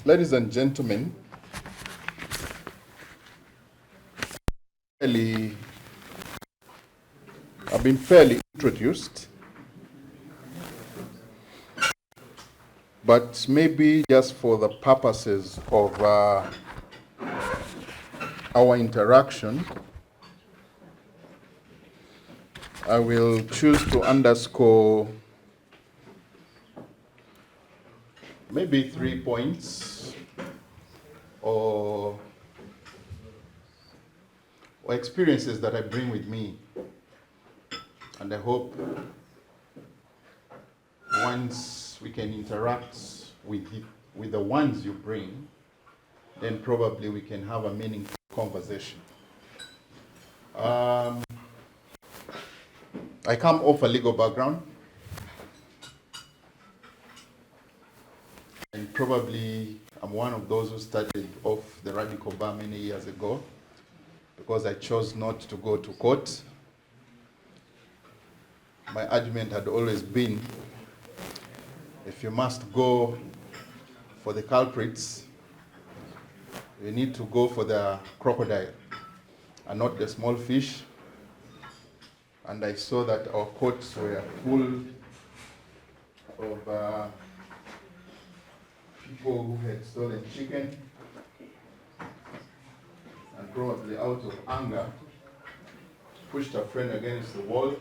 Ladies and gentlemen, I've been fairly introduced, but maybe just for the purposes of our interaction, I will choose to underscore maybe 3 points or experiences that I bring with me. And I hope once we can interact with the ones you bring, then probably we can have a meaningful conversation. I come off a legal background, and probably I'm one of those who started off the radical bar many years ago because I chose not to go to court. My argument had always been, if you must go for the culprits, you need to go for the crocodile and not the small fish. And I saw that our courts were full of people who had stolen chicken and probably out of anger pushed a friend against the wall,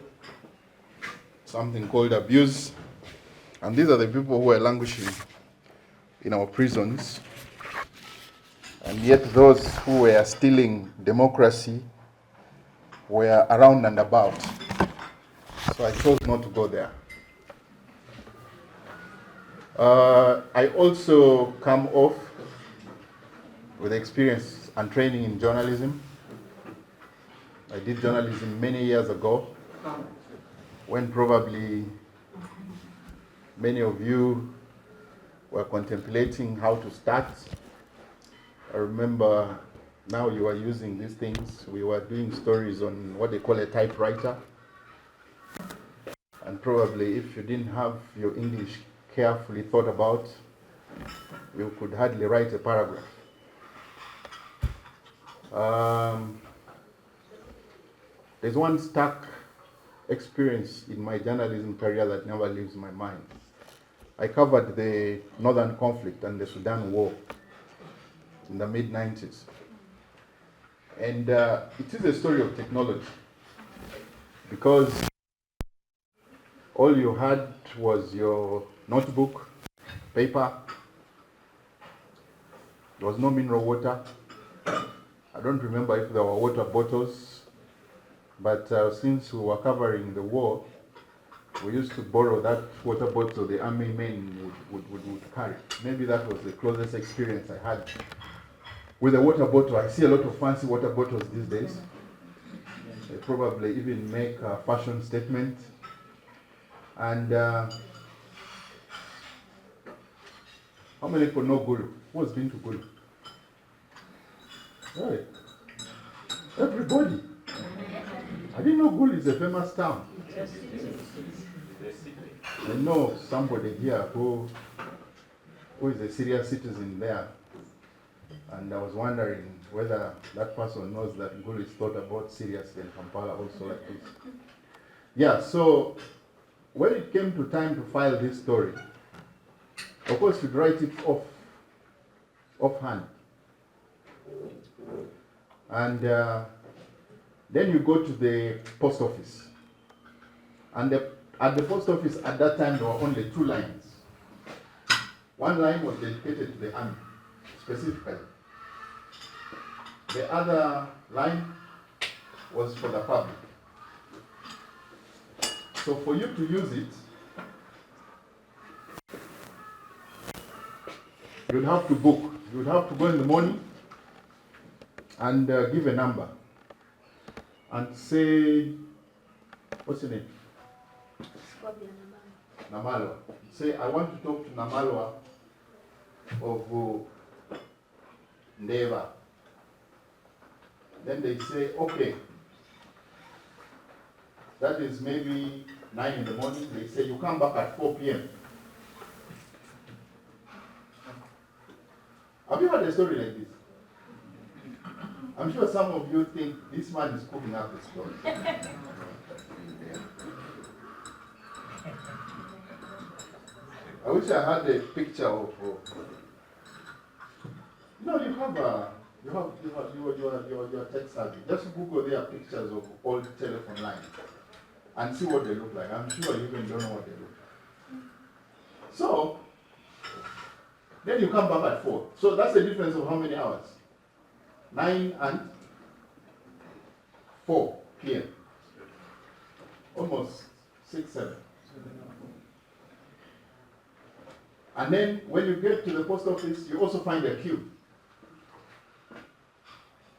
something called abuse. And these are the people who are languishing in our prisons. And yet those who were stealing democracy were around and about. So I chose not to go there. I also come off with experience and training in journalism. I did journalism many years ago, when probably many of you were contemplating how to start. I remember now you are using these things. We were doing stories on what they call a typewriter. And probably if you didn't have your English carefully thought about, you could hardly write a paragraph. There's one stark experience in my journalism career that never leaves my mind. I covered the Northern conflict and the Sudan war in the mid-90s. And it is a story of technology, because all you had was your notebook, paper. There was no mineral water. I don't remember if there were water bottles, but since we were covering the war, we used to borrow that water bottle the army men would carry. Maybe that was the closest experience I had with a water bottle. I see a lot of fancy water bottles these days. They probably even make a fashion statement. And how many people know Gulu? Who has been to Gulu? Right. Everybody. I didn't know Gulu is a famous town. I know somebody here who is a serious citizen there. And I was wondering whether that person knows that Gulu is thought about seriously in Kampala also like this. Yeah, so when it came to time to file this story, of course you'd write it offhand. And then you go to the post office. And at the post office at that time there were only 2 lines. One line was dedicated to the army, specifically. The other line was for the public. So for you to use it, you'd have to book. You'd have to go in the morning and give a number and say, what's your name? Namalwa. Say, I want to talk to Namalwa of Ndeva. Then they say, okay, that is maybe 9 in the morning. They say, you come back at 4 p.m. heard a story like this? I'm sure some of you think this man is cooking up a story. I wish I had a picture of you have your tech savvy. Just Google their pictures of old telephone lines and see what they look like. I'm sure you even don't know what they look like. So then you come back at 4. So that's a difference of how many hours? 9 and 4 p.m. Almost 6, 7. And then when you get to the post office, you also find a queue.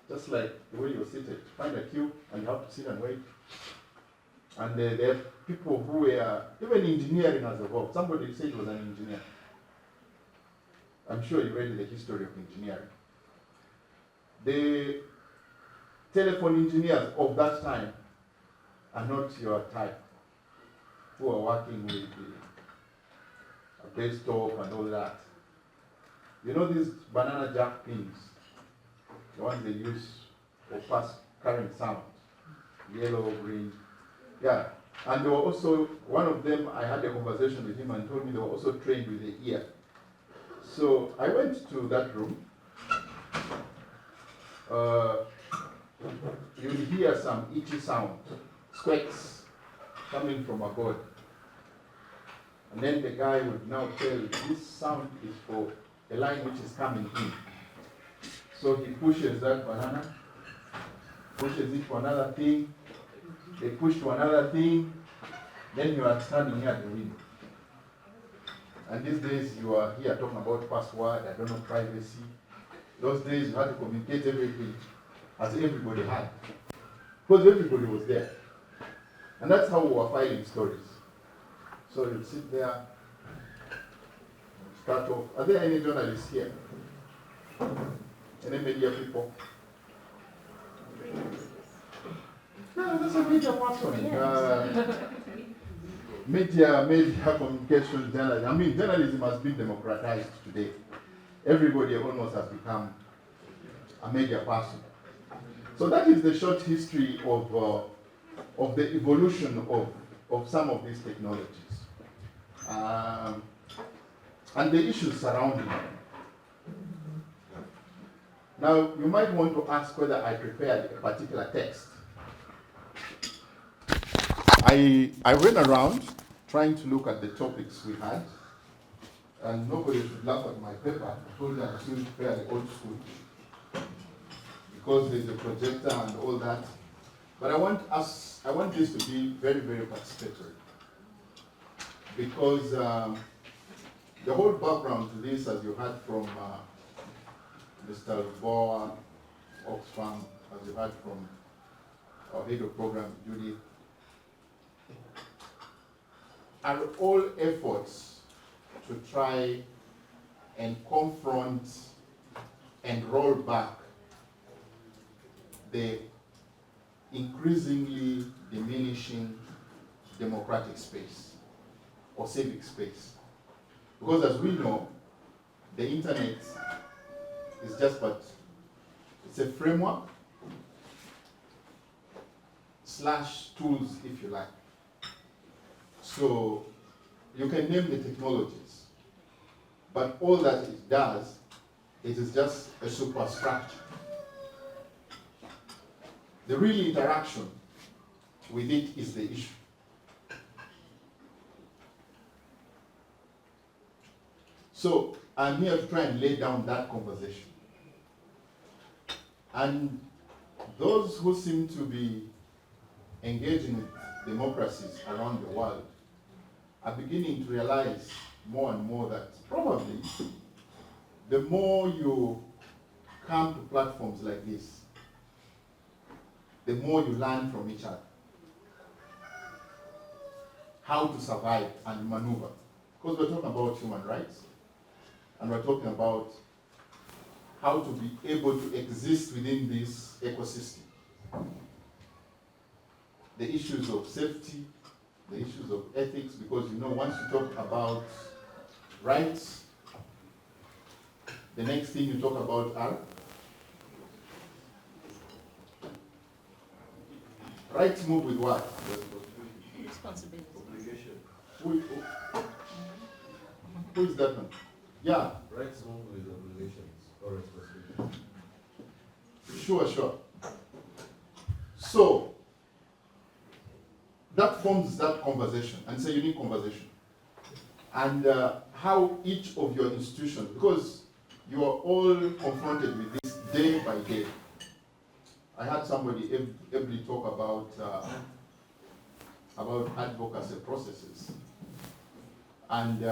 Just like the way you're seated. Find a queue and you have to sit and wait. And there are people who were, even engineering as well. Somebody said he was an engineer. I'm sure you read the history of engineering. The telephone engineers of that time are not your type, who are working with the desktop and all that. You know these banana jack pins, the ones they use for fast current sound, yellow, green. Yeah, and they were also, one of them, I had a conversation with him and told me they were also trained with the ear. So I went to that room. You'll hear some itchy sound, squeaks coming from a board. And then the guy would now tell this sound is for a line which is coming in. So he pushes that banana, pushes it to another thing, they push to another thing, then you are standing here at the window. And these days you are here talking about password, I don't know, privacy. Those days you had to communicate everything as everybody had. Because everybody was there. And that's how we were filing stories. So you sit there, start off. Are there any journalists here? Any media people? No, that's a media person. Media communication, journalism. I mean, journalism has been democratized today. Everybody almost has become a media person. So that is the short history of the evolution of some of these technologies. And the issues surrounding them. Now, you might want to ask whether I prepared a particular text. I went around trying to look at the topics we had, and nobody should laugh at my paper. I told them I still fairly old school because there's a projector and all that. But I want this to be very, very participatory because the whole background to this, as you heard from Mr. Boa, Oxfam, as you heard from our head of program, Judy, are all efforts to try and confront and roll back the increasingly diminishing democratic space or civic space. Because as we know, the internet is just but, it's a framework / tools, if you like. So you can name the technologies, but all that it does, it is just a superstructure. The real interaction with it is the issue. So I'm here to try and lay down that conversation. And those who seem to be engaging with democracies around the world are beginning to realize more and more that probably the more you come to platforms like this, the more you learn from each other how to survive and maneuver. Because we're talking about human rights, and we're talking about how to be able to exist within this ecosystem. The issues of safety, the issues of ethics, because once you talk about rights, The next thing you talk about are rights move with what? Responsibility. Obligation. Who is that one? Yeah. Rights move with obligations or responsibility. Sure. So, that forms that conversation, and it's a unique conversation. And how each of your institutions, because you are all confronted with this day by day. I had somebody ably talk about advocacy processes. And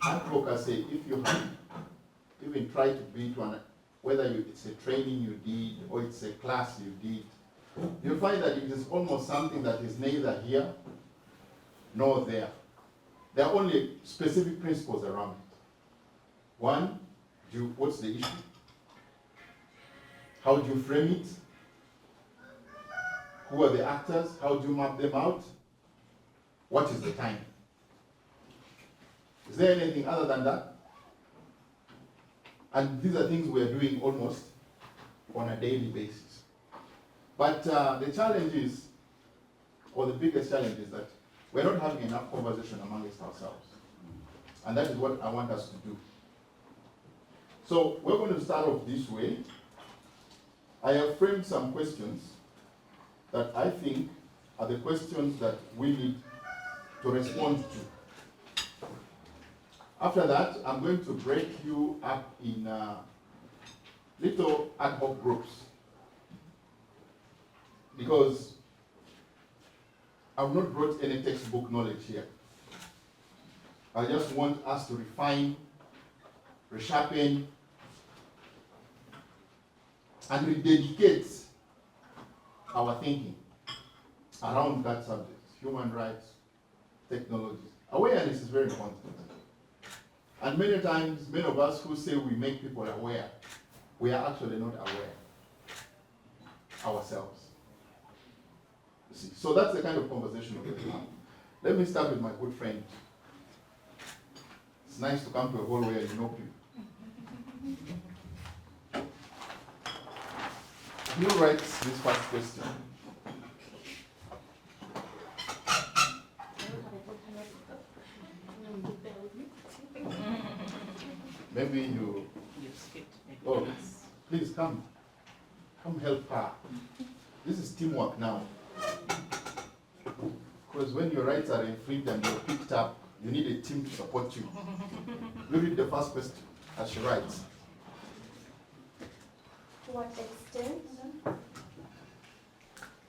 advocacy, if you have even tried to be to an, whether it's a training you did or it's a class you did, you'll find that it is almost something that is neither here nor there. There are only specific principles around it. One, what's the issue? How do you frame it? Who are the actors? How do you map them out? What is the time? Is there anything other than that? And these are things we are doing almost on a daily basis. But the challenge is, or the biggest challenge is that we're not having enough conversation amongst ourselves. And that is what I want us to do. So we're going to start off this way. I have framed some questions that I think are the questions that we need to respond to. After that, I'm going to break you up in little ad hoc groups, because I've not brought any textbook knowledge here. I just want us to refine, resharpen, and rededicate our thinking around that subject, human rights, technologies. Awareness is very important. And many times, many of us who say we make people aware, we are actually not aware ourselves. You see? So that's the kind of conversation we're going to have. Let me start with my good friend. It's nice to come to a hall where you know people. Who writes this first question? Maybe you skipped. Oh, please come help her. This is teamwork now. Because when your rights are infringed and you're picked up, you need a team to support you. We read the first question as she writes. To what extent?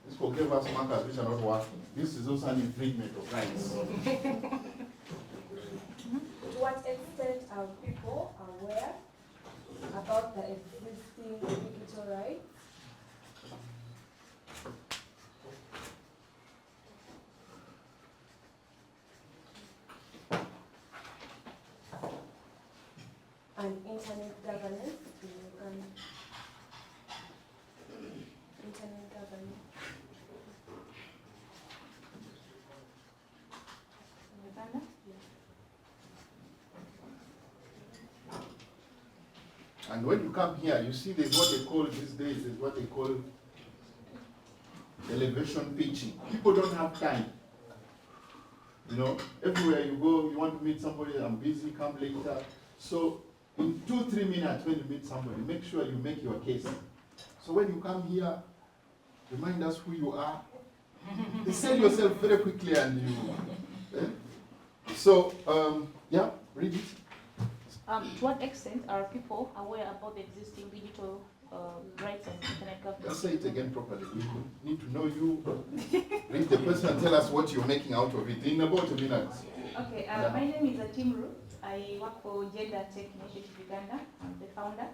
This will give us markers which are not working. This is also an infringement of rights. To what extent are people aware about the existing digital rights? And internet governance in Uganda. Internet governance. In Uganda? And when you come here, you see there's what they call these days, there's what they call elevation pitching. People don't have time. You know, everywhere you go, you want to meet somebody, I'm busy, come later. So in 2-3 minutes when you meet somebody, make sure you make your case. So when you come here, remind us who you are. You sell yourself very quickly and you... So, yeah, read it. To what extent are people aware about the existing digital rights and internet governance? Just say it again properly. We need to know you. Read the question and tell us what you're making out of it in about a minute. Okay, my name is Atim Ruth. I work for Gender Tech Initiative Uganda. I'm the founder.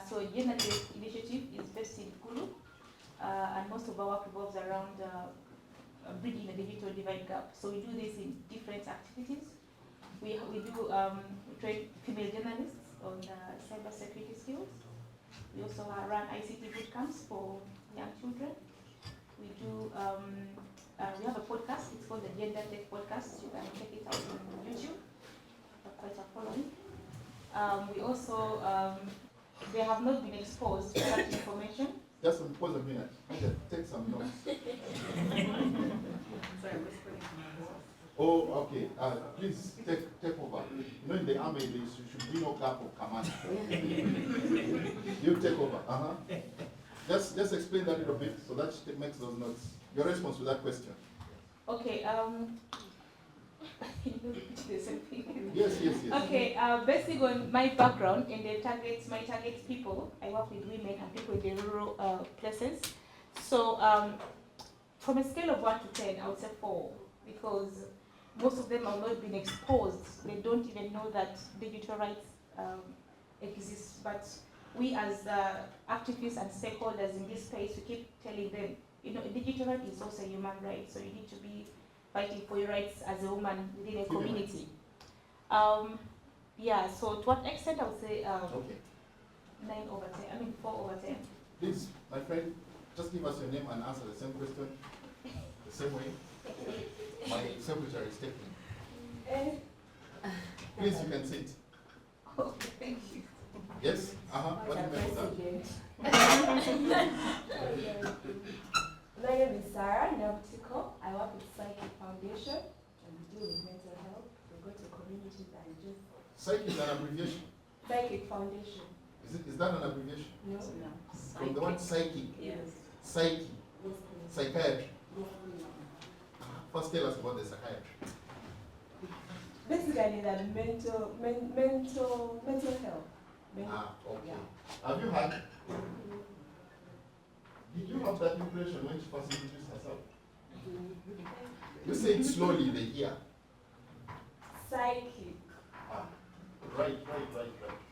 So Gender Tech Initiative is based in Kulu, and most of our work revolves around bridging the digital divide gap. So we do this in different activities. We train female journalists on cyber security skills. We also run ICT boot camps for young children. We do. We have a podcast. It's called the Gender Tech Podcast. You can check it out on YouTube. quite a following. We also, they have not been exposed to such information. Just pause a minute. Okay, take some notes. Oh, okay. Please take over. You know, in the army, there should be no gap of command. You take over. Just explain that a little bit so that she makes those notes. Your response to that question. Okay. The same thing. Yes. Okay. Basing on my background and my target people, I work with women and people in the rural places. So, from a scale of 1 to 10, I would say 4, because most of them have not been exposed. They don't even know that digital rights exist. But we as activists and stakeholders in this space, we keep telling them, you know, digital right is also a human right, so you need to be fighting for your rights as a woman within a community. Yeah, so to what extent I would say Okay. 4 over 10. Please, my friend, just give us your name and answer the same question the same way. My secretary is taking. Please, you can sit. Oh, thank you. Yes? What do you make of that? My name is Sarah Nautiko. I work with Psychic Foundation and we deal with mental health. We go to communities and just Psych is an abbreviation. Psychic Foundation. Is that an abbreviation? No. From the word psychic. Yes. Psyche. Yes, please. Psychiatry. Yes, please. First tell us about the psychiatry. Basically, that mental health. Okay. Yeah. Have you had? Did you have that impression when she first introduced herself? You say it slowly, they hear. Psychic. Right.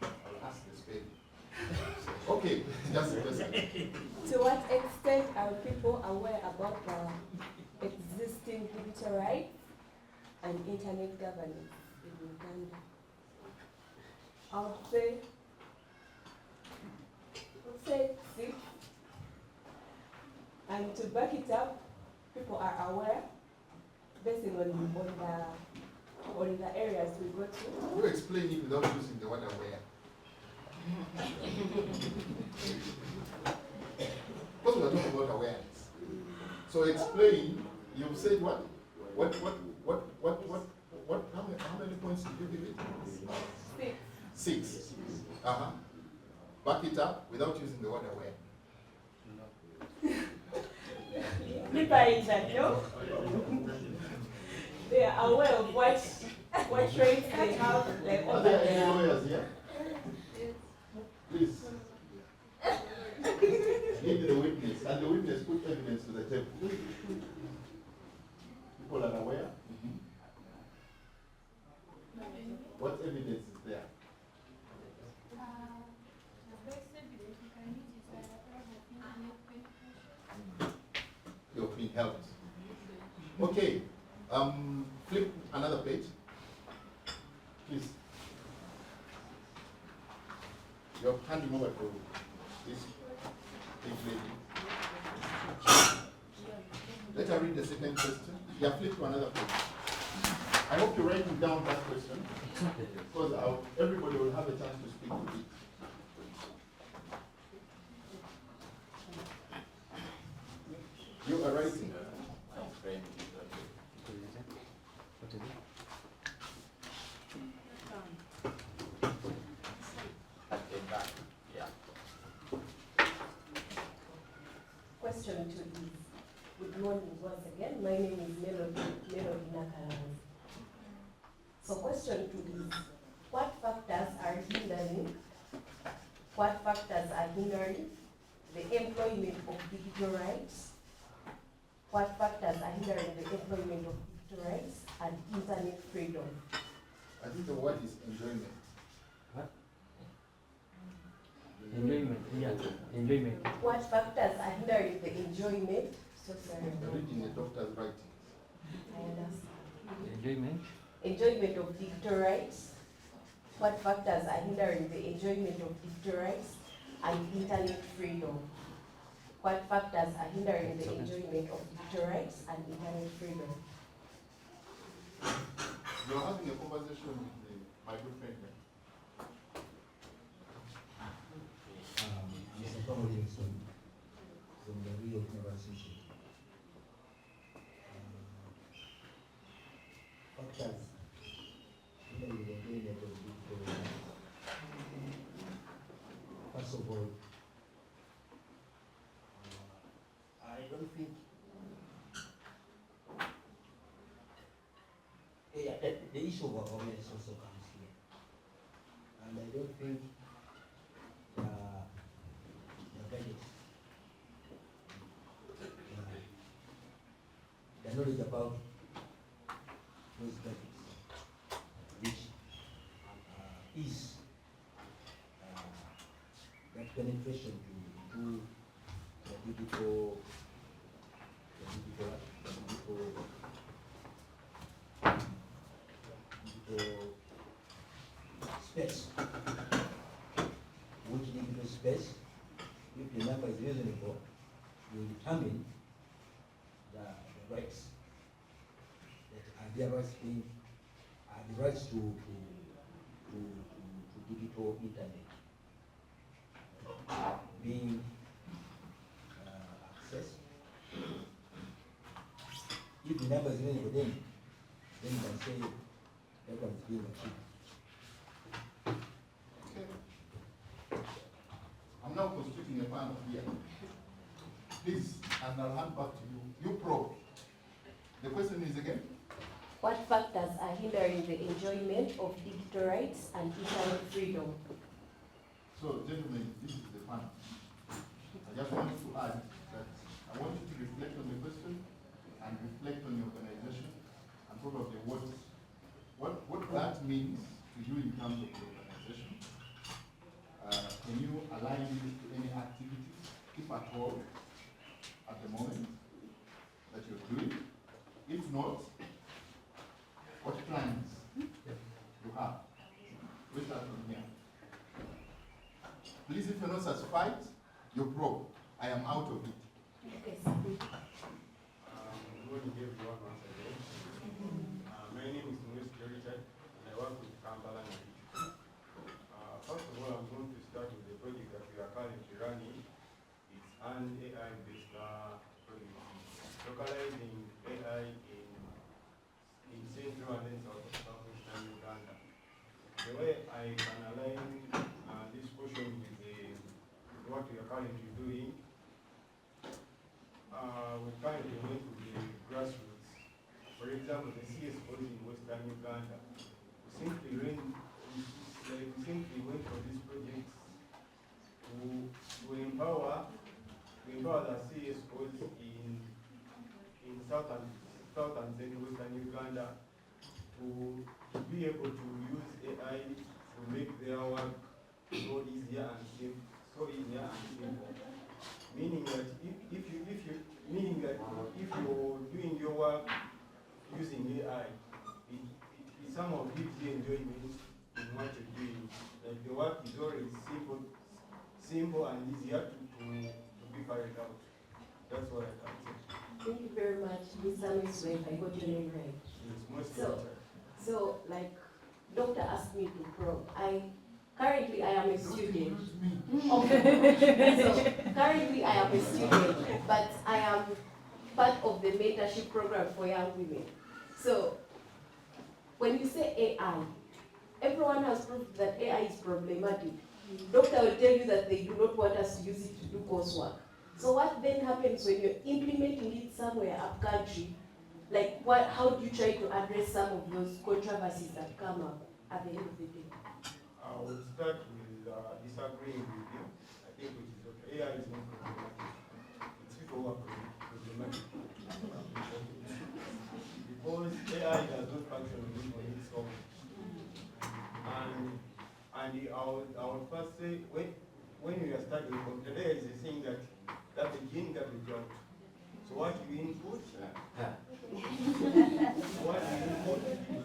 I'll ask this baby. Okay, just a question. To what extent are people aware about the existing digital rights and internet governance in Uganda? I would say 6. And to back it up, people are aware, based on the areas we go to. You explain it without using the word aware. Because we're talking about awareness. So explain, you've said what? How many points did you give it? 6. Back it up without using the word aware. People are in that, no? They are aware of what traits they have, like Are there any lawyers here? Please. Need the witness, and the witness put evidence to the table. People are aware? What evidence is there? You've been helped. Okay. Flip another page. Please. You're handing over to this lady. Let her read the second question. Yeah, flip to another page. I hope you're writing down that question, because everybody will have a chance to speak with it. You are writing. Question 2 is, good morning once again. My name is Melody Nakaran. So question 2 is, what factors are hindering the employment of digital rights? What factors are hindering the employment of digital rights and internet freedom? I think the word is enjoyment. Enjoyment. What factors are hindering the enjoyment? So sorry. Reading the doctor's writing. I understand. Enjoyment. Enjoyment of digital rights. What factors are hindering the enjoyment of digital rights and internet freedom? What factors are hindering the enjoyment of digital rights and internet freedom? You're having a conversation with the my good friend here. Mr. Paul Wilson from the Rio Organization. Factors in the area of the first of all, I don't think the issue of awareness also comes here, and I don't think the budget, the knowledge about those budgets, which is that penetration to the digital space, which digital space, if the number is reasonable, will determine the rights that are their rights being the rights to digital internet being accessed. If the number is reasonable, then you can say that one is being achieved. I'm now constituting a panel here. Please, and I'll hand back to you. You probe. The question is again? What factors are hindering the enjoyment of digital rights and internet freedom? So, gentlemen, this is the panel. I just want to add that I want you to reflect on the question and reflect on your organization and probably what that means to you in terms of the organization. Can you align this to any activities, if at all, at the moment that you're doing? If not, what plans you have? We start from here. Please, if you're not satisfied, you probe. I am out of it. Okay, I'm going to give you one once again. My name is Maurice Richard, and I work with Kampala National. First of all, I'm going to start with the project that we are currently running. It's an AI-based project, localizing AI in Central and then Southeastern Uganda. The way I can align this portion with what we are currently doing, we currently went to the grassroots. For example, the CSOs in Western Uganda. We simply went for these projects to empower the CSOs in South and Central Western Uganda to be able to use AI to make their work so easier and simple. Meaning that if you're doing your work using AI, it somehow gives you enjoyment in what you're doing. Like the work is already simple and easier to be carried out. That's what I can say. thank you very much, Mr. Wiswe, I got your name right. It's mostly So, like, doctor asked me to probe. Currently I am a student. Okay. So, currently I am a student, but I am part of the mentorship program for young women. So, when you say AI, everyone has proved that AI is problematic. Doctor will tell you that they do not want us to use it to do coursework. So what then happens when you're implementing it somewhere up country? Like, how do you try to address some of those controversies that come up at the end of the day? I would start with disagreeing with you. I think which is okay. AI is not problematic. It's people who are problematic. Because AI does not function on its own. And I would first say, when you are studying computer, there is a thing that garbage in, garbage out. So what you input,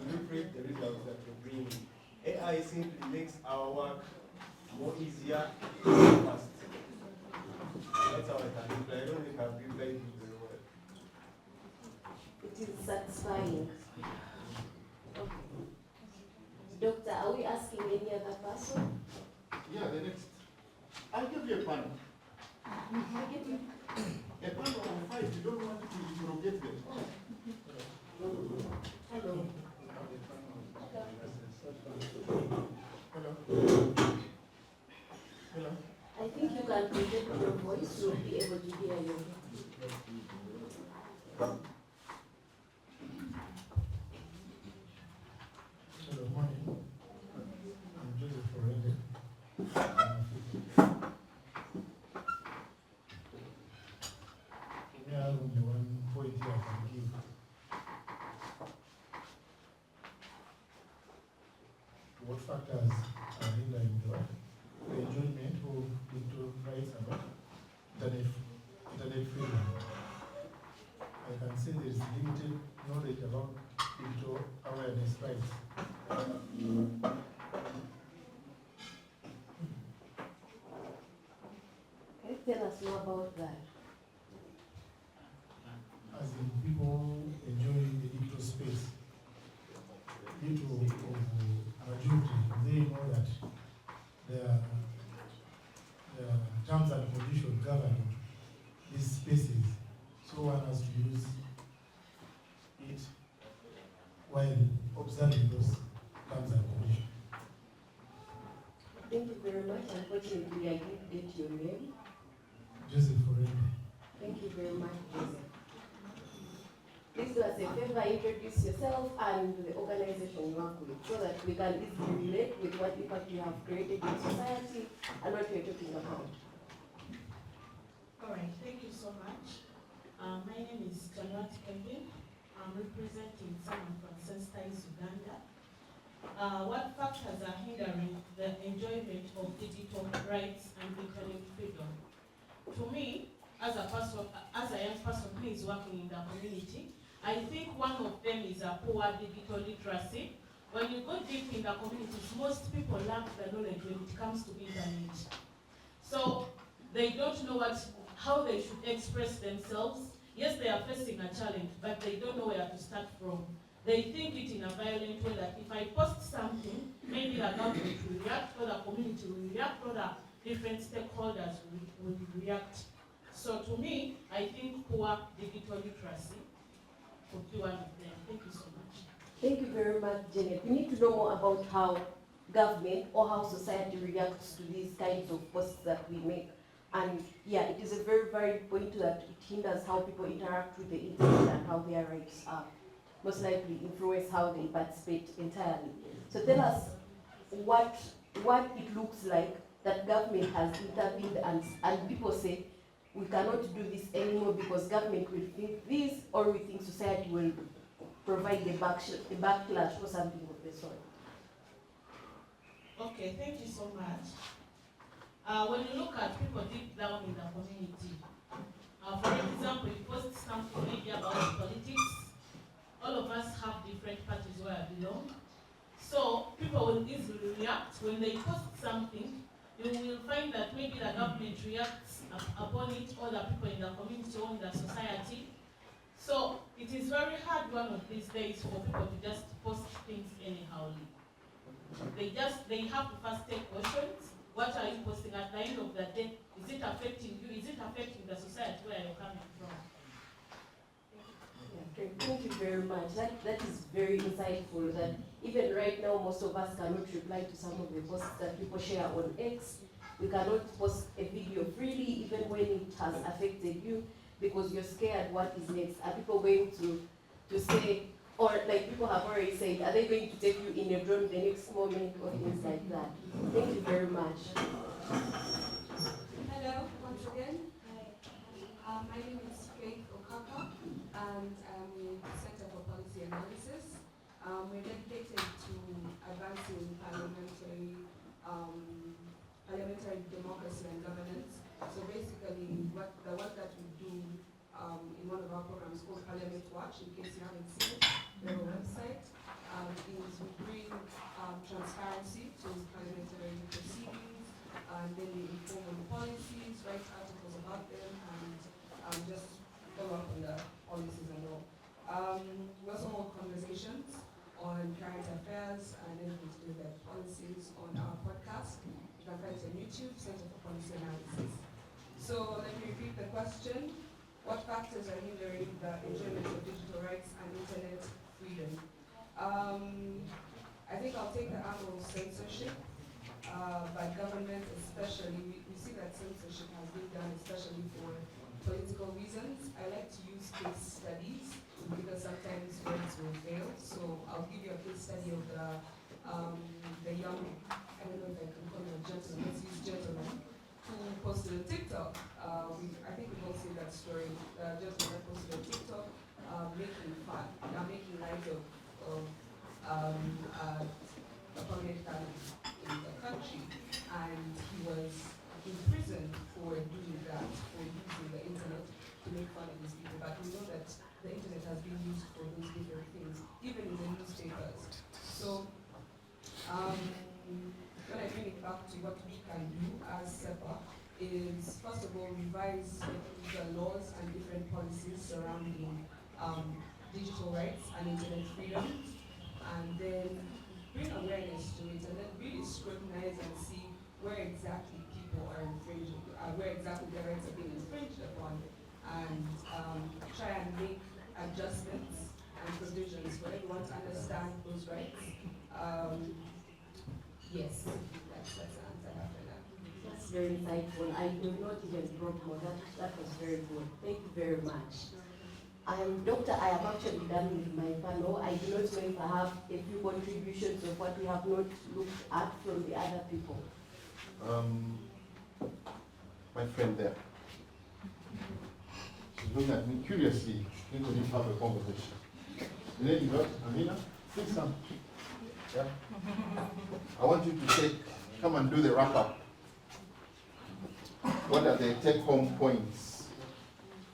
you reap the results that you bring. AI simply makes our work more easier and fast. That's how I can reply. I don't think I've replied it very well. It is satisfying. Okay. Doctor, are we asking any other person? Yeah, the next. I'll give you a panel. I get you. A panel of 5, you don't want to interrogate them. Hello. I think you can project your voice to be able to hear you. Hello, morning. I'm Joseph Orende. I have only one point here I can give. What factors are hindering the enjoyment of digital rights and internet freedom? I can say there is limited knowledge about digital awareness rights. Okay, tell us more about that. As in people enjoying the digital space due to majority, they know that there are terms and conditions governing these spaces, so one has to use it while observing those terms and conditions. Thank you very much. Unfortunately, I didn't get your name. Joseph Orende. Thank you very much, Joseph. Please do us a favor, introduce yourself and the organization you work with so that we can easily relate with what impact you have created in society and what we're talking about. All right, thank you so much. My name is Janwat Kevin. I'm representing someone from Sensitize Uganda. What factors are hindering the enjoyment of digital rights and internet freedom? To me, as a young person who is working in the community, I think one of them is a poor digital literacy. When you go deep in the communities, most people lack the knowledge when it comes to internet. So they don't know how they should express themselves. Yes, they are facing a challenge, but they don't know where to start from. They think it in a violent way that if I post something, maybe the government will react, or the community will react, or the different stakeholders will react. So to me, I think poor digital literacy would be one of them. Thank you so much. Thank you very much, Janet. We need to know more about how government or how society reacts to these kinds of posts that we make. And yeah, it is a very valid point that it hinders how people interact with the internet and how their rights are most likely influence how they participate entirely. So tell us what it looks like that government has intervened and people say we cannot do this anymore because government will think this, or we think society will provide a backlash or something of the sort. Okay, thank you so much. When you look at people deep down in the community, for example, you post something maybe about politics, all of us have different parties where we belong. So people will easily react. When they post something, you will find that maybe the government reacts upon it, or the people in the community or in the society. So it is very hard one of these days for people to just post things anyhowly. They have to first take questions. What are you posting at the end of the day? Is it affecting you? Is it affecting the society where you're coming from? Yeah, thank you very much. That is very insightful. That even right now, most of us cannot reply to some of the posts that people share on X. We cannot post a video freely, even when it has affected you, because you're scared what is next. Are people going to say, or like people have already said, are they going to take you in a drone the next moment, or things like that? Thank you very much. Hello, once again. My name is Faith Okaka, and I'm with the Center for Policy Analysis. We're dedicated to advancing parliamentary democracy and governance. So basically, the work that we do in one of our programs called Parliament Watch, in case you haven't seen it, we have a website, is we bring transparency to parliamentary proceedings, and then we inform on policies, write articles about them, and just follow up on the policies and all. We also hold conversations on current affairs and anything to do with Institute Center for Policy Analysis. So let me repeat the question. What factors are hindering the enjoyment of digital rights and internet freedom? I think I'll take the angle of censorship by government, especially. We see that censorship has been done especially for political reasons. I like to use case studies because sometimes words will fail. So I'll give you a case study of the young, I don't know if I can call him a gentleman, let's use gentleman, who posted a TikTok. I think we've all seen that story. Gentleman posted a TikTok making fun, making light of a prominent family in the country, and he was imprisoned for doing that, for using the internet to make fun of these people. But we know that the internet has been used for those different things, even in the newspapers. So when I bring it back to what we can do as SEPA is, first of all, revise the laws and different policies surrounding digital rights and internet freedom, and then bring awareness to it, and then really scrutinize and see where exactly people are infringing, where exactly their rights are being infringed upon, and try and make adjustments and provisions for everyone to understand those rights. Yes, that's the answer after that. That's very insightful. I do not even broke more. That was very good. Thank you very much. Doctor, I am actually done with my panel. I do not know if I have a few contributions of what we have not looked at from the other people. My friend there. She's looking at me curiously, thinking we have a conversation. Lady, Amina, please come. Yeah. I want you to come and do the wrap up. What are the take home points?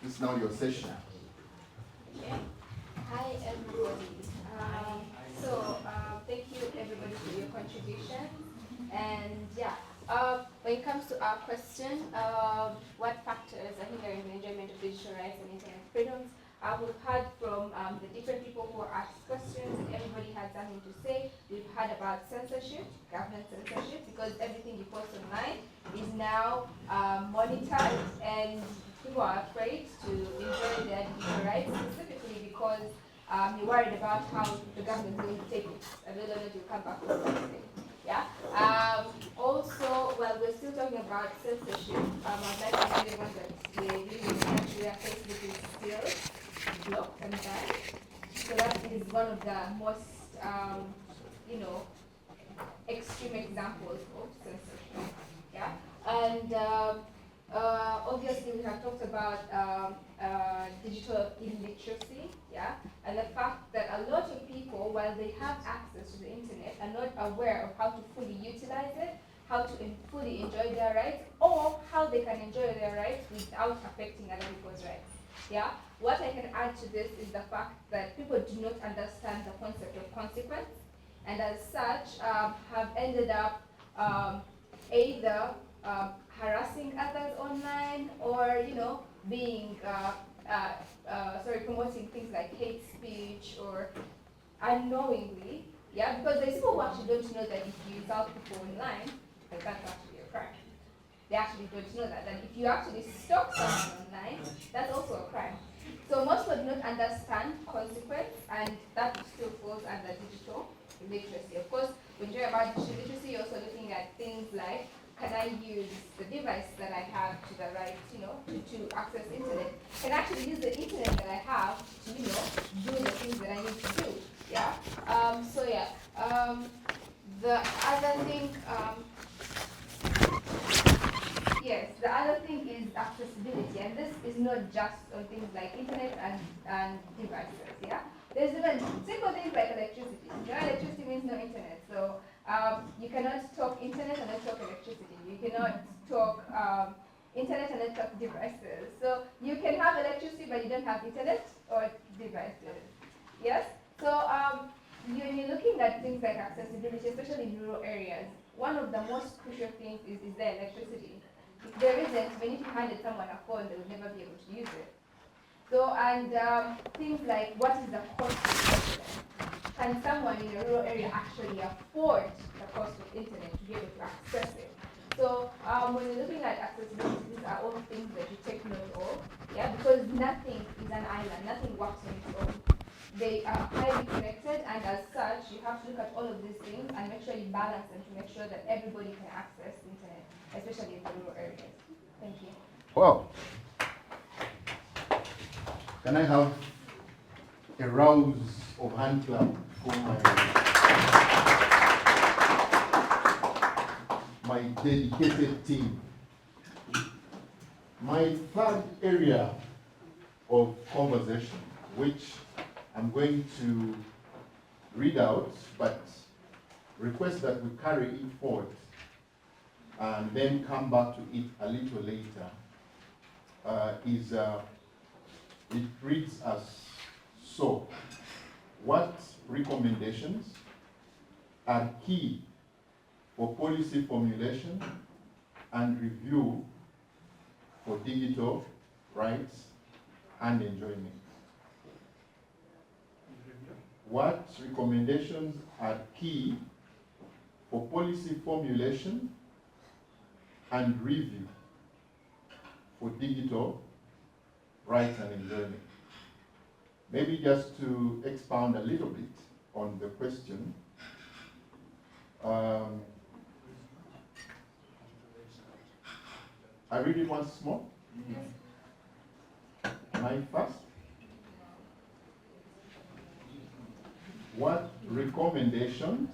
This is now your session. Okay. Hi everybody. Thank you everybody for your contribution. And yeah, when it comes to our question, what factors are hindering the enjoyment of digital rights and internet freedoms? We've heard from the different people who asked questions, and everybody had something to say. We've heard about censorship, government censorship, because everything you post online is now monitored, and people are afraid to enjoy their digital rights, specifically because you're worried about how the government is going to take it. I don't know if you'll come back to that thing. Yeah. Also, while we're still talking about censorship, I'd like to remind everyone that in this country, Facebook is still blocked and banned. So that is one of the most, extreme examples of censorship. Yeah. And obviously, we have talked about digital illiteracy. Yeah. And the fact that a lot of people, while they have access to the internet, are not aware of how to fully utilize it, how to fully enjoy their rights, or how they can enjoy their rights without affecting other people's rights. Yeah. What I can add to this is the fact that people do not understand the concept of consequence, and as such, have ended up either harassing others online, or being promoting things like hate speech, or unknowingly, yeah, because there's people who actually don't know that if you insult people online, that that's actually a crime. They actually don't know that if you actually stalk someone online, that's also a crime. So most people do not understand consequence, and that still falls under digital illiteracy. Of course, when you're about digital literacy, you're also looking at things like, can I use the device that I have to the right, to access internet? Can I actually use the internet that I have to, do the things that I need to do? Yeah. The other thing, yes, the other thing is accessibility, and this is not just on things like internet and devices. Yeah. There's even simple things like electricity. Electricity means no internet, so you cannot talk internet and not talk electricity. You cannot talk internet and not talk devices. So you can have electricity, but you don't have internet or devices. Yes. So when you're looking at things like accessibility, especially in rural areas, one of the most crucial things is the electricity. If there isn't, even if you handed someone a phone, they would never be able to use it. So, and things like, what is the cost of internet? Can someone in a rural area actually afford the cost of internet to be able to access it? So, when you're looking at accessibility, these are all things that you take note of, yeah, because nothing is an island, nothing works on its own. They are highly connected, and as such, you have to look at all of these things and make sure you balance them to make sure that everybody can access the internet, especially in the rural areas. Thank you. Wow. Can I have a rouse of hand clap for my dedicated team? My third area of conversation, which I'm going to read out, but request that we carry it forward and then come back to it a little later, it reads as so. What recommendations are key for policy formulation and review for digital rights and enjoyment? What recommendations are key for policy formulation and review for digital rights and enjoyment? Maybe just to expound a little bit on the question, I read it once more. Am I fast? What recommendations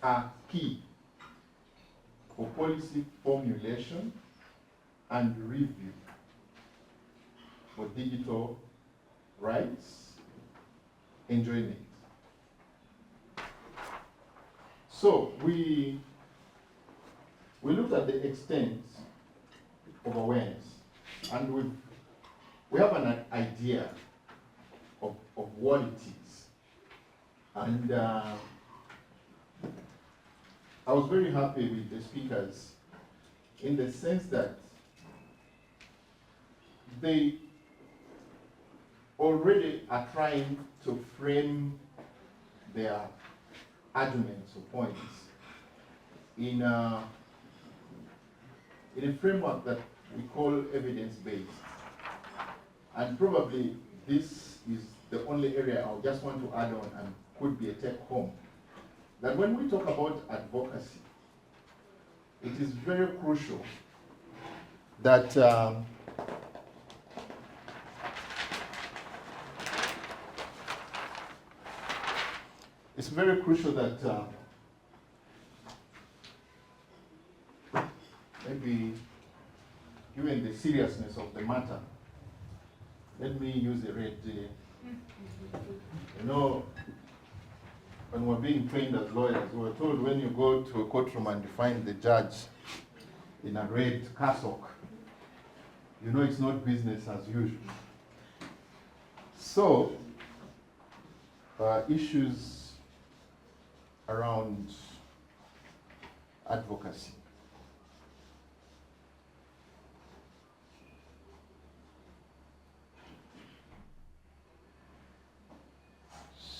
are key for policy formulation and review for digital rights enjoyment? So we looked at the extent of awareness, and we have an idea of what it is. And I was very happy with the speakers in the sense that they already are trying to frame their arguments or points in a framework that we call evidence-based. And probably this is the only area I just want to add on and could be a take-home. That when we talk about advocacy, it is very crucial that maybe given the seriousness of the matter, let me use a red. You know, when we're being trained as lawyers, we were told when you go to a courtroom and you find the judge in a red cassock, you know it's not business as usual. So, issues around advocacy.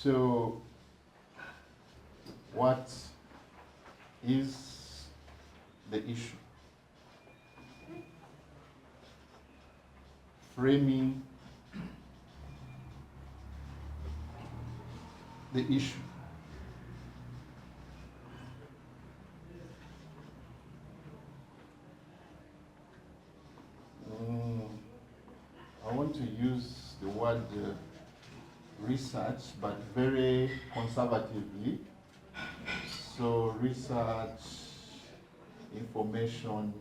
So, what is the issue? Framing the issue. I want to use the word research, but very conservatively. So research, information,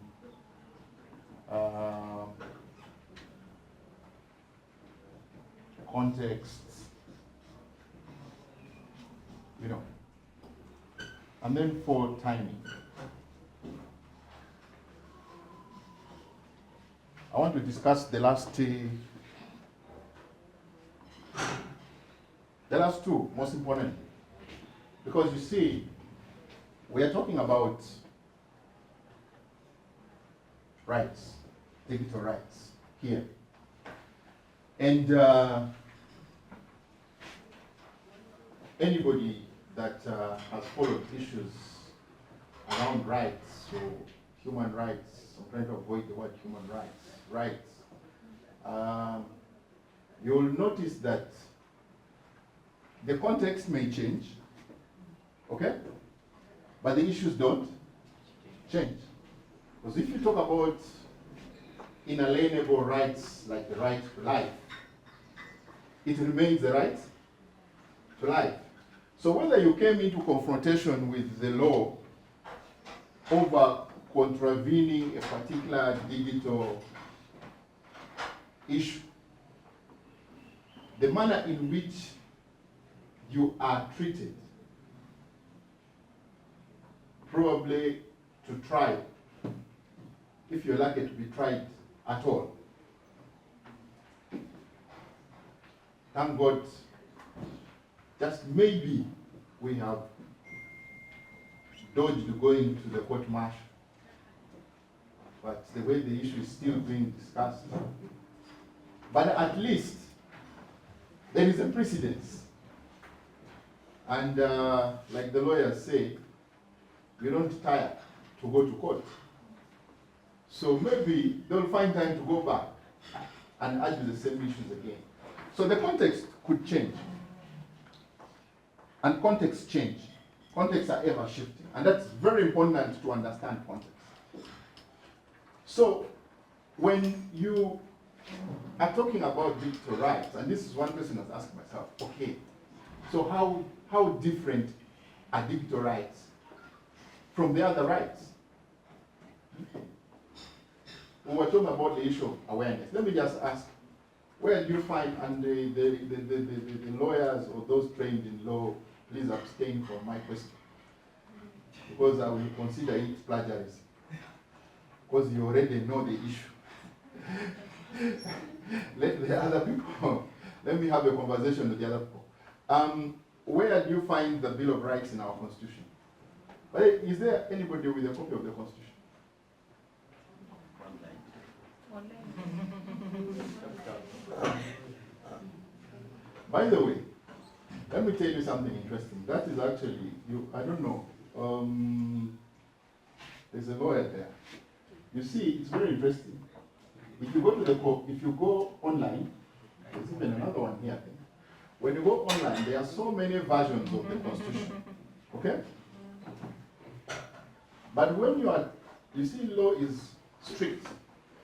context, you know. And then for timing, I want to discuss the last two, most important. Because you see, we are talking about rights, digital rights here. And anybody that has followed issues around rights or human rights. I'm trying to avoid the word human rights. You'll notice that the context may change, okay? But the issues don't change. Because if you talk about inalienable rights, like the right to life, it remains the right to life. So whether you came into confrontation with the law over contravening a particular digital issue, the manner in which you are treated, probably to try, if you're lucky to be tried at all. Thank God, just maybe we have dodged going to the court martial, but the way the issue is still being discussed. But at least there is a precedence. And like the lawyers say, you don't tire to go to court. So maybe they'll find time to go back and argue the same issues again. So the context could change. And contexts change. Contexts are ever shifting. And that's very important to understand context. So when you are talking about digital rights, and this is one question I was asking myself, okay, so how different are digital rights from the other rights? When we're talking about the issue of awareness, let me just ask, where do you find, and the lawyers or those trained in law, please abstain from my question, because I will consider it plagiarism, because you already know the issue. Let the other people, let me have a conversation with the other people. Where do you find the Bill of Rights in our Constitution? But is there anybody with a copy of the Constitution? By the way, let me tell you something interesting. That is actually, I don't know, there's a lawyer there. You see, it's very interesting. If you go to if you go online, there's even another one here, I think. When you go online, there are so many versions of the Constitution, okay? But when you see law is strict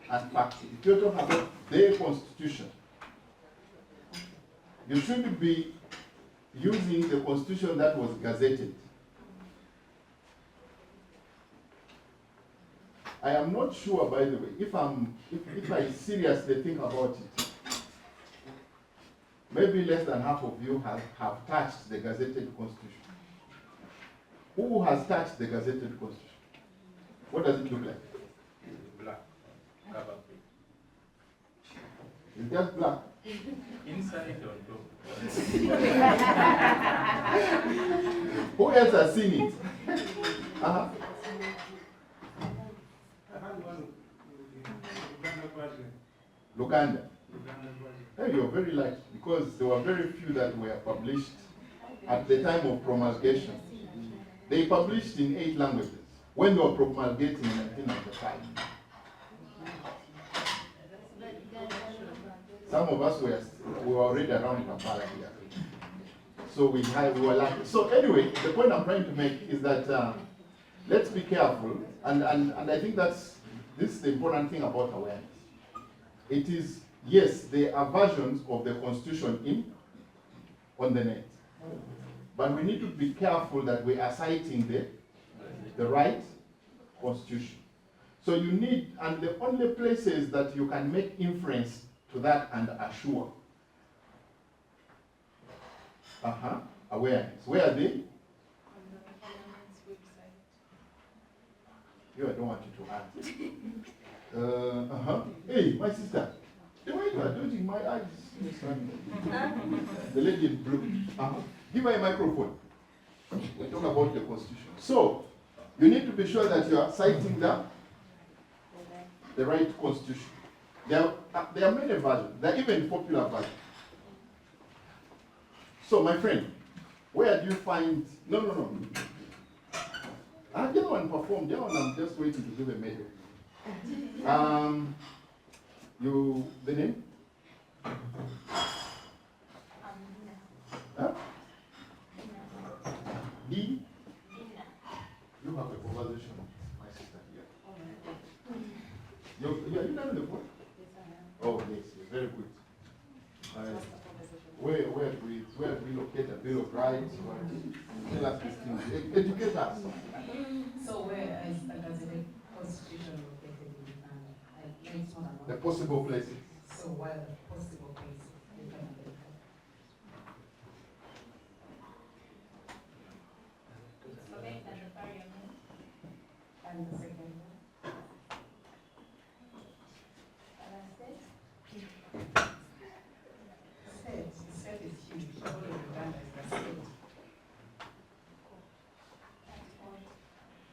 and factual. If you're talking about the Constitution, you shouldn't be using the Constitution that was gazetted. I am not sure, by the way, if I seriously think about it, maybe less than half of you have touched the gazetted Constitution. Who has touched the gazetted Constitution? What does it look like? Black. Cover page. It's just black. Inside on top. Who else has seen it? Uh-huh. Luganda. Hey, you're very lucky, because there were very few that were published at the time of promulgation. They published in 8 languages when they were promulgating in 1995. Some of us were already around Kampala here. So we were lucky. So anyway, the point I'm trying to make is that let's be careful, and I think this is the important thing about awareness. It is, yes, there are versions of the Constitution on the net. But we need to be careful that we are citing the right Constitution. So you need, and the only places that you can make inference to that and assure. Awareness. Where are they? On the Parliament's website. You, I don't want you to answer. Hey, my sister. The way you are doing my eyes. The lady in blue. Give her a microphone. We talk about the Constitution. So, you need to be sure that you are citing the right Constitution. There are many versions. There are even popular versions. So, my friend, where do you find... No. That one performed. That one I'm just waiting to give a medal. The name? Huh? D? You have a conversation with my sister here. You done the phone? Oh, yes, yes, very good. Where we located, Bill of Rights, tell us these things, educate us. So where is the constitution located in Uganda? It's not about The possible places. So what are the possible places they can identify? And the second one? State is huge. All of Uganda is the state.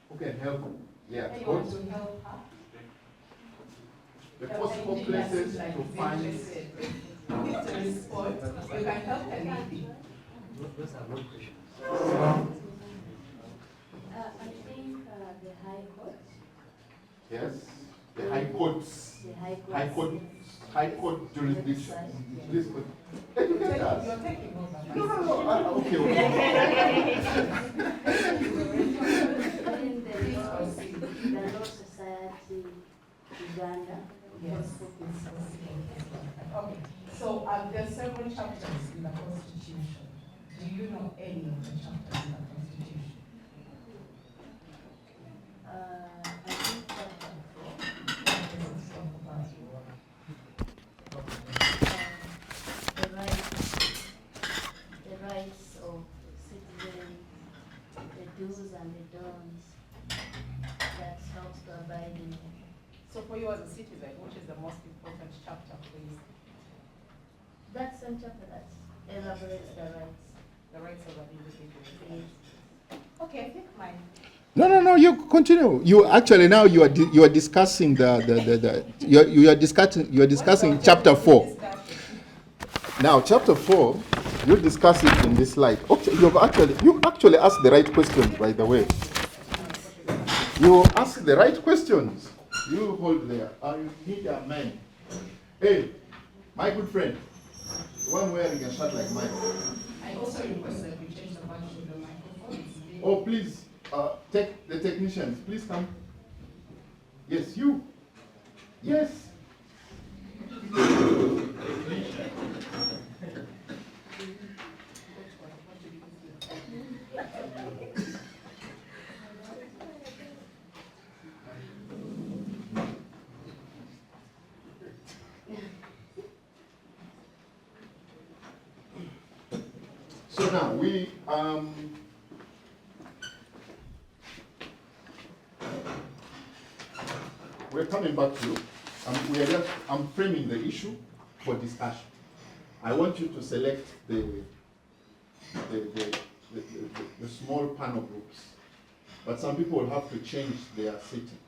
Who can help? Yeah, Hey, you what? want to help her? The possible places to find. It's a response. You can help a lady. Those are good questions. I think the High Court. Yes, the High Courts. The High Court. High Court jurisdiction. Please, educate us. You're taking over. No. Okay. The Law Society Uganda. Yes. Okay, so there are several chapters in the Constitution. Do you know any of the chapters in the Constitution? I think chapter 4. The rights of citizens, the do's and the don'ts that helps to abide in. So for you as a citizen, which is the most important chapter for you? That's some chapter that elaborates The rights of an individual. Yes. Okay, I think mine. No. You continue. You actually now you are discussing you are discussing chapter 4. Now chapter 4, you discuss it in this slide. Okay, you actually asked the right questions, by the way. You ask the right questions. You hold there. I need a man. Hey, my good friend, the one wearing a shirt like mine. I also request that we change the battery of the microphones. Oh, please, take the technicians. Please come. Yes, you. Yes. So now we're coming back to you. I'm framing the issue for discussion. I want you to select the small panel groups, but some people will have to change their setting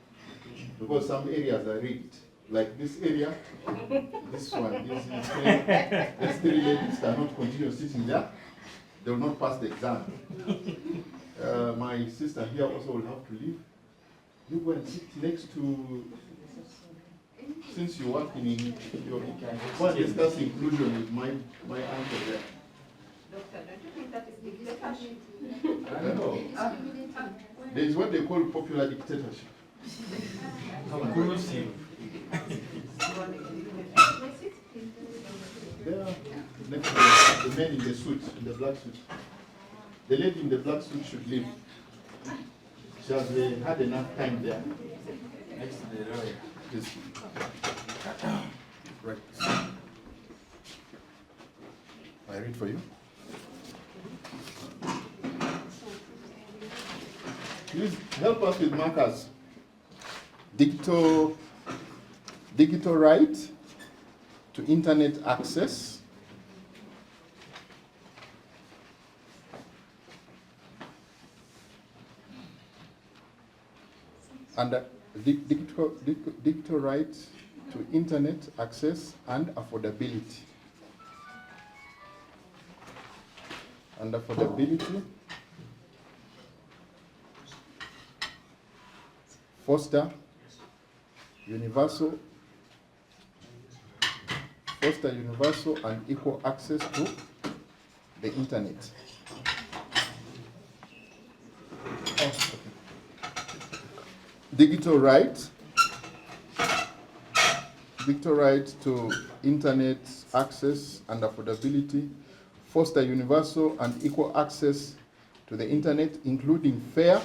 because some areas are rigged. Like this area, this one, these three ladies cannot continue sitting there. They will not pass the exam. My sister here also will have to leave. You go and sit next to, since you're working in, go and discuss inclusion with my uncle there. Doctor, don't you think that is dictatorship? I know. There is what they call popular dictatorship. There, next to the man in the suit, in the black suit. The lady in the black suit should leave. She has had enough time there. Next to the lawyer. Yes. Right. I read for you. Please help us with markers. Digital right to internet access. And digital right to internet access and affordability. And affordability foster universal and equal access to the internet. Oh, okay. Digital right to internet access and affordability, foster universal and equal access to the internet, including fair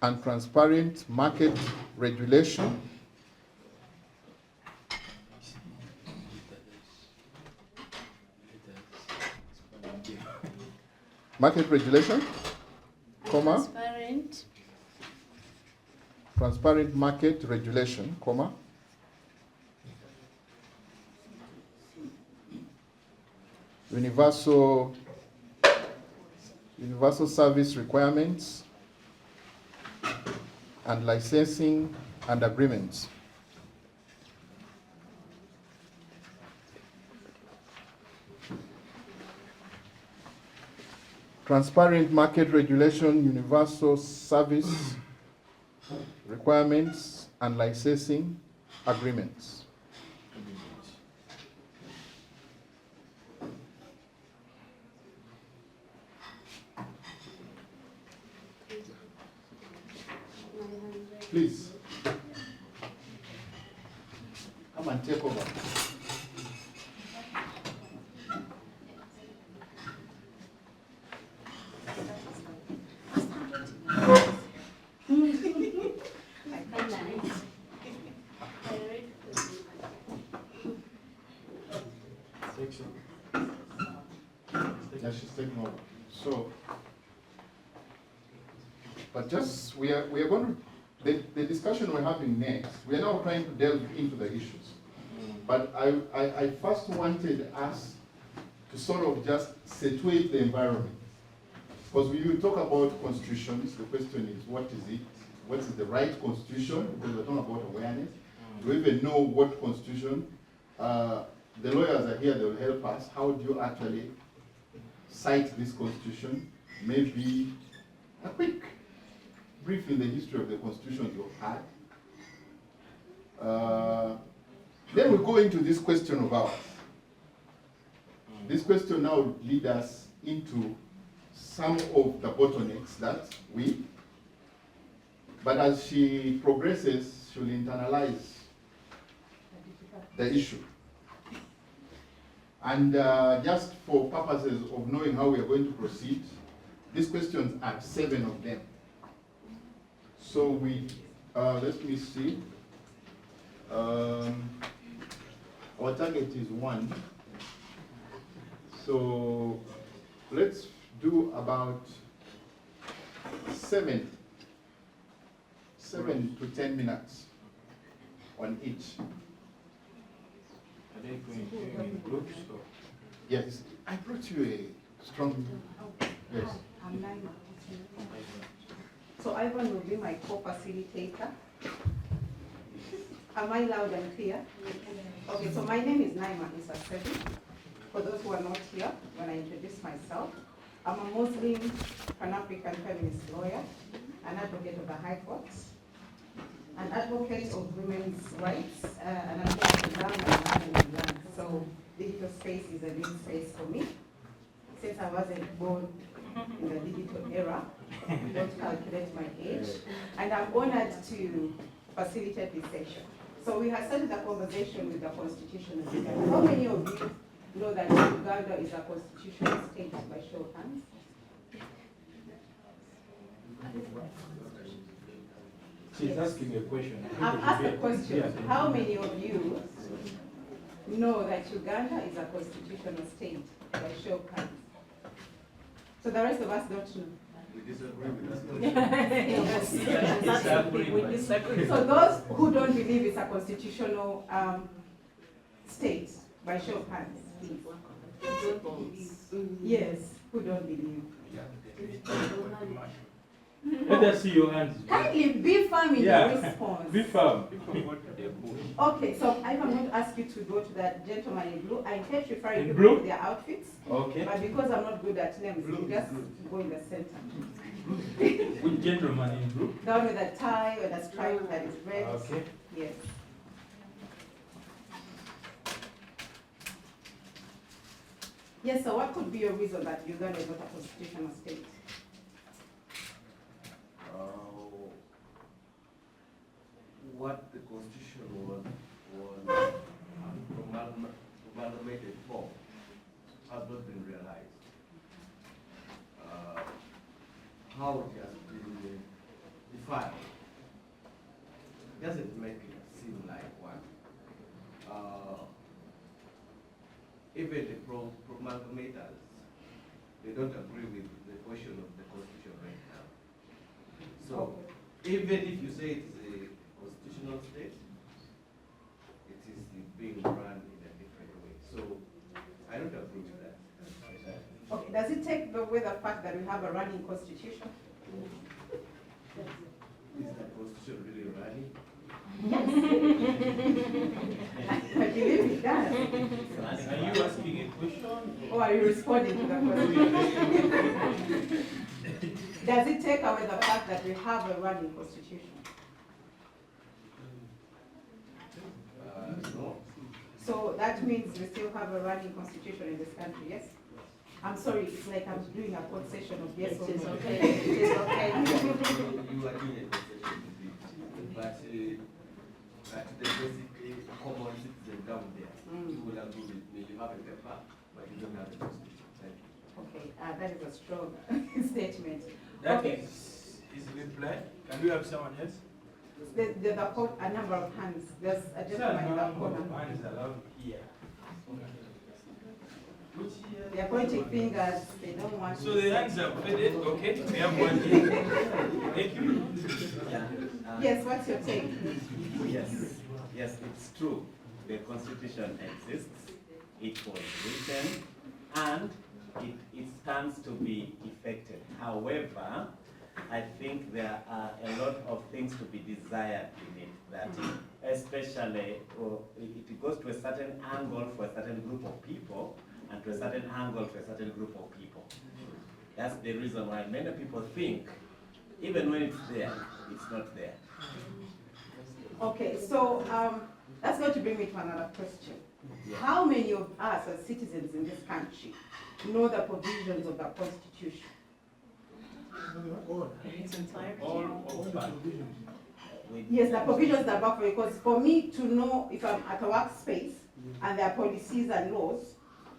and transparent market regulation, comma, transparent market regulation, comma, universal service requirements and licensing and agreements. Transparent market regulation, universal service requirements and licensing agreements. Please, come and take over. Yeah, she's taking over. So, but just we are going to. The discussion we're having next, we are now trying to delve into the issues. But I first wanted us to sort of just situate the environment. Because when you talk about constitutions, the question is, what is it? What is the right constitution? Because we're talking about awareness. Do we even know what constitution? The lawyers are here, they will help us. How do you actually cite this constitution? Maybe a quick brief in the history of the constitutions you've had. Then we go into this question of ours. This question now would lead us into some of the bottlenecks that but as she progresses, she'll internalize the issue. And just for purposes of knowing how we are going to proceed, these questions are 7 of them. So let me see. Our target is 1. So let's do about 7 to 10 minutes on each. Are they going in groups or? Yes, I brought you a strong. Yes. I'm Naima. So Ivan will be my co-facilitator. Am I loud and clear? Okay, so my name is Naima Isasebi. For those who are not here, when I introduce myself, I'm a Muslim Pan-African feminist lawyer, an advocate of the High Court, an advocate of women's rights, and I'm here to learn and learn. So digital space is a new space for me. Since I wasn't born in the digital era, don't calculate my age, and I'm honored to facilitate this session. So we have started the conversation with the Constitution of Uganda. How many of you know that Uganda is a constitutional state by show of hands? She's asking a question. I've asked a question. How many of you know that Uganda is a constitutional state by show of hands? So the rest of us don't know. We disagree with that. We disagree. So those who don't believe it's a constitutional state, by show of hands, please. Yes, who don't believe? Let us see your hands. Kindly be firm in Yeah. your response. Be firm. Okay, so if I'm going to ask you to go to that gentleman in blue, I kept referring In to blue? their outfits. Okay. But because I'm not good at names, you just go in the center. Which gentleman in blue? Down with a tie or a stripe that is red. Okay. Yes. Yes, so what could be your reason that Uganda is not a constitutional state? What the constitution was amalgamated for has not been realized. How it has been defined doesn't make it seem like one. Even the amalgamators, they don't agree with the portion of the constitution right now. So even if you say it's a constitutional state, it is being run in a different way. So I don't agree with that. Okay, does it take away the fact that we have a running constitution? Is the constitution really running? Yes. I believe it does. Are you asking a question? Or are you responding to the question? Does it take away the fact that we have a running constitution? No. So that means we still have a running constitution in this country, yes? I'm sorry, it's like I'm doing a concession of yes or no. It is okay. It is okay. You are doing a concession to it, but the basic common citizen down there, you will agree with me. You have a paper, but you don't have a constitution. Thank you. Okay, that is a strong statement. That Okay. is reply. Can we have someone else? There's a number of hands. There's a gentleman in the corner. Hands allowed here. They're pointing fingers. They don't want So to the say. hands are faded. Okay, we have one here. Thank you. Yes, what's your take? Yes, it's true. The Constitution exists. It was written, and it stands to be effective. However, I think there are a lot of things to be desired in it. That, especially, it goes to a certain angle for a certain group of people, and to a certain angle for a certain group of people. That's the reason why many people think, even when it's there, it's not there. Okay, so that's going to bring me to another question. Yeah. How many of us as citizens in this country know the provisions of the Constitution? Its entirety. Yes, the provisions are back for you, because for me to know if I'm at a workspace and there are policies and laws,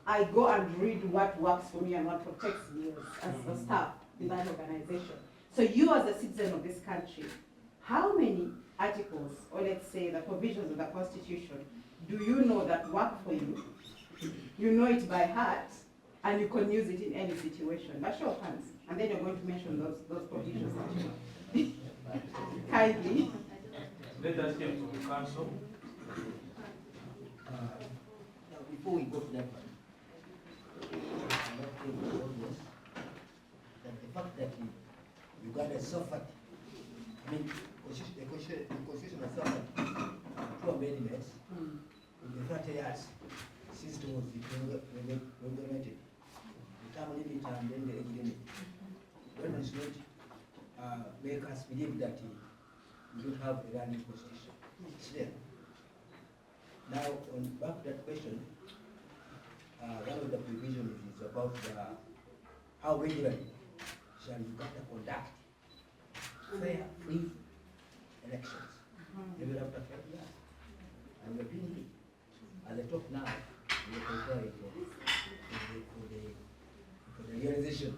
I go and read what works for me and what protects me as a staff in that organization. So you as a citizen of this country, how many articles, or let's say the provisions of the Constitution, do you know that work for you? You know it by heart, and you can use it in any situation. But show of hands, and then you're going to mention those provisions that you know. Kindly. Let us hear from the council. Now, before we go to that one, I'm not saying it's obvious that the fact that Uganda suffered, I mean, the constitution has suffered 2 amendments in the 30 years since it was regulated. The term limit and then the age limit. When does not make us believe that we don't have a running constitution? It's there. Now, back to that question, one of the provisions is about how regularly shall Uganda conduct fair, free elections, even after 5 years. And we're doing it. As I talk now, we're preparing for the realization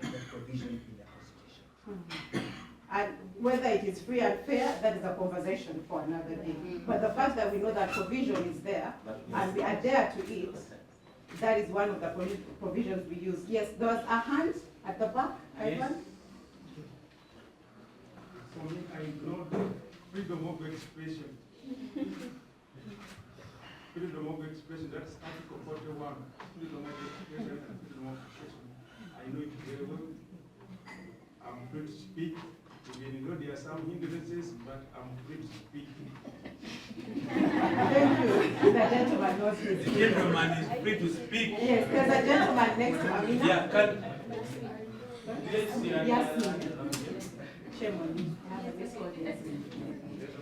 of that provision in the Constitution. And whether it is free and fair, that is a conversation for another day. But the fact that we know that provision is there and we adhere to it, that is one of the provisions we use. Yes, there was a hand at the back, Ivan? For me, I know freedom of expression. Freedom of expression, that's Article 41. Freedom of expression and freedom of expression. I know it very well. I'm free to speak. Even though there are some hindrances, but I'm free to speak. Thank you. The gentleman knows his. The gentleman is free to speak. Yes, there's a gentleman next to Amina. Yeah, can. Yasmin. Shame on you. I have a miss call Yasmin.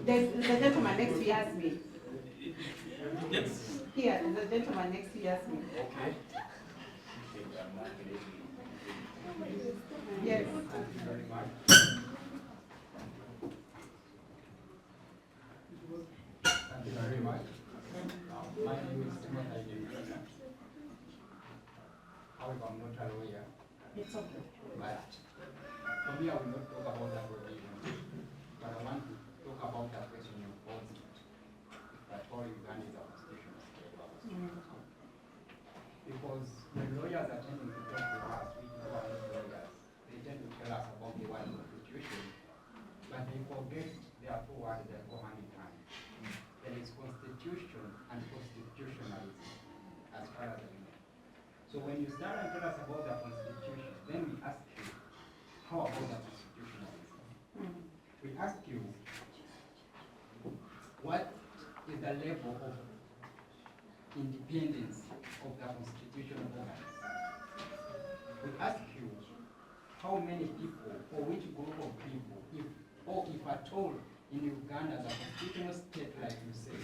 There's a gentleman next to Yasmin. Yes. Here, there's a gentleman next to Yasmin. Okay. Yes. Thank you very much. Thank you very much. My name is Timothy Aiden. However, I'm not a lawyer. It's okay. But for me, I will not talk about that provision. But I want to talk about the question of enforcement. That all Uganda is a constitutional state. Because when lawyers are tending to talk to us, we who are not lawyers, they tend to tell us about the one constitution, but they forget there are two words that go hand in hand. There is constitution and constitutionalism, as far as I know. So when you start and tell us about the constitution, then we ask you, how about the constitutionalism? We ask you, what is the level of independence of the constitutional organs? We ask you, how many people, or which group of people, if at all, in Uganda, as a constitutional state, like you say,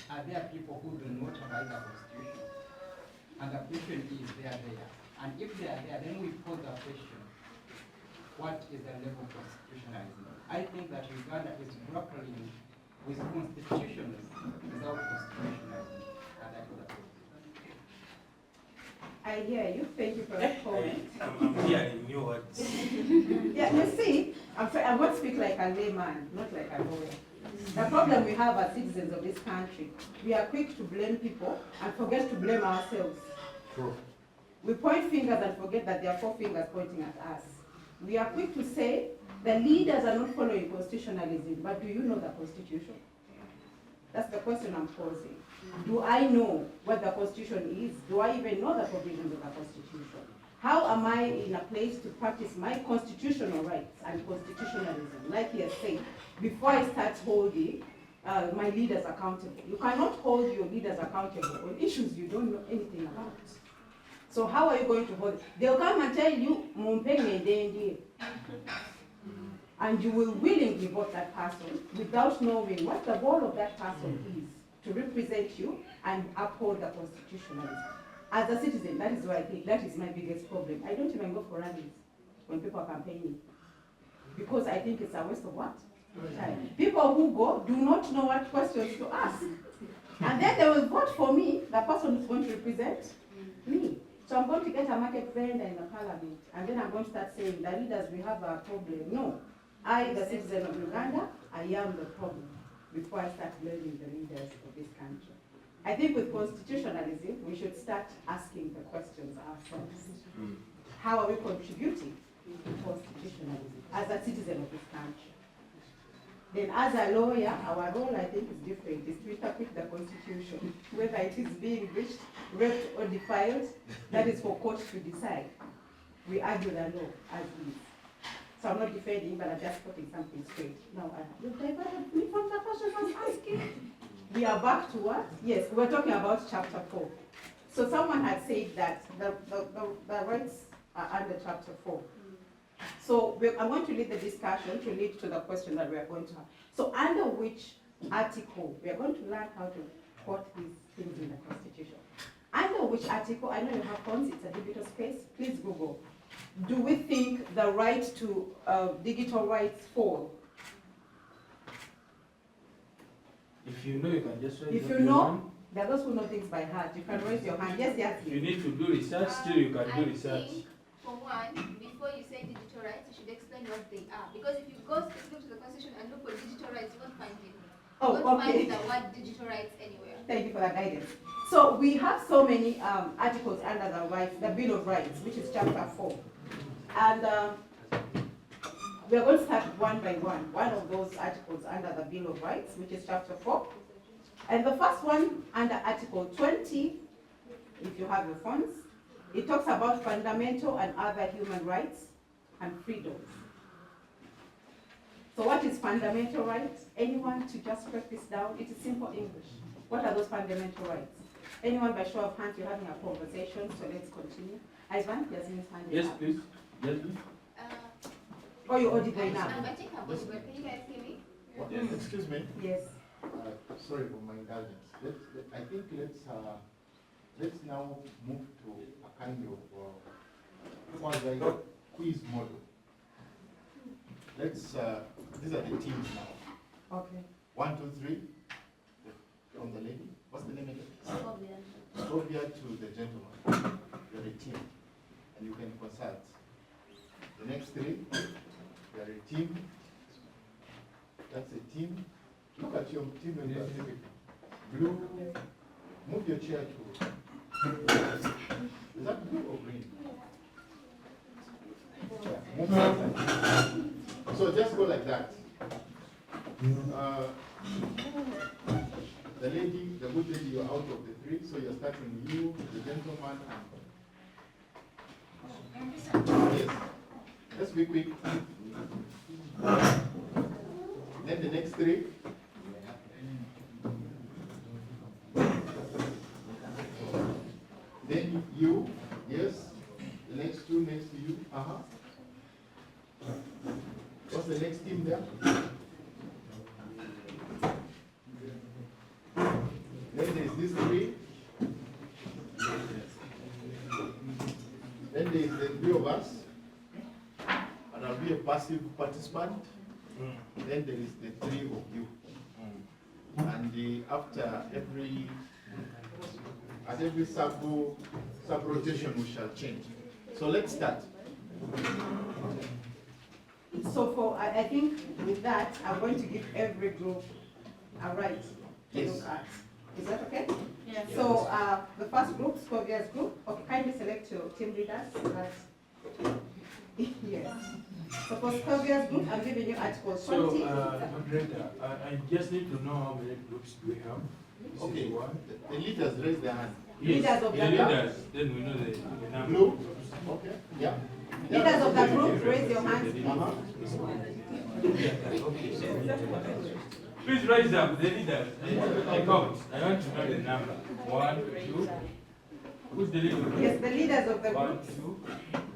are there people who do not abide the constitution? And the question is, they are there. And if they are there, then we pose the question, what is the level of constitutionalism? I think that Uganda is grappling with constitutionalism without constitutionalism. And that is the problem. I hear you. Thank you for that comment. I'm hearing new words. Yeah, you see, I'm going to speak like a layman, not like a lawyer. The problem we have as citizens of this country, we are quick to blame people and forget to blame ourselves. True. We point fingers and forget that there are four fingers pointing at us. We are quick to say the leaders are not following constitutionalism, but do you know the Constitution? That's the question I'm posing. Do I know what the Constitution is? Do I even know the provisions of the Constitution? How am I in a place to practice my constitutional rights and constitutionalism? Like he has said, before I start holding my leaders accountable. You cannot hold your leaders accountable on issues you don't know anything about. So how are you going to hold it? They'll come and tell you, and you will willingly vote that person without knowing what the role of that person is to represent you and uphold the constitutionalism. As a citizen, that is why I think that is my biggest problem. I don't even go for rallies when people are campaigning because I think it's a waste of what? Time. People who go do not know what questions to ask. And then they will vote for me, the person who's going to represent me. So I'm going to get a market vendor in the parliament, and then I'm going to start saying, the leaders, we have a problem. No, I, the citizen of Uganda, I am the problem before I start blaming the leaders of this country. I think with constitutionalism, we should start asking the questions ourselves. How are we contributing to constitutionalism as a citizen of this country? Then as a lawyer, our role, I think, is different. It's to interpret the Constitution. Whether it is being breached, raped, or defiled, that is for court to decide. We argue the law as is. So I'm not defending, but I'm just putting something straight. Now, you've diverted me from the question I was asking. We are back to what? Yes, we're talking about chapter 4. So someone had said that the rights are under chapter 4. So I'm going to lead the discussion to lead to the question that we are going to have. So under which article, we are going to learn how to quote these things in the Constitution. Under which article, I know you have phones, it's a digital space, please Google. Do we think the right to digital rights fall? If you know, you can just raise If up you your know, hand. there are those who know things by heart. You can raise your hand. Yes, yes. If you need to do research, still you can do research. I think, for one, before you say digital rights, you should explain what they are. Because if you go specific to the Constitution and look for digital rights, you won't find it. Oh, you won't okay. find the word digital rights anywhere. Thank you for that guidance. So we have so many articles under the Bill of Rights, which is chapter 4. And we are going to start one by one. One of those articles under the Bill of Rights, which is chapter 4. And the first one under Article 20, if you have your phones, it talks about fundamental and other human rights. and freedoms. So what is fundamental rights? Anyone to just break this down? It is simple English. What are those fundamental rights? Anyone by show of hands, you're having a conversation, so let's continue. Ivan, Yasmin's hand is Yes, up. please. Yes, please. Oh, you're audible enough. I think I'm audible. Can you guys hear me? Excuse me. Yes. Sorry for my indulgence. I think let's now move to a kind of quiz model. Let's these are the teams now. Okay. 1, 2, 3. From the lady. What's the name again? Scovia to the gentleman. You're a team, and you can consult. The next 3, you're a team. That's a team. Look at your team members. Blue. Move your chair to. Is that blue or green? Yeah, move like that. So just go like that. The lady, the good lady, you're out of the 3, so you're starting you, the gentleman, and yes. Let's be quick. Then the next 3. Then you, yes. The next 2 next to you. What's the next team there? Then there's this 3. Then there's the 3 of us. And I'll be a passive participant. Then there is the 3 of you. And after every sub-rotation we shall change. So let's start. So I think with that, I'm going to give every group a right to Yes. look at. Is that okay? Yes. So the first group, Scovia's group, okay, kindly select your team leaders. Yes. So for Scovia's group, I'm giving you Article 20. So, moderator, I just need to know how many groups do we have. Okay, the leaders raise their hand. Yes, Leaders of the the group. leaders, then we know the number. Blue? Okay, yeah. Leaders of the group, raise your hands. Please raise up the leaders. I count. I want to know the number. 1, 2. Who's the leader? Yes, the leaders of the 1, group. 2,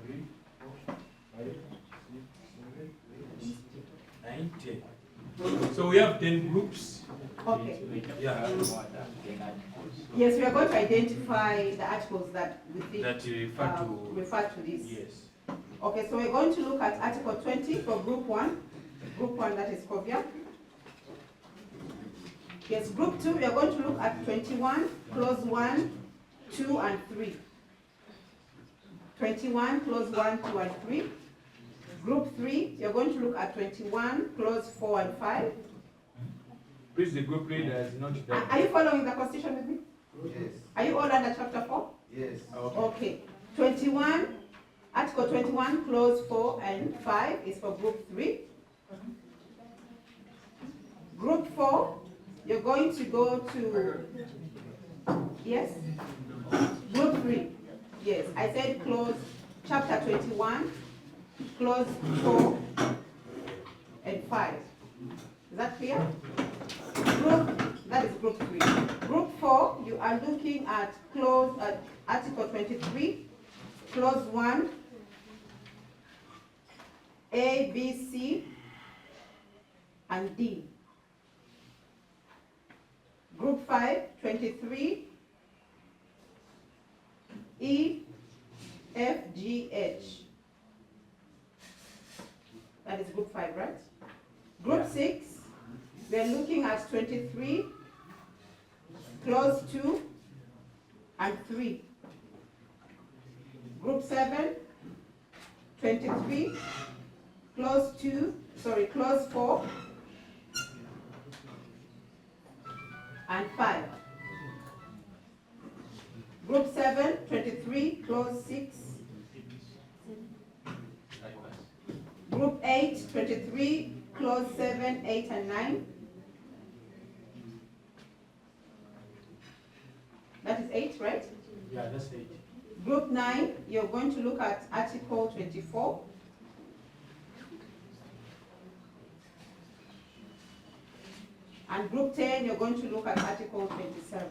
3, 4, 5, 6, 7, 8, 9, 10. So we have 10 groups. Okay. Yeah. Yes, we are going to identify the articles that we think That refer to this. Yes. Okay, so we're going to look at Article 20 for Group 1. Group 1, that is Scovia. Yes, Group 2, we are going to look at 21, Clause 1, 2, and 3. 21, Clause 1, 2, and 3. Group 3, you're going to look at 21, Clause 4 and 5. Please, the group leaders, not that. Are you following the Constitution with me? Yes. Are you all under Chapter 4? Yes. Okay. 21, Article 21, Clause 4 and 5 is for Group 3. Group 4, you're going to go to, yes? Group 3, yes. I said Clause, Chapter 21, Clause 4 and 5. Is that clear? That is Group 3. Group 4, you are looking at Article 23, Clause 1, A, B, C, and D. Group 5, 23, E, F, G, H. That is Group 5, right? Group 6, we are looking at 23, Clause 2, and 3. Group 7, 23, Clause 4, and 5. Group 7, 23, Clause 6. Group 8, 23, Clause 7, 8, and 9. That is 8, right? Yeah, that's 8. Group 9, you're going to look at Article 24. And group 10, you're going to look at Article 27.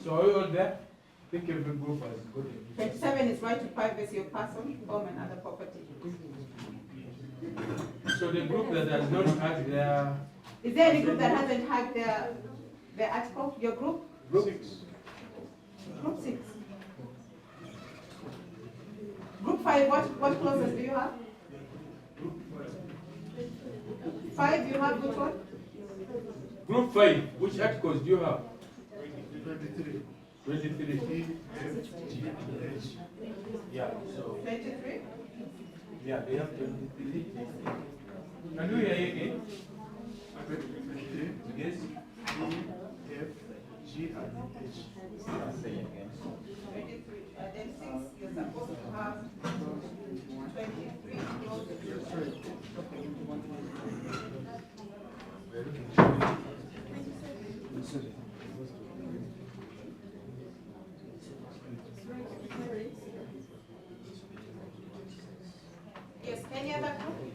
So are you all there? I think every group has got a 27 is right to privacy of person, home, and other property. So the group that has not had their... Is there any group that hasn't had their article? Your group? Group 6. Group 6. Group 5, what clauses do you have? 5, you have which one? Group 5, which articles do you have? 23. 23. Yeah, so... 23? Yeah, they have 23. Can you hear again? 23. Yes. E, F, G, and H. Say again. 23. Then 6, you're supposed to have 23 clauses. Yes, any other group?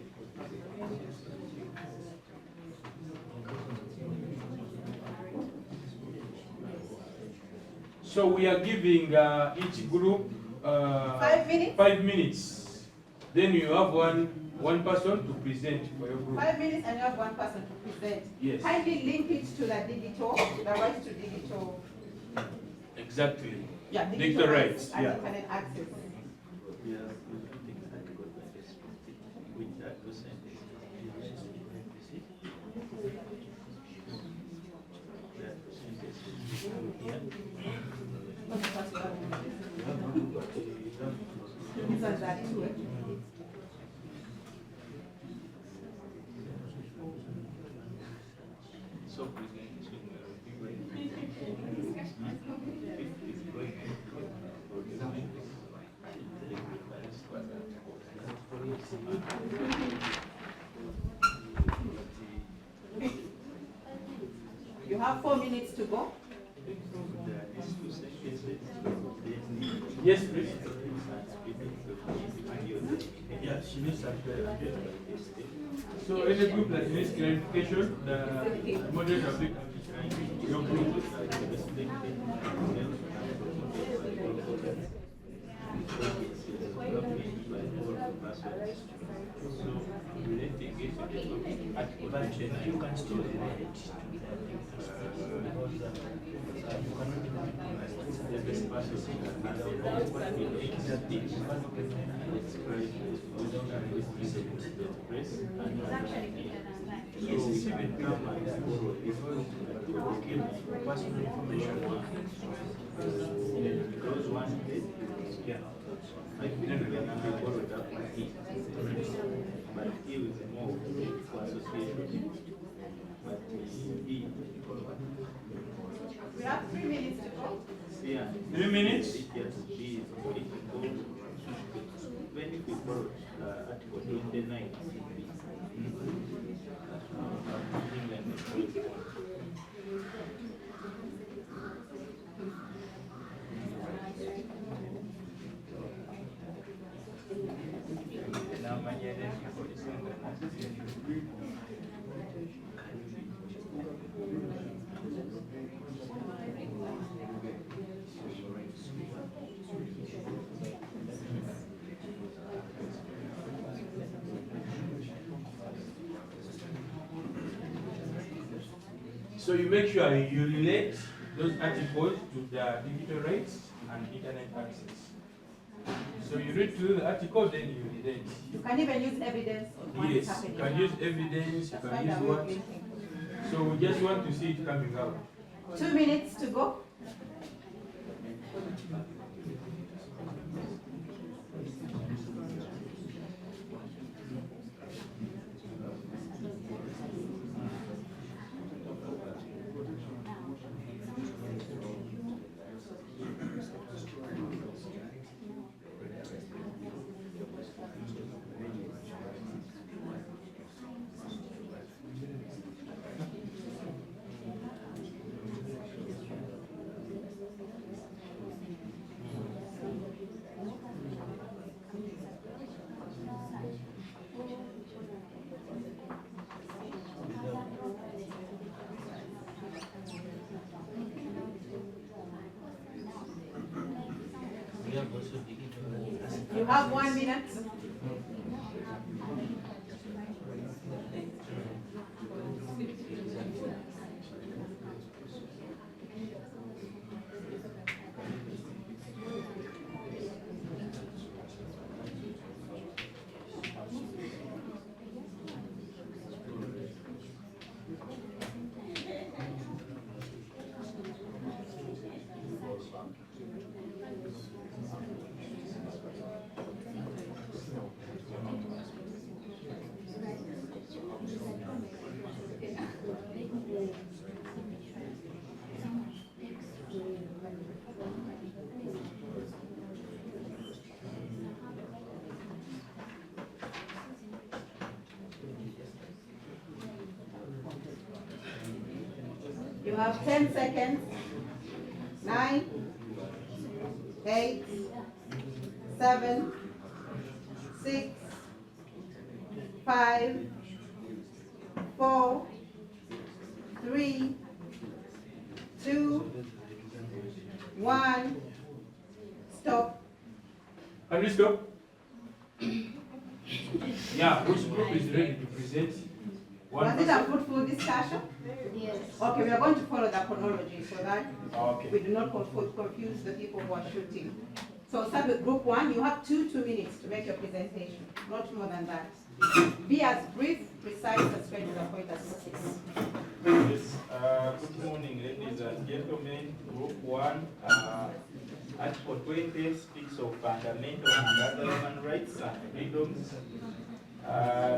So we are giving each group 5 minutes? 5 minutes. Then you have one person to present for your group. 5 minutes and you have one person to present. Yes. Kindly link it to the digital, the right to digital. Exactly. Yeah, Digital rights. and Yeah. internet access. These are that too, eh? So You have 4 minutes to go. Yes, please. yeah, she needs to So any group that needs clarification, the moderator of your group. you can still relate yes, it's even come and borrow because people give personal information because one day, yeah, I think we borrow that one key, but he was more for association. But he, We have 3 minutes to go. yeah, 3 minutes? yes, he is when if we borrow Article 29, So you make sure you relate those articles to the digital rights and internet access. So you read through the article, then you relate. You can even use evidence of what is Yes, happening. you can use evidence, you That's can why use they're what. linking. So we just want to see it coming out. 2 minutes to go. You have 1 minute. You have 10 seconds. 9, 8, 7, 6, 5, 4, 3, 2, 1. Stop. Can we stop? Yeah, which group is ready to present? Was it a fruitful discussion? Yes. Okay, we are going to follow the chronology so that Okay. we do not confuse the people who are shooting. So start with group 1. You have 2 minutes to make your presentation, not more than that. Be as brief, precise, and straight to the point as possible. Yes, good morning, ladies and gentlemen. Group 1, Article 20 speaks of fundamental and other human rights and freedoms.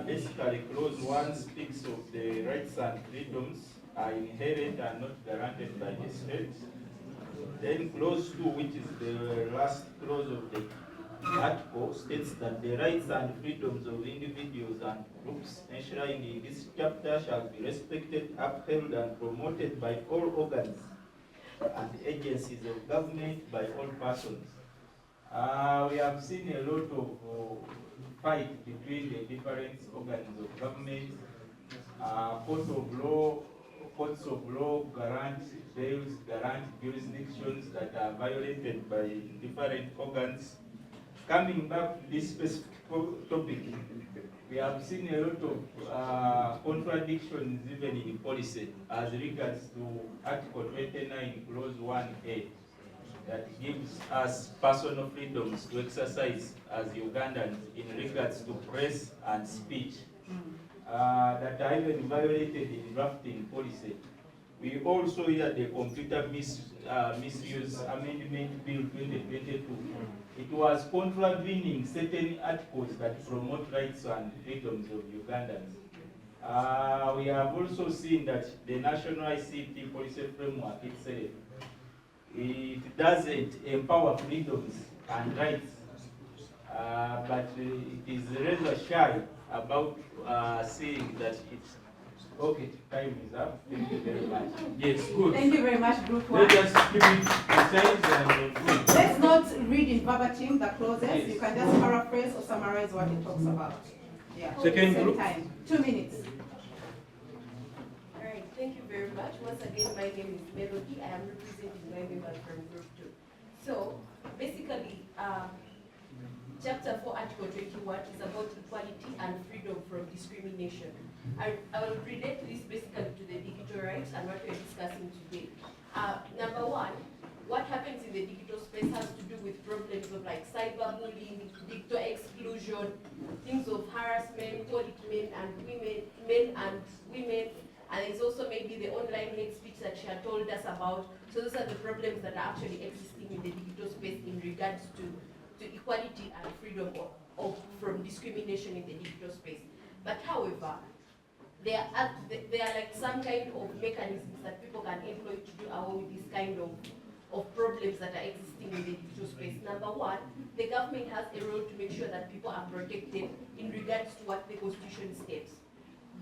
Basically, Clause 1 speaks of the rights and freedoms are inherent and not guaranteed by the state. Then Clause 2, which is the last clause of the article, states that the rights and freedoms of individuals and groups enshrined in this chapter shall be respected, upheld, and promoted by all organs and agencies of government, by all persons. We have seen a lot of fight between the different organs of government. Courts of law grant bails, grant jurisdictions that are violated by different organs. Coming back to this specific topic, we have seen a lot of contradictions even in policy as regards to Article 29, Clause 1A, that gives us personal freedoms to exercise as Ugandans in regards to press and speech. That are even violated in drafting policy. We also hear the Computer Misuse Amendment Bill 2022. It was contravening certain articles that promote rights and freedoms of Ugandans. We have also seen that the National ICT Policy Framework itself, it doesn't empower freedoms and rights, but it is rather shy about saying that it's okay. Time is up. Thank you very much. Yes, good. Thank you very much, Group 1. Let us keep it precise and good. Let's not read in verbatim the clauses. Yes. You can just paraphrase or summarize what it talks about. Yeah. Second Same group. time. 2 minutes. All right, thank you very much. Once again, my name is Melody. I am representing my members from Group 2. So, basically, Chapter 4, Article 21 is about equality and freedom from discrimination. I will relate this basically to the digital rights and what we're discussing today. Number 1, what happens in the digital space has to do with problems of like cyberbullying, digital exclusion, things of harassment, men and women, and there's also maybe the online hate speech that she had told us about. So those are the problems that are actually existing in the digital space in regards to equality and freedom from discrimination in the digital space. But however, there are like some kind of mechanisms that people can employ to do away with this kind of problems that are existing in the digital space. Number 1, the government has a role to make sure that people are protected in regards to what the Constitution states.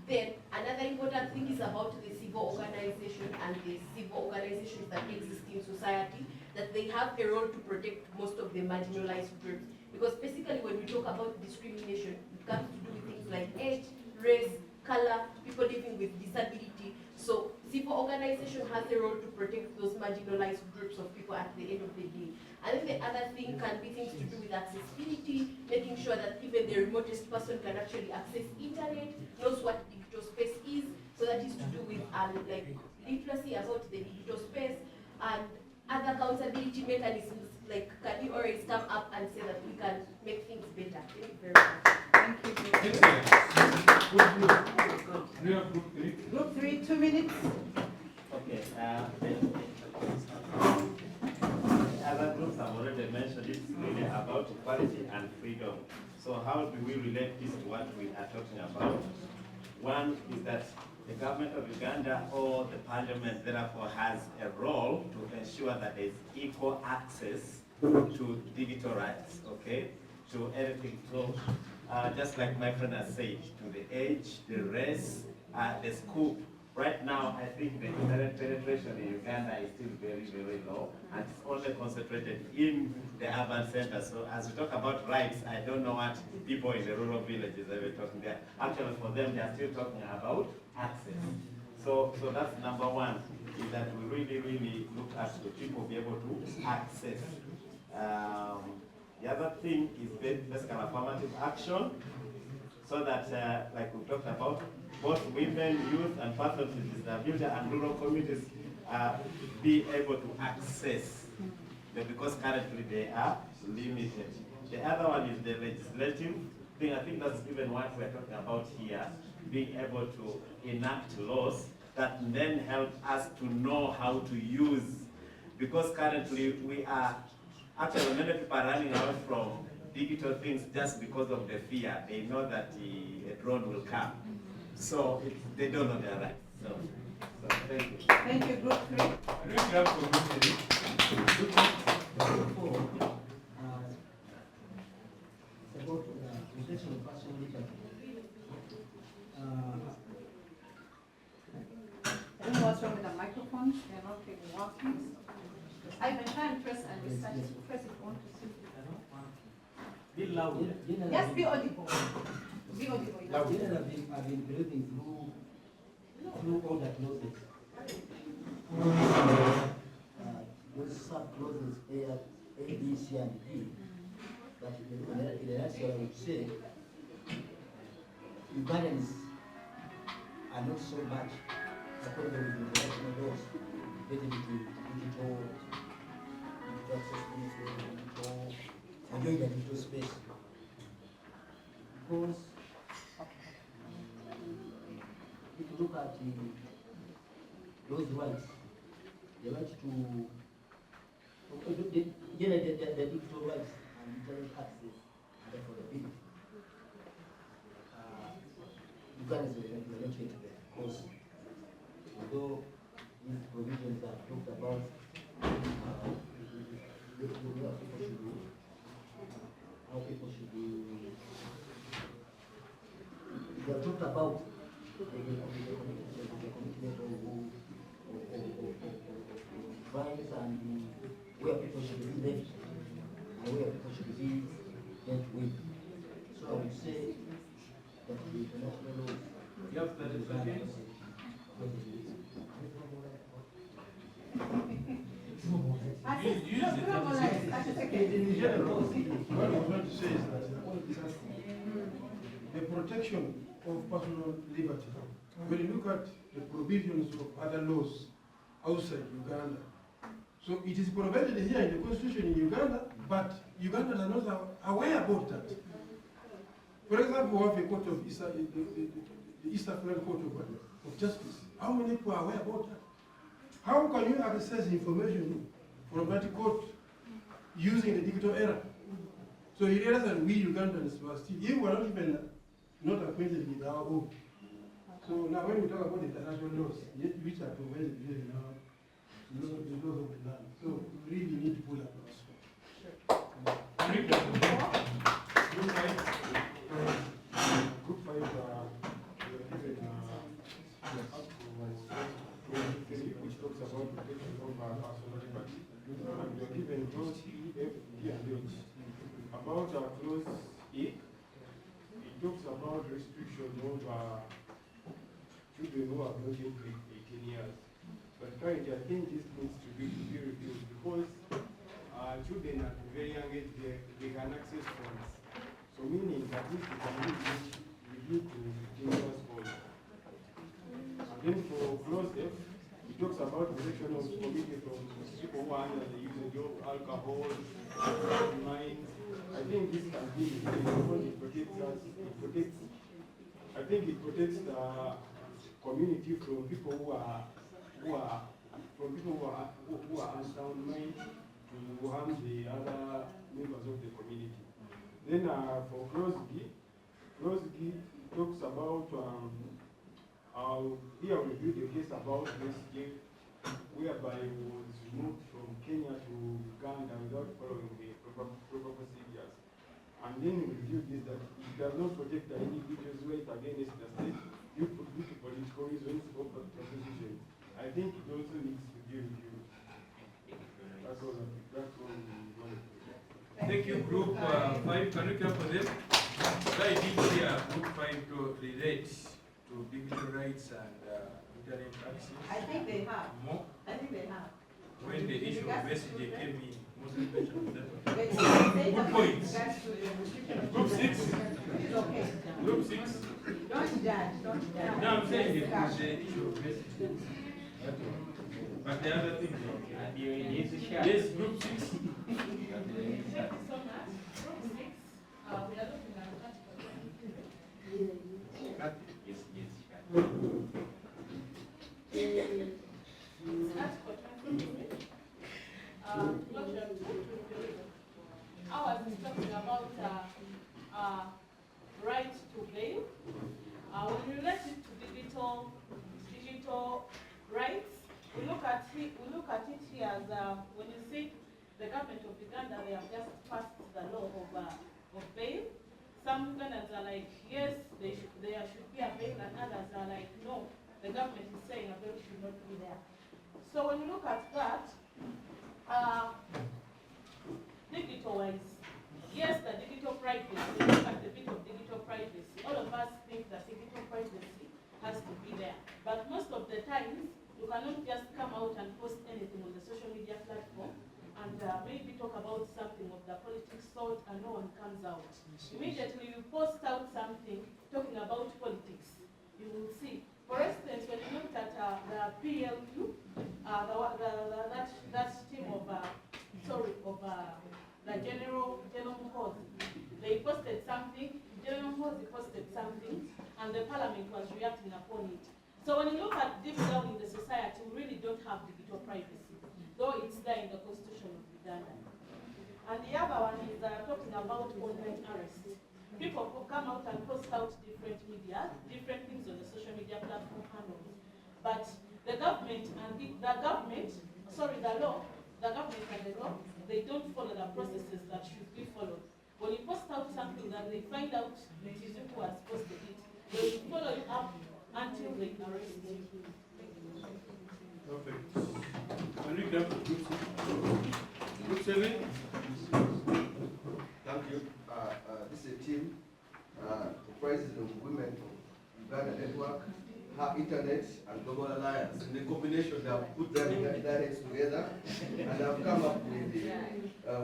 Then another important thing is about the civil organization and the civil organizations that exist in society, that they have a role to protect most of the marginalized groups. Because basically when we talk about discrimination, it comes to do with things like age, race, color, people living with disability. So civil organization has a role to protect those marginalized groups of people at the end of the day. And then the other thing can be things to do with accessibility, making sure that even the remotest person can actually access internet, knows what digital space is. So that is to do with like literacy about the digital space and other accountability mechanisms. Like, can you always come up and say that we can make things better? Thank you very much. Thank you. Group 3, 2 minutes. Okay. Other groups have already mentioned it's really about equality and freedom. So how do we relate this to what we are talking about? One is that the government of Uganda or the parliament therefore has a role to ensure that there is equal access to digital rights, okay, to everything. So just like my friend has said, to the age, the race, the scope. Right now, I think the internet penetration in Uganda is still very, very low, and it's only concentrated in the urban centers. So as we talk about rights, I don't know what people in the rural villages are talking there. Actually, for them, they are still talking about access. So that's number one, is that we really look at the people be able to access. The other thing is basically affirmative action, so that, like we talked about, both women, youth, and persons with disability and rural communities be able to access, because currently they are limited. The other one is the legislative thing. I think that's even what we're talking about here, being able to enact laws that then help us to know how to use, because currently we are, actually many people are running away from digital things just because of the fear. They know that a drone will come. So they don't know their rights. So thank you. Thank you, Group 3. Group 4, about protection of personal liberty. I don't know what's wrong with the microphones. They're not really working. I can try and press and restart it. Press if you want to see. Be loud. Yes, be audible. Be audible. Generally, I've been breathing through all that closes. Those sub-clauses A, B, C, and D. But in the nutshell, I would say, Ugandans are not so much supported with the international laws related to digital accessibility, enjoying the digital space. Because if you look at those rights, the right to generate the digital rights and internet access and affordability. Uganda is related there, because although these provisions are talked about, how people should be, they are talked about the commitment of rights and where people should be left and where people should be dealt with. So I would say that the international laws. You have 30 seconds. In general, what I want to say is that the protection of personal liberty, when you look at the provisions of other laws outside Uganda, so it is provided here in the constitution in Uganda, but Ugandans are not aware about that. For example, we have a court of the East African Court of Justice. How many people are aware about that? How can you access information from that court using the digital era? So you realize that we Ugandans were still, we were not even not acquainted with our own. So now when we talk about international laws, which are provided here in our the laws of the land, so we really need to pull up our score. Group 5, we are given which talks about protection of personal liberty, and we are given clause E, F, G, and H. About clause E, it talks about restriction of children who have not yet reached 18 years. But currently, I think this needs to be reviewed, because children at a very young age, they can access phones. So meaning that if they can reach to dangerous phones. And then for closed F, it talks about protection of community from people who are under the usage of alcohol, mines. I think this can be because it protects us. I think it protects the community from people who are unsound mind to harm the other members of the community. Then for Krosgi talks about here we built a case about Messi, whereby he was moved from Kenya to Uganda without following the proper procedures. And then we reviewed this that it does not protect the individual's right against the state due to political reasons or proposition. I think it also needs to be reviewed. That's all we want to do. Thank you, Group 5. Can you clap for them? So I did here Group 5 to relate to digital rights and internet access. I think they have. More? I think they have. When the issue of messaging came in, mostly mentioned that. Good points. Group 6. It's okay. Group 6. Don't judge. No, I'm saying it was the issue of messaging. But the other thing, yes, Group 6. Thank you so much. Group 6, we are looking at Article 23. What we have ours is talking about right to bail. When we relate it to digital rights, we look at it here as when you see the government of Uganda, they have just passed the law of bail. Some Ugandans are like, yes, there should be a bail, and others are like, no, the government is saying a bail should not be there. So when you look at that, digital-wise, yes, the digital privacy, we look at the bit of digital privacy. All of us think that digital privacy has to be there. But most of the times, you cannot just come out and post anything on the social media platform and maybe talk about something of the politics sort and no one comes out. Immediately you post out something talking about politics, you will see. For instance, when you looked at the PLQ, that team of the General Mhozi, they posted something, General Mhozi posted something, and the parliament was reacting upon it. So when you look at deep down in the society, we really don't have digital privacy, though it's there in the Constitution of Uganda. And the other one is talking about online arrest. People who come out and post out different media, different things on the social media platform handles. But the government and the government and the law, they don't follow the processes that should be followed. When you post out something that they find out it is who has posted it, they will follow you up until they arrest you. Perfect. Can we grab Group 7? Thank you. This is a team comprising of women from Uganda Network, Her Internet, and Global Alliance. In the combination, they have put them in their heads together, and have come up with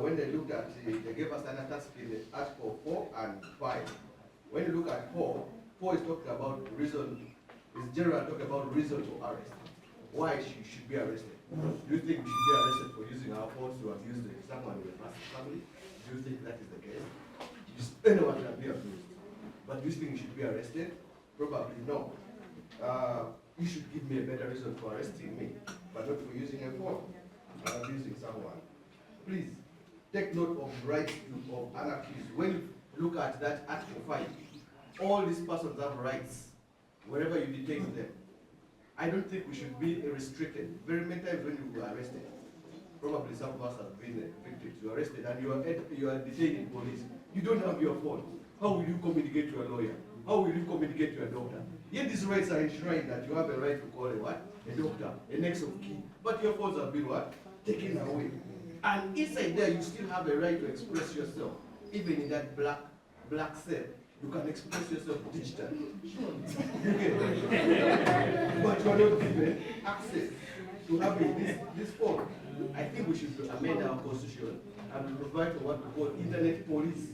when they looked at they gave us an task in Article 4 and 5. When you look at 4 is talking about reason, is general talking about reason to arrest. Why she should be arrested? Do you think we should be arrested for using our phones to abuse someone in a family? Do you think that is the case? Anyone can be abused. But do you think you should be arrested? Probably no. You should give me a better reason for arresting me, but not for using a phone and abusing someone. Please, take note of the rights of an accused. When you look at that Article 5, all these persons have rights wherever you detain them. I don't think we should be restricted. Very many times when you are arrested, probably some of us have been victims. You are arrested and you are detained in police. You don't have your phone. How will you communicate to a lawyer? How will you communicate to a doctor? Yet these rights are enshrined that you have a right to call a what? A doctor, a next of kin. But your phones have been what? Taken away. And inside there, you still have a right to express yourself. Even in that black cell, you can express yourself digitally. But you are not given access to having this phone. I think we should amend our constitution and provide what we call internet police.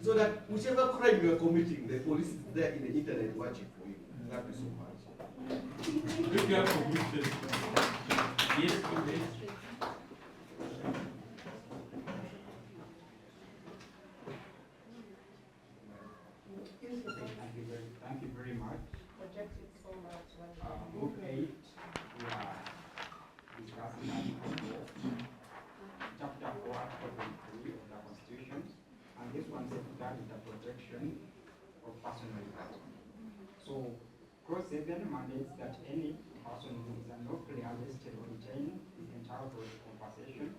So that whichever crime you are committing, the police is there in the internet watching for you. Thank you so much. If you have permission. Yes, please. Thank you very much. Group 8, we are discussing Article 4, Chapter 4, Article 23 of the Constitution, and this one safeguards the protection of personal liberty. So, Clause 7 mandates that any person who is unlawfully arrested or detained is entitled to compensation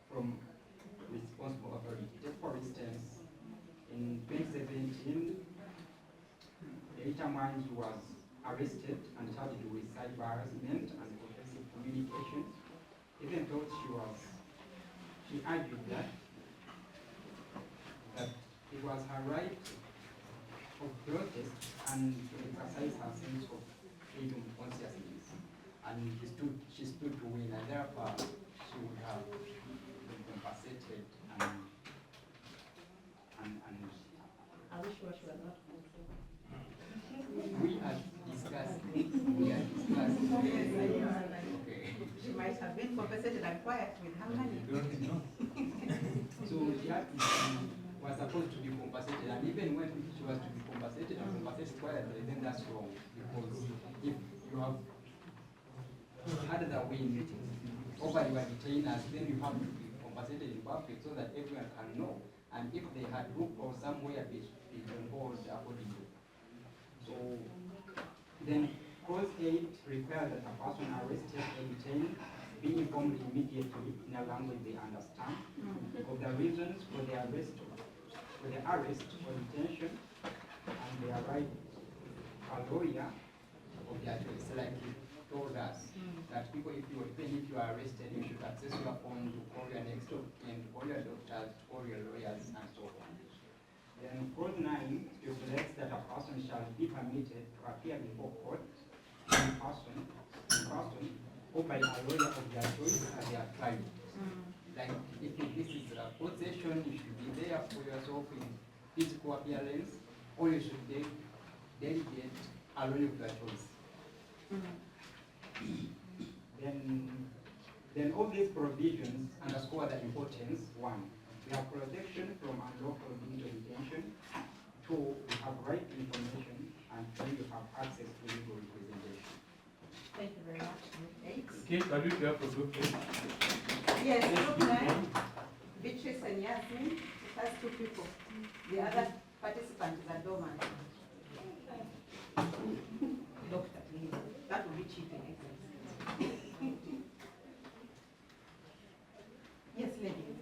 from responsible authority. Just for instance, in 2017, the Itaman was arrested and charged with cyber harassment and offensive communications, even though she argued that it was her right of protest and to exercise her sense of freedom consciousness, and she stood to win, and therefore she would have been compensated and I wish she was not controlled. we are discussing. Okay. She might have been compensated and quiet with her money. So the artist was supposed to be compensated, and even when she was to be compensated and compensated quietly, then that's wrong, because if you have had the win over your detainers, then you have to be compensated in public so that everyone can know, and if they had looked or somewhere be involved accordingly. So then Clause 8 requires that a person arrested or detained be informed immediately in a language they understand of the reasons for the arrest or detention, and their right a lawyer of their choice. Like you told us that people, if you are arrested, you should access your phone to call your next of kin, to call your doctors, to call your lawyers, and so on. Then Clause 9 stipulates that a person shall be permitted to appear before court in person, or by a lawyer of their choice as their client. Like if this is a court session, you should be there for yourself in physical appearance, or you should delegate a lawyer of their choice. Then all these provisions underscore the importance. 1, we have protection from unlawful detention. 2, we have right to information, and 3, you have access to legal representation. Thank you very much. Okay, can we have a group? Yes, group 9, Beatrice and Yasmin, it has 2 people. The other participant is a dormant. Doctor, please. That would be cheating, yes, lady.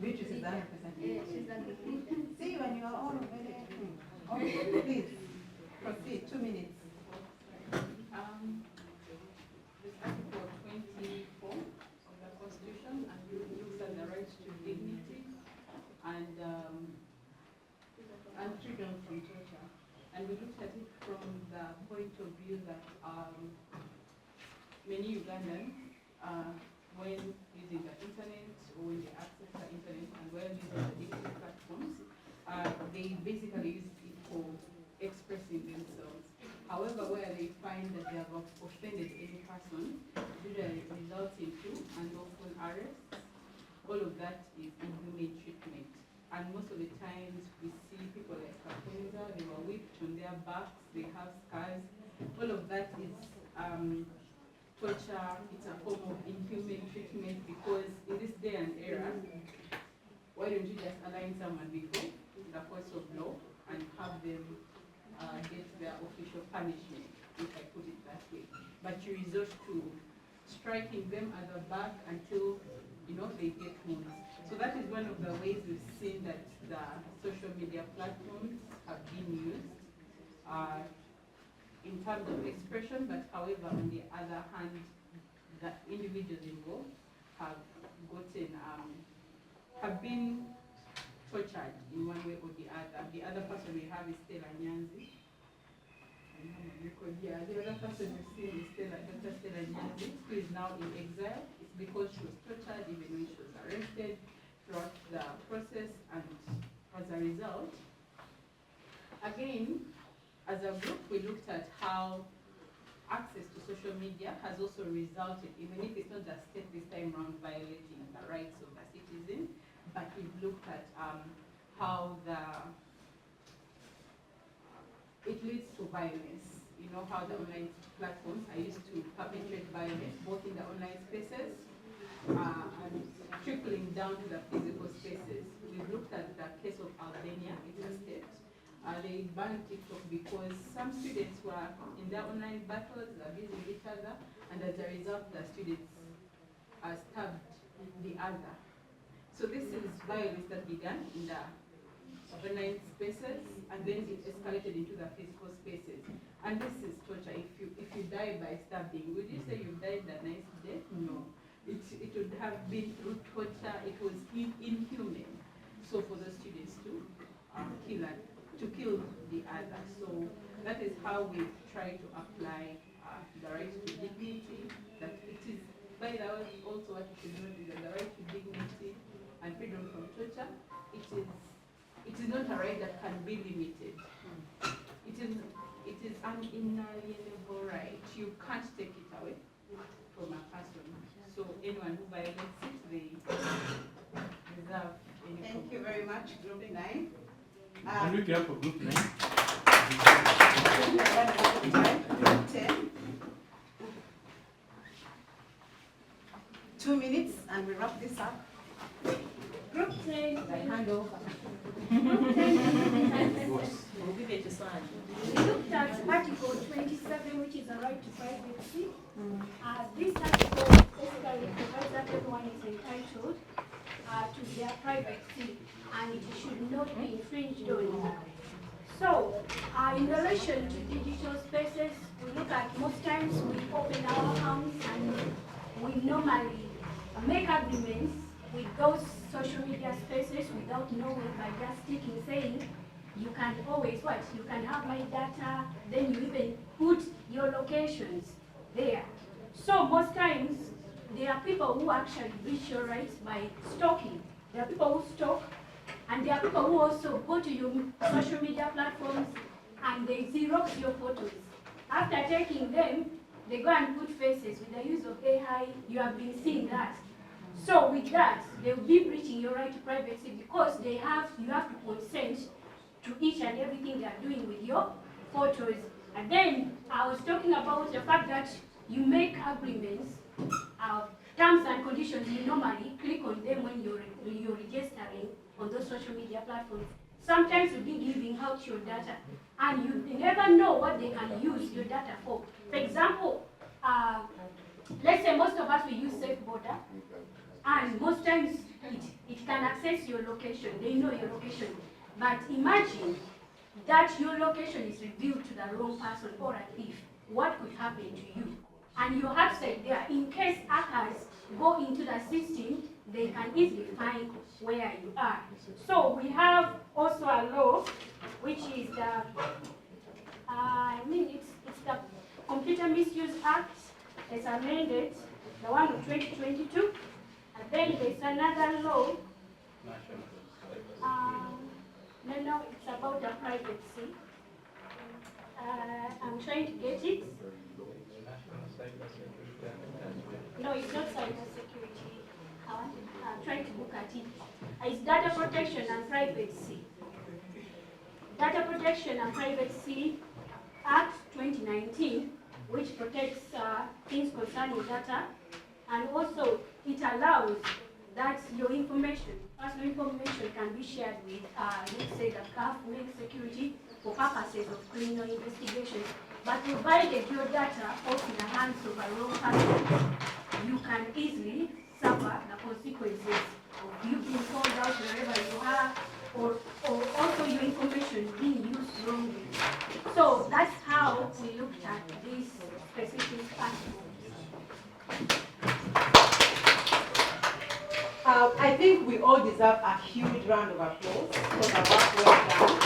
Beatrice is our representative. See, when you are all very... Okay, please, proceed, 2 minutes. This Article 24 of the Constitution, and it looks at the right to dignity and freedom from torture. And we looked at it from the point of view that many Ugandans, when using the internet or when they access the internet and when using the digital platforms, they basically use it for expressing themselves. However, where they find that they have offended any person, usually results into unlawful arrests. All of that is inhumane treatment. And most of the times we see people like Kapenza, they were whipped on their backs, they have scars. All of that is torture. It's a form of inhumane treatment, because in this day and era, why don't you just align someone before the course of law and have them get their official punishment, if I put it that way. But you resort to striking them at the back until, they get wounds. So that is one of the ways we've seen that the social media platforms have been used in terms of expression, but however, on the other hand, the individuals involved have been tortured in one way or the other. The other person we have is Stella Nyanzi. The other person we see is Dr. Stella Nyanzi, who is now in exile. It's because she was tortured even when she was arrested throughout the process, and as a result, again, as a group, we looked at how access to social media has also resulted, even if it's not the state this time around violating the rights of the citizen, but we've looked at how it leads to violence. You know how the online platforms are used to perpetrate violence, both in the online spaces and trickling down to the physical spaces. We've looked at the case of Albania, it's a state. They banned TikTok because some students were in their online battles, abusing each other, and as a result, the students stabbed the other. So this is violence that began in the online spaces, and then it escalated into the physical spaces. And this is torture. If you die by stabbing, would you say you died a nice death? No. It would have been through torture. It was inhuman. So for the students to kill the other. So that is how we try to apply the right to dignity. That it is, by the way, also what you should know is that the right to dignity and freedom from torture, it is not a right that can be limited. It is an inalienable right. You can't take it away from a person. So anyone who violates it, they deserve any. Thank you very much, Group 9. Can we clap for Group 9? 10. 2 minutes and we wrap this up. Group 10. I hand over. Group 10. We looked at Article 27, which is a right to privacy. This article basically provides that everyone is entitled to their privacy, and it should not be infringed on. So, in relation to digital spaces, we look at most times we open our accounts and we normally make agreements with those social media spaces without knowing, by just sticking, saying, you can always what? You can have my data, then you even put your locations there. So most times, there are people who actually breach your rights by stalking. There are people who stalk, and there are people who also go to your social media platforms and they Xerox your photos. After taking them, they go and put faces with the use of AI. You have been seeing that. So with that, they will be breaching your right to privacy because you have to consent to each and everything they are doing with your photos. And then I was talking about the fact that you make agreements, terms and conditions. You normally click on them when you're registering on those social media platforms. Sometimes you'll be giving out your data, and you never know what they can use your data for. For example, let's say most of us we use SafeBorder, and most times it can access your location. They know your location. But imagine that your location is revealed to the wrong person or a thief. What could happen to you? And you have said there, in case hackers go into the system, they can easily find where you are. So we have also a law, which is the, it's the Computer Misuse Act. It's amended, the one of 2022. And then there's another law. No, it's about the privacy. I'm trying to get it. No, it's not cyber security. I'm trying to look at it. It's Data Protection and Privacy. Data Protection and Privacy Act 2019, which protects things concerning data, and also it allows that your information, personal information, can be shared with, let's say, the government security for purposes of criminal investigations. But provided your data falls in the hands of a wrong person, you can easily suffer the consequences of you being sold out wherever you are, or also your information being used wrongly. So that's how we looked at this specific article. I think we all deserve a huge round of applause for the work well done.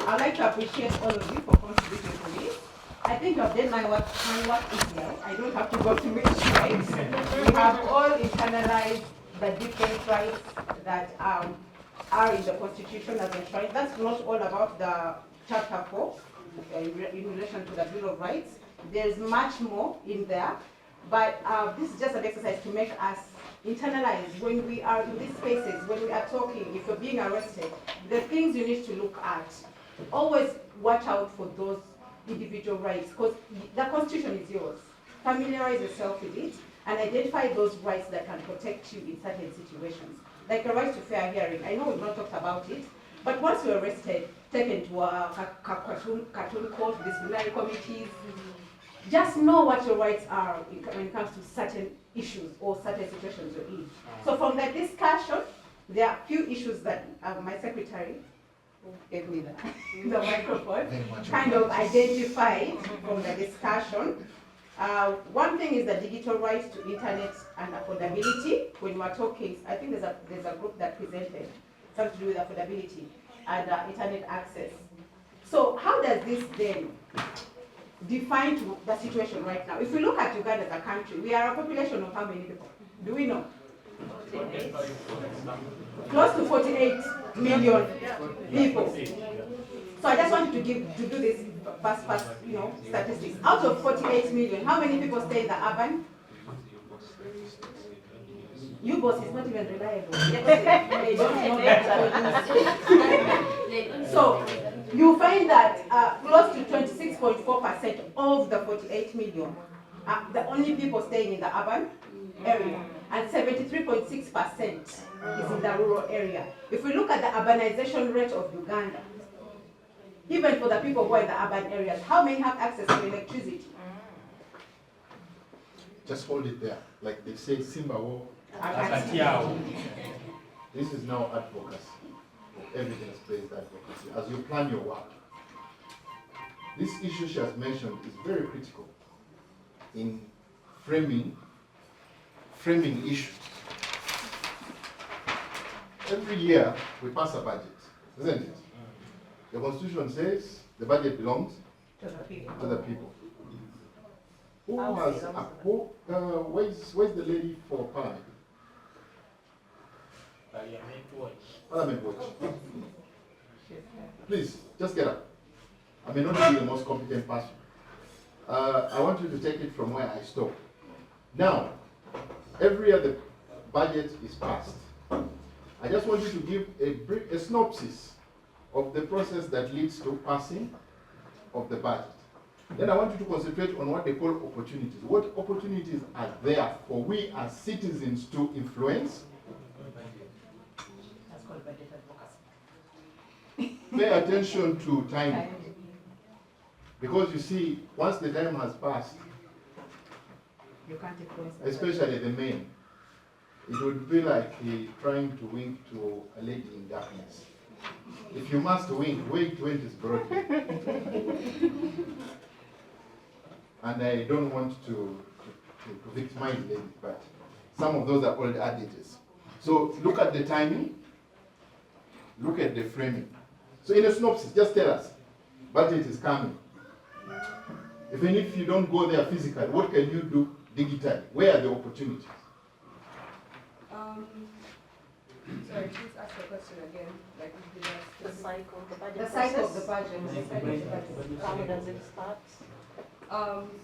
I'd like to appreciate all of you for contributing to this. I think I've done my work easier. I don't have to go through each rights. We have all internalized the different rights that are in the Constitution as enshrined. That's not all about the Chapter 4 in relation to the Bill of Rights. There's much more in there, but this is just an exercise to make us internalize when we are in these spaces, when we are talking, if you're being arrested, the things you need to look at. Always watch out for those individual rights, because the Constitution is yours. Familiarize yourself with it and identify those rights that can protect you in certain situations. Like a right to fair hearing. I know we've not talked about it, but once you're arrested, taken to a cartoon court, disciplinary committees, just know what your rights are when it comes to certain issues or certain situations you're in. So from the discussion, there are a few issues that my secretary, who gave me the microphone, kind of identified from the discussion. One thing is the digital rights to internet and affordability. When we're talking, I think there's a group that presented something to do with affordability and internet access. So how does this then define to the situation right now? If we look at Uganda as a country, we are a population of how many people? Do we know? 48. Close to 48 million people. So I just wanted to do this fast, statistics. Out of 48 million, how many people stay in the urban? You boss is not even reliable. They don't know that. So you find that close to 26.4% of the 48 million are the only people staying in the urban area, and 73.6% is in the rural area. If we look at the urbanization rate of Uganda, even for the people who are in the urban areas, how many have access to electricity? Just hold it there. Like they say, Simba wo. This is now advocacy, evidence-based advocacy, as you plan your work. This issue she has mentioned is very critical in framing issues. Every year we pass a budget, isn't it? The Constitution says the budget belongs to the people. Who has where's the lady for Parliament? Parliament Watch. Please, just get up. I may not be the most competent person. I want you to take it from where I stopped. Now, every year the budget is passed. I just want you to give a synopsis of the process that leads to passing of the budget. Then I want you to concentrate on what they call opportunities. What opportunities are there for we as citizens to influence? That's called budget advocacy. Pay attention to timing. Because you see, once the time has passed, you can't influence, especially the men, it would be like trying to wink to a lady in darkness. If you must wink, wait when it is broad. And I don't want to victimize ladies, but some of those are old adages. So look at the timing, look at the framing. So in a synopsis, just tell us, budget is coming. Even if you don't go there physically, what can you do digitally? Where are the opportunities? Sorry, please ask the question again. Like The cycle, the budget the cycle of process. the budget. How does it start?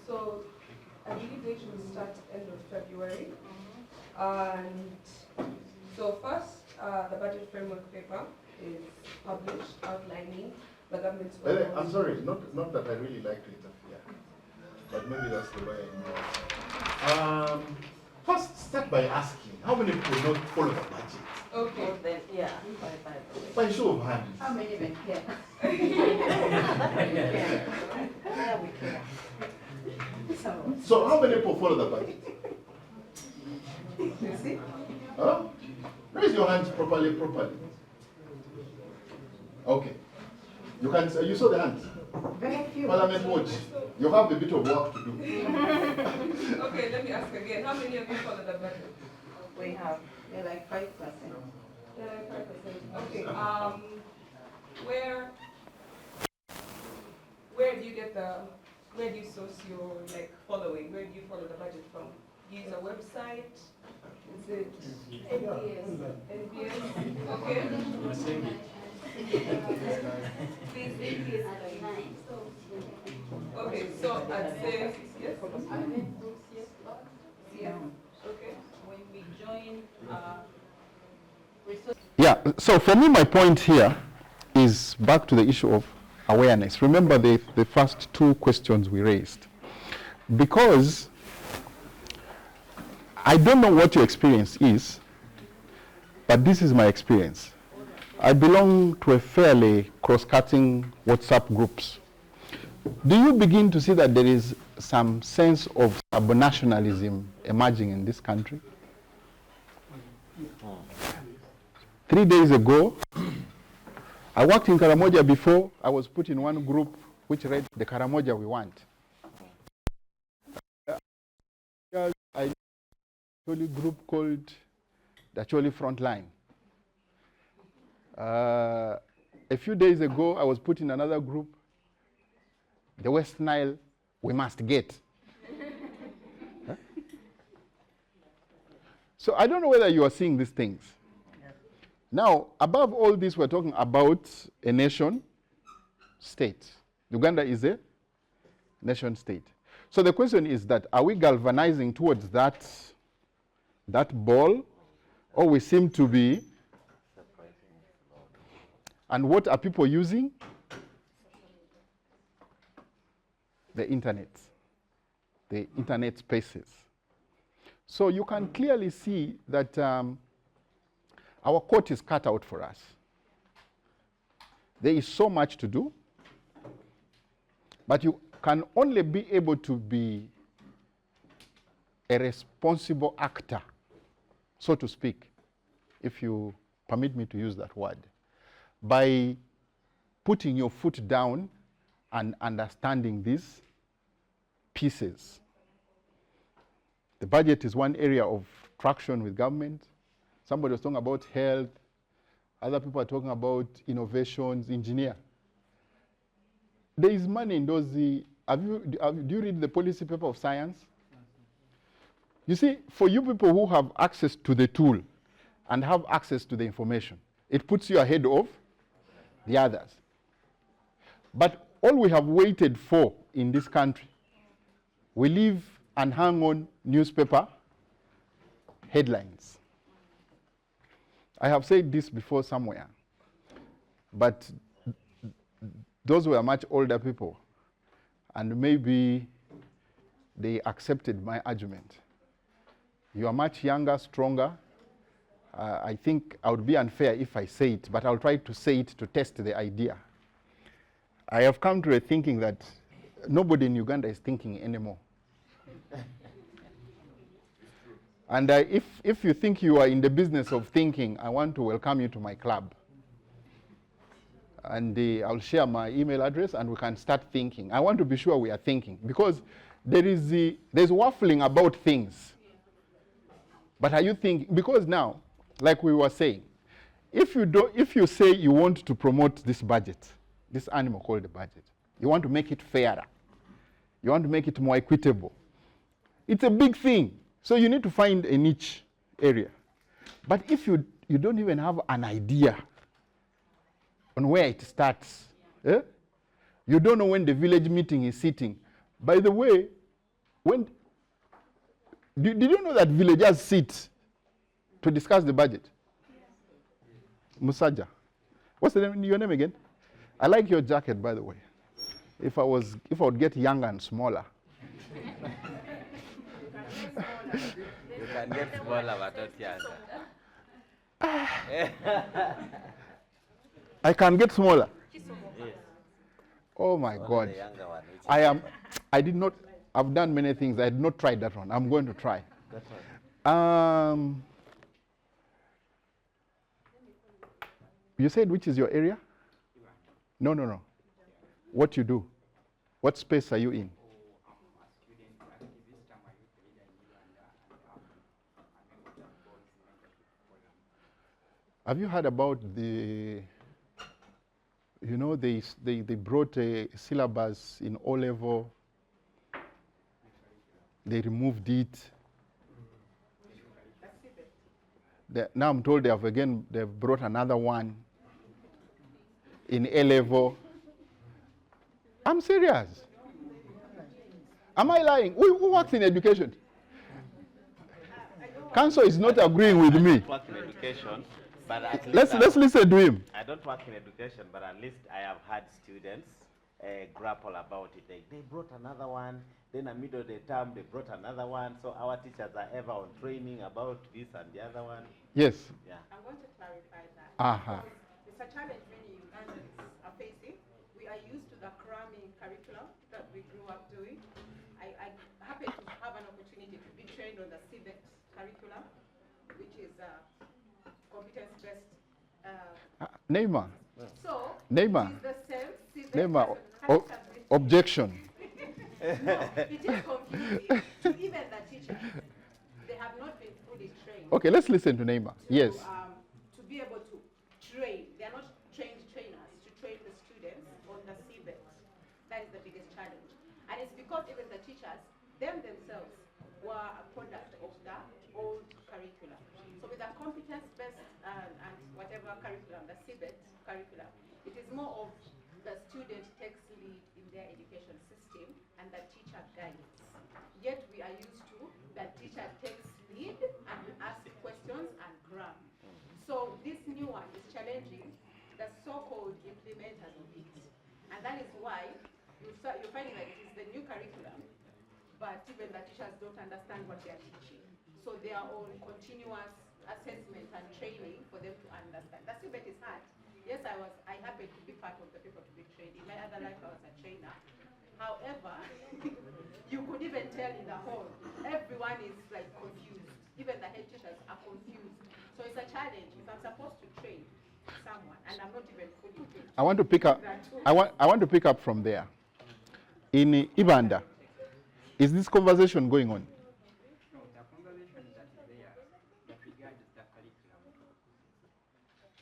So I believe they should start end of February. And so first, the budget framework paper is published outlining the government's. I'm sorry, not that I really like to interfere, but maybe that's the way I know. First, start by asking, how many people not follow the budget? Okay. Well, then, yeah, By show of hands. How many men care? Yeah, we care. So how many people follow the budget? You see? Huh? Raise your hands properly. Okay. You saw the hands? Very few. Parliament Watch. You have a bit of work to do. Okay, let me ask again. How many of you follow the budget? We have, they're like 5%. They're like 5%. Okay. Where do you get the where do you source your following? Where do you follow the budget from? Use a website? Is it NBS? Okay. Please, NBS. Okay, so I'd say yes. Yeah. Okay. When we join Yeah, so for me, my point here is back to the issue of awareness. Remember the first two questions we raised. Because I don't know what your experience is, but this is my experience. I belong to a fairly cross-cutting WhatsApp groups. Do you begin to see that there is some sense of subnationalism emerging in this country? 3 days ago, I worked in Karamoja before. I was put in one group which read the Karamoja we want. I told a group called the Choli Frontline. A few days ago, I was put in another group, the West Nile we must get. Huh? So I don't know whether you are seeing these things. Now, above all this, we're talking about a nation state. Uganda is a nation state. So the question is that, are we galvanizing towards that ball, or we seem to be? And what are people using? The internet spaces. So you can clearly see that our court is cut out for us. There is so much to do, but you can only be able to be a responsible actor, so to speak, if you permit me to use that word, by putting your foot down and understanding these pieces. The budget is one area of traction with government. Somebody was talking about health. Other people are talking about innovations, engineer. There is money in those. Do you read the policy paper of science? You see, for you people who have access to the tool and have access to the information, it puts you ahead of the others. But all we have waited for in this country, we live and hang on newspaper headlines. I have said this before somewhere, but those were much older people, and maybe they accepted my argument. You are much younger, stronger. I think I would be unfair if I say it, but I'll try to say it to test the idea. I have come to a thinking that nobody in Uganda is thinking anymore. And if you think you are in the business of thinking, I want to welcome you to my club. And I'll share my email address and we can start thinking. I want to be sure we are thinking, because there's waffling about things. But are you thinking? Because now, like we were saying, if you say you want to promote this budget, this animal called the budget, you want to make it fairer, you want to make it more equitable, it's a big thing. So you need to find a niche area. But if you don't even have an idea on where it starts, you don't know when the village meeting is sitting. By the way, did you know that villagers sit to discuss the budget? Musaja. What's your name again? I like your jacket, by the way. If I would get younger and smaller. You can get smaller, but not younger. I can get smaller. Yes. Oh my God. I've done many things. I had not tried that one. I'm going to try. That one. You said which is your area? No. What you do? What space are you in? Have you heard about they brought a syllabus in O-level They removed it. Now I'm told they've brought another one in A level. I'm serious. Am I lying? Who works in education? Council is not agreeing with me. I don't work in education, but at least Let's listen to him. I don't work in education, but at least I have had students grapple about it. They brought another one, then in the middle of the term they brought another one. So our teachers are ever on training about this and the other one. Yes. Yeah. I'm going to clarify that. Uh-huh. It's a challenge many Ugandans are facing. We are used to the cramming curriculum that we grew up doing. I happen to have an opportunity to be trained on the CBET curriculum, which is competence-based. Neymar. So, Neymar. it is the same CBET. Neymar. Objection. No, it is confusing to even the teachers. They have not been fully trained. Okay, let's listen to Neymar. Yes. To be able to train, they are not trained trainers to train the students on the CBET. That is the biggest challenge. And it's because even the teachers, themselves, were a product of the old curriculum. So with the competence-based and whatever curriculum, the CBET curriculum, it is more of the student takes lead in their education system and the teacher guides. Yet we are used to the teacher takes lead and asks questions and gram. So this new one is challenging the so-called implementers of it. And that is why you're finding that it is the new curriculum, but even the teachers don't understand what they are teaching. So they are on continuous assessment and training for them to understand. The CBET is hard. Yes, I happened to be part of the people to be trained. In my other life, I was a trainer. However, you could even tell in the hall, everyone is like confused. Even the head teachers are confused. So it's a challenge. If I'm supposed to train someone and I'm not even fully trained. I want to pick up. I want to pick up from there. In Ibanda, is this conversation going on? No, the conversation that is there that regards the curriculum.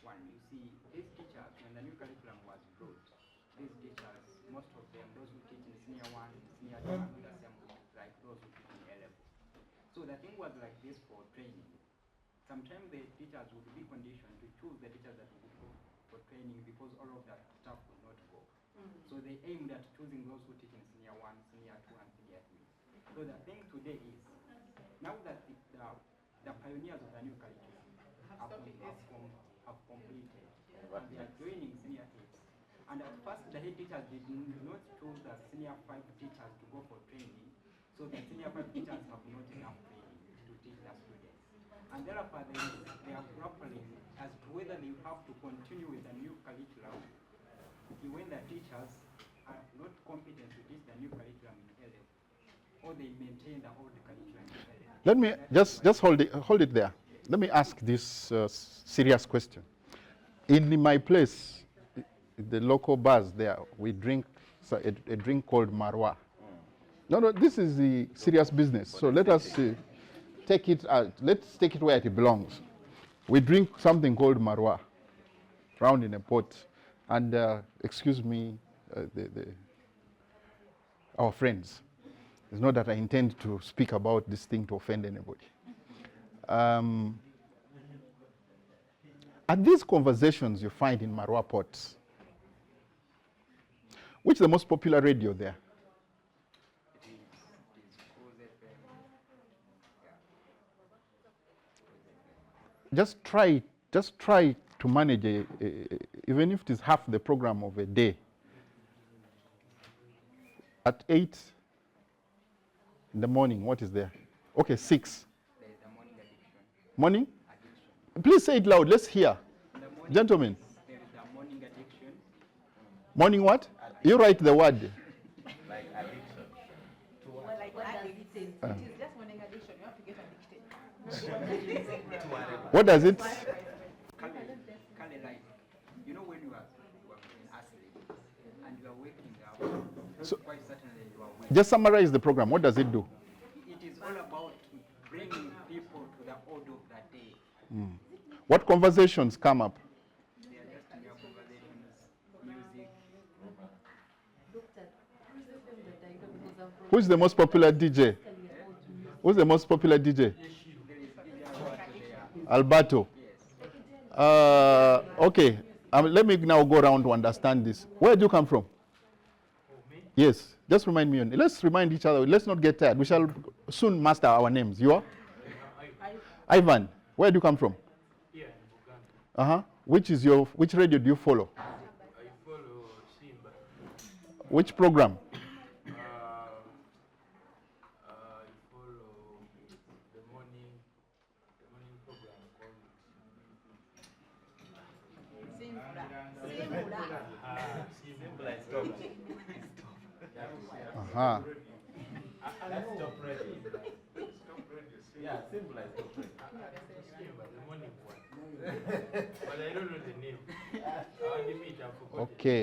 One, you see, these teachers, when the new curriculum was brought, these teachers, most of them, those who teach in senior 1, senior 2, and the same like those who teach in A level. So the thing was like this for training. Sometimes the teachers would be conditioned to choose the teachers that would go for training because all of that stuff would not go. So they aimed at choosing those who teach in senior 1, senior 2, and senior 3. So the thing today is, now that the pioneers of the new curriculum have completed, and they are joining senior 8. And at first, the head teachers did not choose the senior 5 teachers to go for training, so the senior 5 teachers have not enough training to teach the students. And therefore, they are grappling as to whether they have to continue with the new curriculum when the teachers are not competent to teach the new curriculum in A level, or they maintain the old curriculum in A level. Let me just hold it there. Let me ask this serious question. In my place, the local bars there, we drink a drink called marwa. No, this is the serious business. So let us take it out. Let's take it where it belongs. We drink something called marwa, round in a pot. And excuse me, our friends. It's not that I intend to speak about this thing to offend anybody. At these conversations you find in Marwa pots, which is the most popular radio there? Just try to manage, even if it is half the program of a day. At 8 in the morning, what is there? Okay, 6. There is the morning addiction. Morning? Addiction. Please say it loud, let's hear. Gentlemen. There is the morning addiction. Morning what? You write the word. Like addiction. Well, like addicted. It is just morning addiction. You have to get addicted. What does it? Kind like, you know when you are asleep and you are waking up, So, quite certainly you are waking. Just summarize the program. What does it do? It is all about bringing people to the order of the day. What conversations come up? They are just mere conversations, music. Doctor, Who is the most popular DJ? Who's the most popular DJ? Alberto. Okay. Let me now go around to understand this. Where do you come from? Yes. Just remind me. Let's remind each other. Let's not get tired. We shall soon master our names. You are? Ivan. Where do you come from? Here in Buganda. Which radio do you follow? I follow Simba. Which program? I follow the morning program called Uh-huh. That's Top Radio. Yeah, simple as Top Radio. the morning one. But I don't know the name. I forgot. Okay.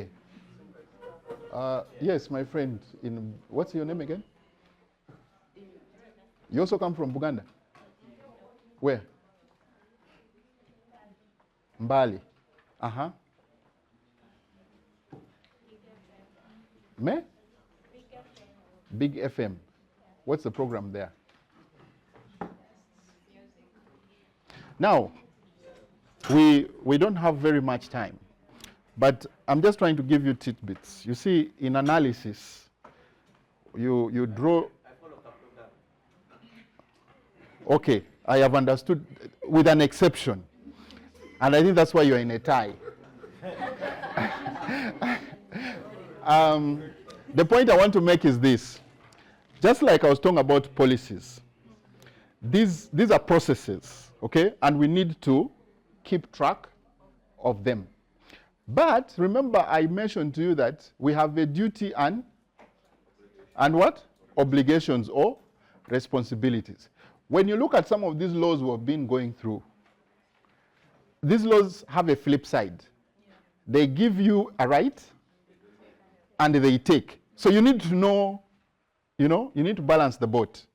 Yes, my friend. What's your name again? You also come from Buganda? Where? Mbali. Uh-huh. Me? Big FM. What's the program there? Now, we don't have very much time, but I'm just trying to give you tidbits. You see, in analysis, you draw. Okay, I have understood, with an exception, and I think that's why you're in a tie. The point I want to make is this. Just like I was talking about policies, these are processes, okay? And we need to keep track of them. But remember, I mentioned to you that we have a duty and what? Obligations or responsibilities. When you look at some of these laws we have been going through, these laws have a flip side. They give you a right and they take. So you need to know, you need to balance the boat.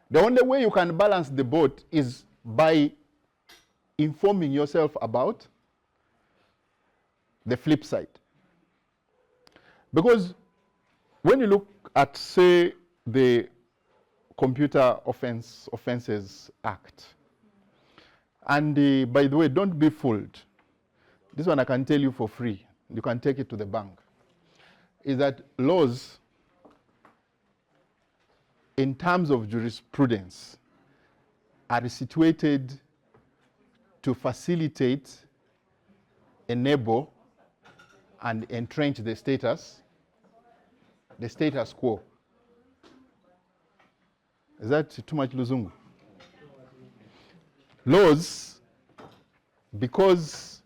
The only way you can balance the boat is by informing yourself about the flip side. Because when you look at, say, the Computer Offences Act, and by the way, don't be fooled. This one I can tell you for free. You can take it to the bank. Is that laws, in terms of jurisprudence, are situated to facilitate, enable, and entrench the status quo. Is that too much Luzungu? Laws, because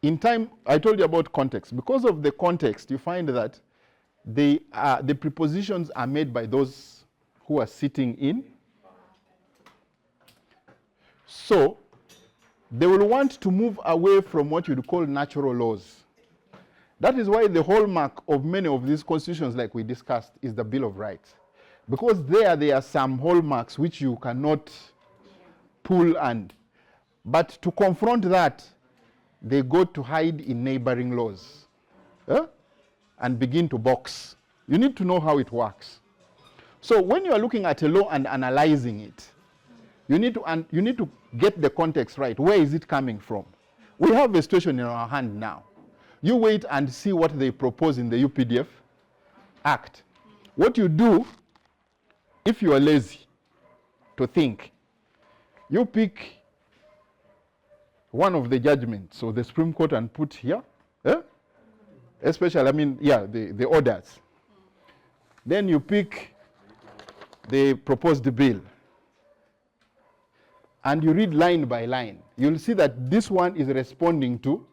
in time, I told you about context. Because of the context, you find that the prepositions are made by those who are sitting in. So, they will want to move away from what you'd call natural laws. That is why the hallmark of many of these constitutions, like we discussed, is the Bill of Rights. Because there are some hallmarks which you cannot pull but to confront that, they go to hide in neighboring laws and begin to box. You need to know how it works. So when you are looking at a law and analyzing it, you need to get the context right. Where is it coming from? We have a situation in our hand now. You wait and see what they propose in the UPDF Act. What you do, if you are lazy to think, you pick one of the judgments of the Supreme Court and put here, especially, the orders. Then you pick the proposed bill and you read line by line. You'll see that this one is responding to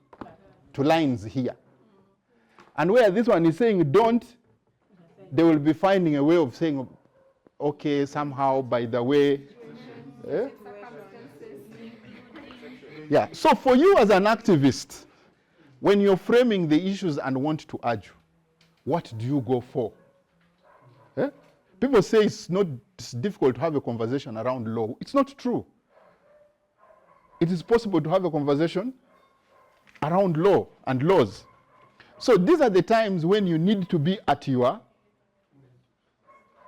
lines here. And where this one is saying don't, they will be finding a way of saying, okay, somehow, by the way. Yeah, so for you as an activist, when you're framing the issues and want to argue, what do you go for? People say it's difficult to have a conversation around law. It's not true. It is possible to have a conversation around law and laws. So these are the times when you need to be at your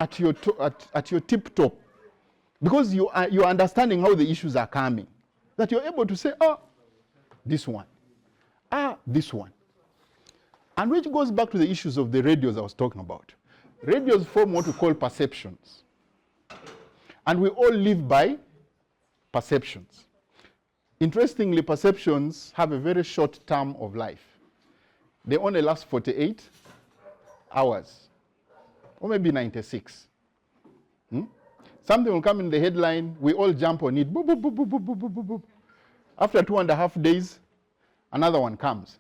at your tip top, because you're understanding how the issues are coming, that you're able to say, this one, this one. And which goes back to the issues of the radios I was talking about. Radios form what we call perceptions. And we all live by perceptions. Interestingly, perceptions have a very short term of life. They only last 48 hours, or maybe 96. Something will come in the headline, we all jump on it, boop, boop, boop, boop, boop, boop, boop, boop. After 2.5 days, another one comes.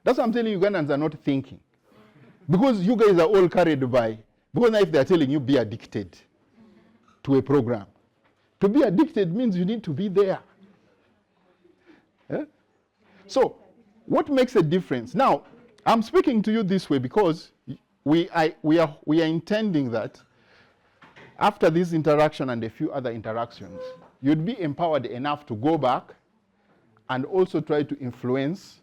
That's what I'm telling you, Ugandans are not thinking. Because you guys are all carried by, because now if they're telling you be addicted to a program, to be addicted means you need to be there. So, what makes a difference? Now, I'm speaking to you this way because we are intending that after this interaction and a few other interactions, you'd be empowered enough to go back and also try to influence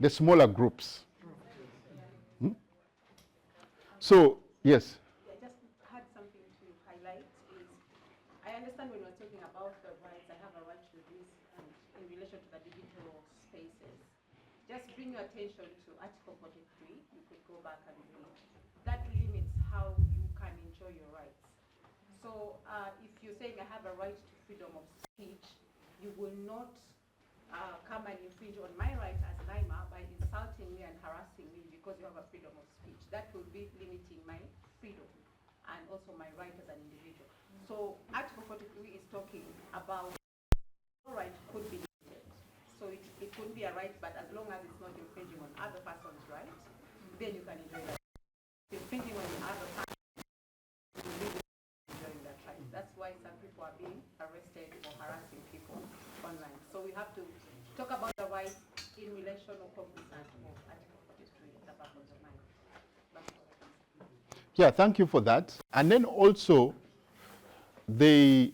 the smaller groups. So, yes. I just had something to highlight. Is I understand when we're talking about the rights, I have a right to this in relation to the digital spaces. Just bring your attention to Article 43. You could go back and read. That limits how you can enjoy your rights. So if you're saying I have a right to freedom of speech, you will not come and infringe on my right as Naima by insulting me and harassing me because you have a freedom of speech. That will be limiting my freedom and also my right as an individual. So Article 43 is talking about your right could be limited. So it could be a right, but as long as it's not infringing on other person's rights, then you can enjoy that. Infringing on other person's rights, you really enjoying that right. That's why some people are being arrested or harassing people online. So we have to talk about the rights in relation or cognizant of Article 43 at the back of the mind. Yeah, thank you for that. And then also, there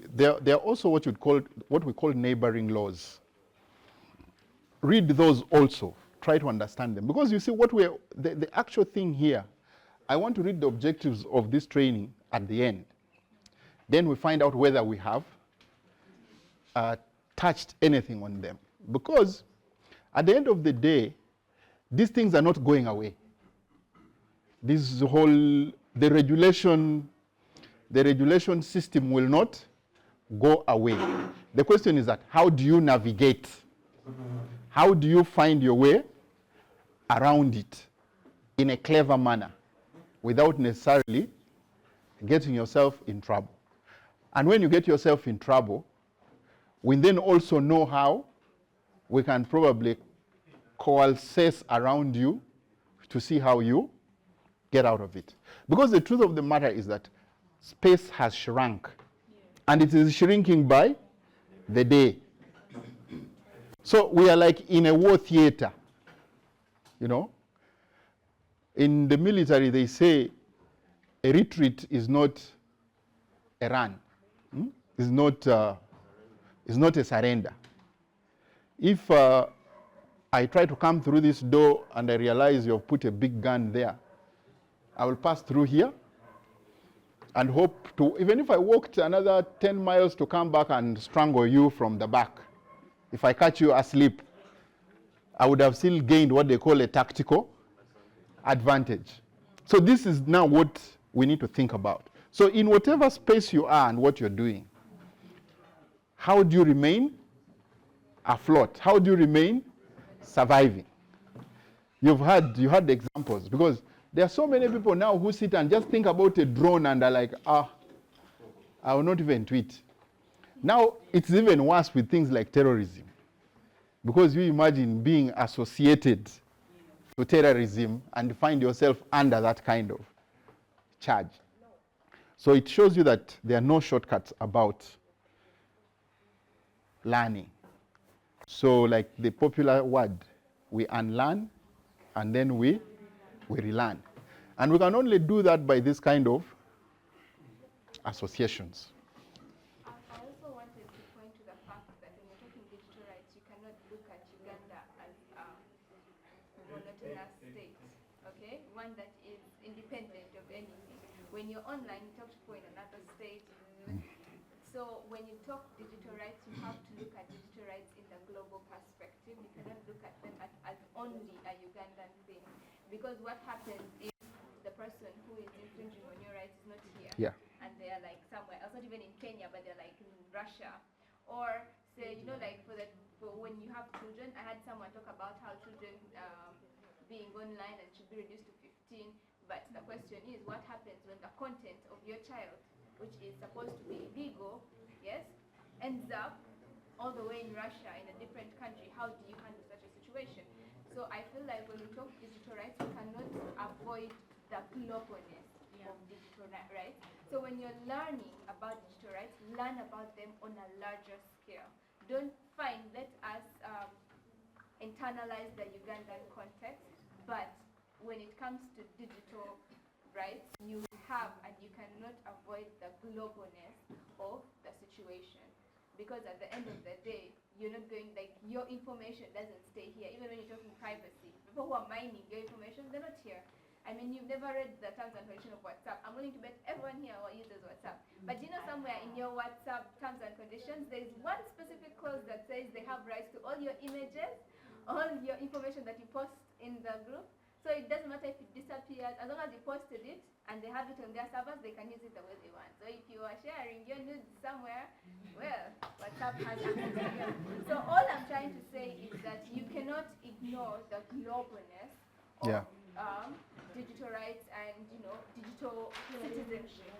are also what we call neighboring laws. Read those also. Try to understand them. Because you see, the actual thing here, I want to read the objectives of this training at the end. Then we find out whether we have touched anything on them. Because at the end of the day, these things are not going away. The regulation system will not go away. The question is that how do you navigate? How do you find your way around it in a clever manner without necessarily getting yourself in trouble? And when you get yourself in trouble, we then also know how we can probably coalesce around you to see how you get out of it. Because the truth of the matter is that space has shrunk. And it is shrinking by the day. So we are like in a war theater. You know? In the military, they say a retreat is not a run. It's not a surrender. If I try to come through this door and I realize you've put a big gun there, I will pass through here and hope to, even if I walked another 10 miles to come back and strangle you from the back, if I catch you asleep, I would have still gained what they call a tactical advantage. So this is now what we need to think about. So in whatever space you are and what you're doing, how do you remain afloat? How do you remain surviving? You had examples, because there are so many people now who sit and just think about a drone and are like, I will not even tweet. Now it's even worse with things like terrorism, because you imagine being associated to terrorism and find yourself under that kind of charge. So it shows you that there are no shortcuts about learning. So like the popular word, we unlearn and then we relearn. And we can only do that by this kind of associations. I also wanted to point to the fact that when you're talking digital rights, you cannot look at Uganda as a monotonous state, okay? One that is independent of anything. when you're online, you talk to people in another state. So when you talk digital rights, you have to look at digital rights in the global perspective. You cannot look at them as only a Ugandan thing. Because what happens if the person who is infringing on your rights is not here, and they are like somewhere else, not even in Kenya, but they're like in Russia, or say, you know, like for when you have children, I had someone talk about how children being online and should be reduced to 15, but the question is, what happens when the content of your child, which is supposed to be legal, yes, ends up all the way in Russia, in a different country? How do you handle such a situation? So I feel like when we talk digital rights, we cannot avoid the globalness of digital rights. So when you're learning about digital rights, learn about them on a larger scale. Don't let us internalize the Ugandan context, but when it comes to digital rights, you have and you cannot avoid the globalness of the situation. Because at the end of the day, you're not going, like, your information doesn't stay here. Even when you're talking privacy, people who are mining your information, they're not here. I mean, you've never read the terms and conditions of WhatsApp. I'm willing to bet everyone here uses WhatsApp. But you know, somewhere in your WhatsApp terms and conditions, there's one specific clause that says they have rights to all your images, all your information that you post in the group. So it doesn't matter if it disappears, as long as you posted it and they have it on their servers, they can use it the way they want. So if you are sharing your nudes somewhere, well, WhatsApp has access to you. So all I'm trying to say is that you cannot ignore the globalness of digital rights and, you know, digital citizenship.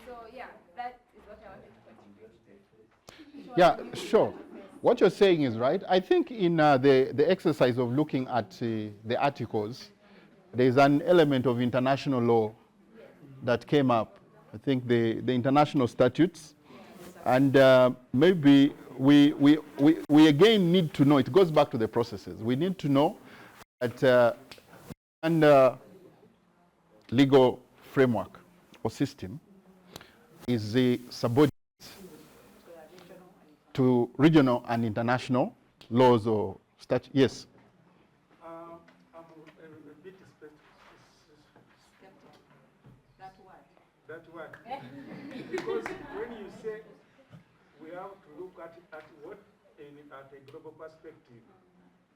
So yeah, that is what I wanted to contribute. Yeah, sure. What you're saying is right. I think in the exercise of looking at the articles, there's an element of international law that came up. I think the international statutes, and maybe we again need to know, it goes back to the processes. We need to know that under legal framework or system is the subordinate to regional and international laws or statutes. Yes. I'm a bit That word. Because when you say we have to look at what at a global perspective,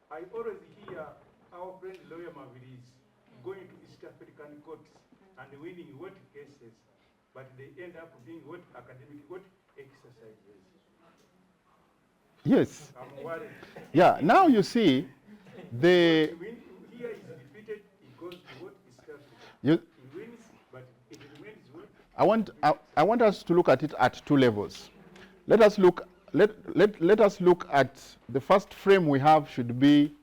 I always hear our friend lawyer Maviris going to East African courts and winning what cases, but they end up doing what academic, what exercises. Yes. I'm worried. Yeah. Now you see, the When here is defeated, he goes to what East Africa. You, He wins, but it remains what. I want us to look at it at two levels. Let us look at the first frame we have should be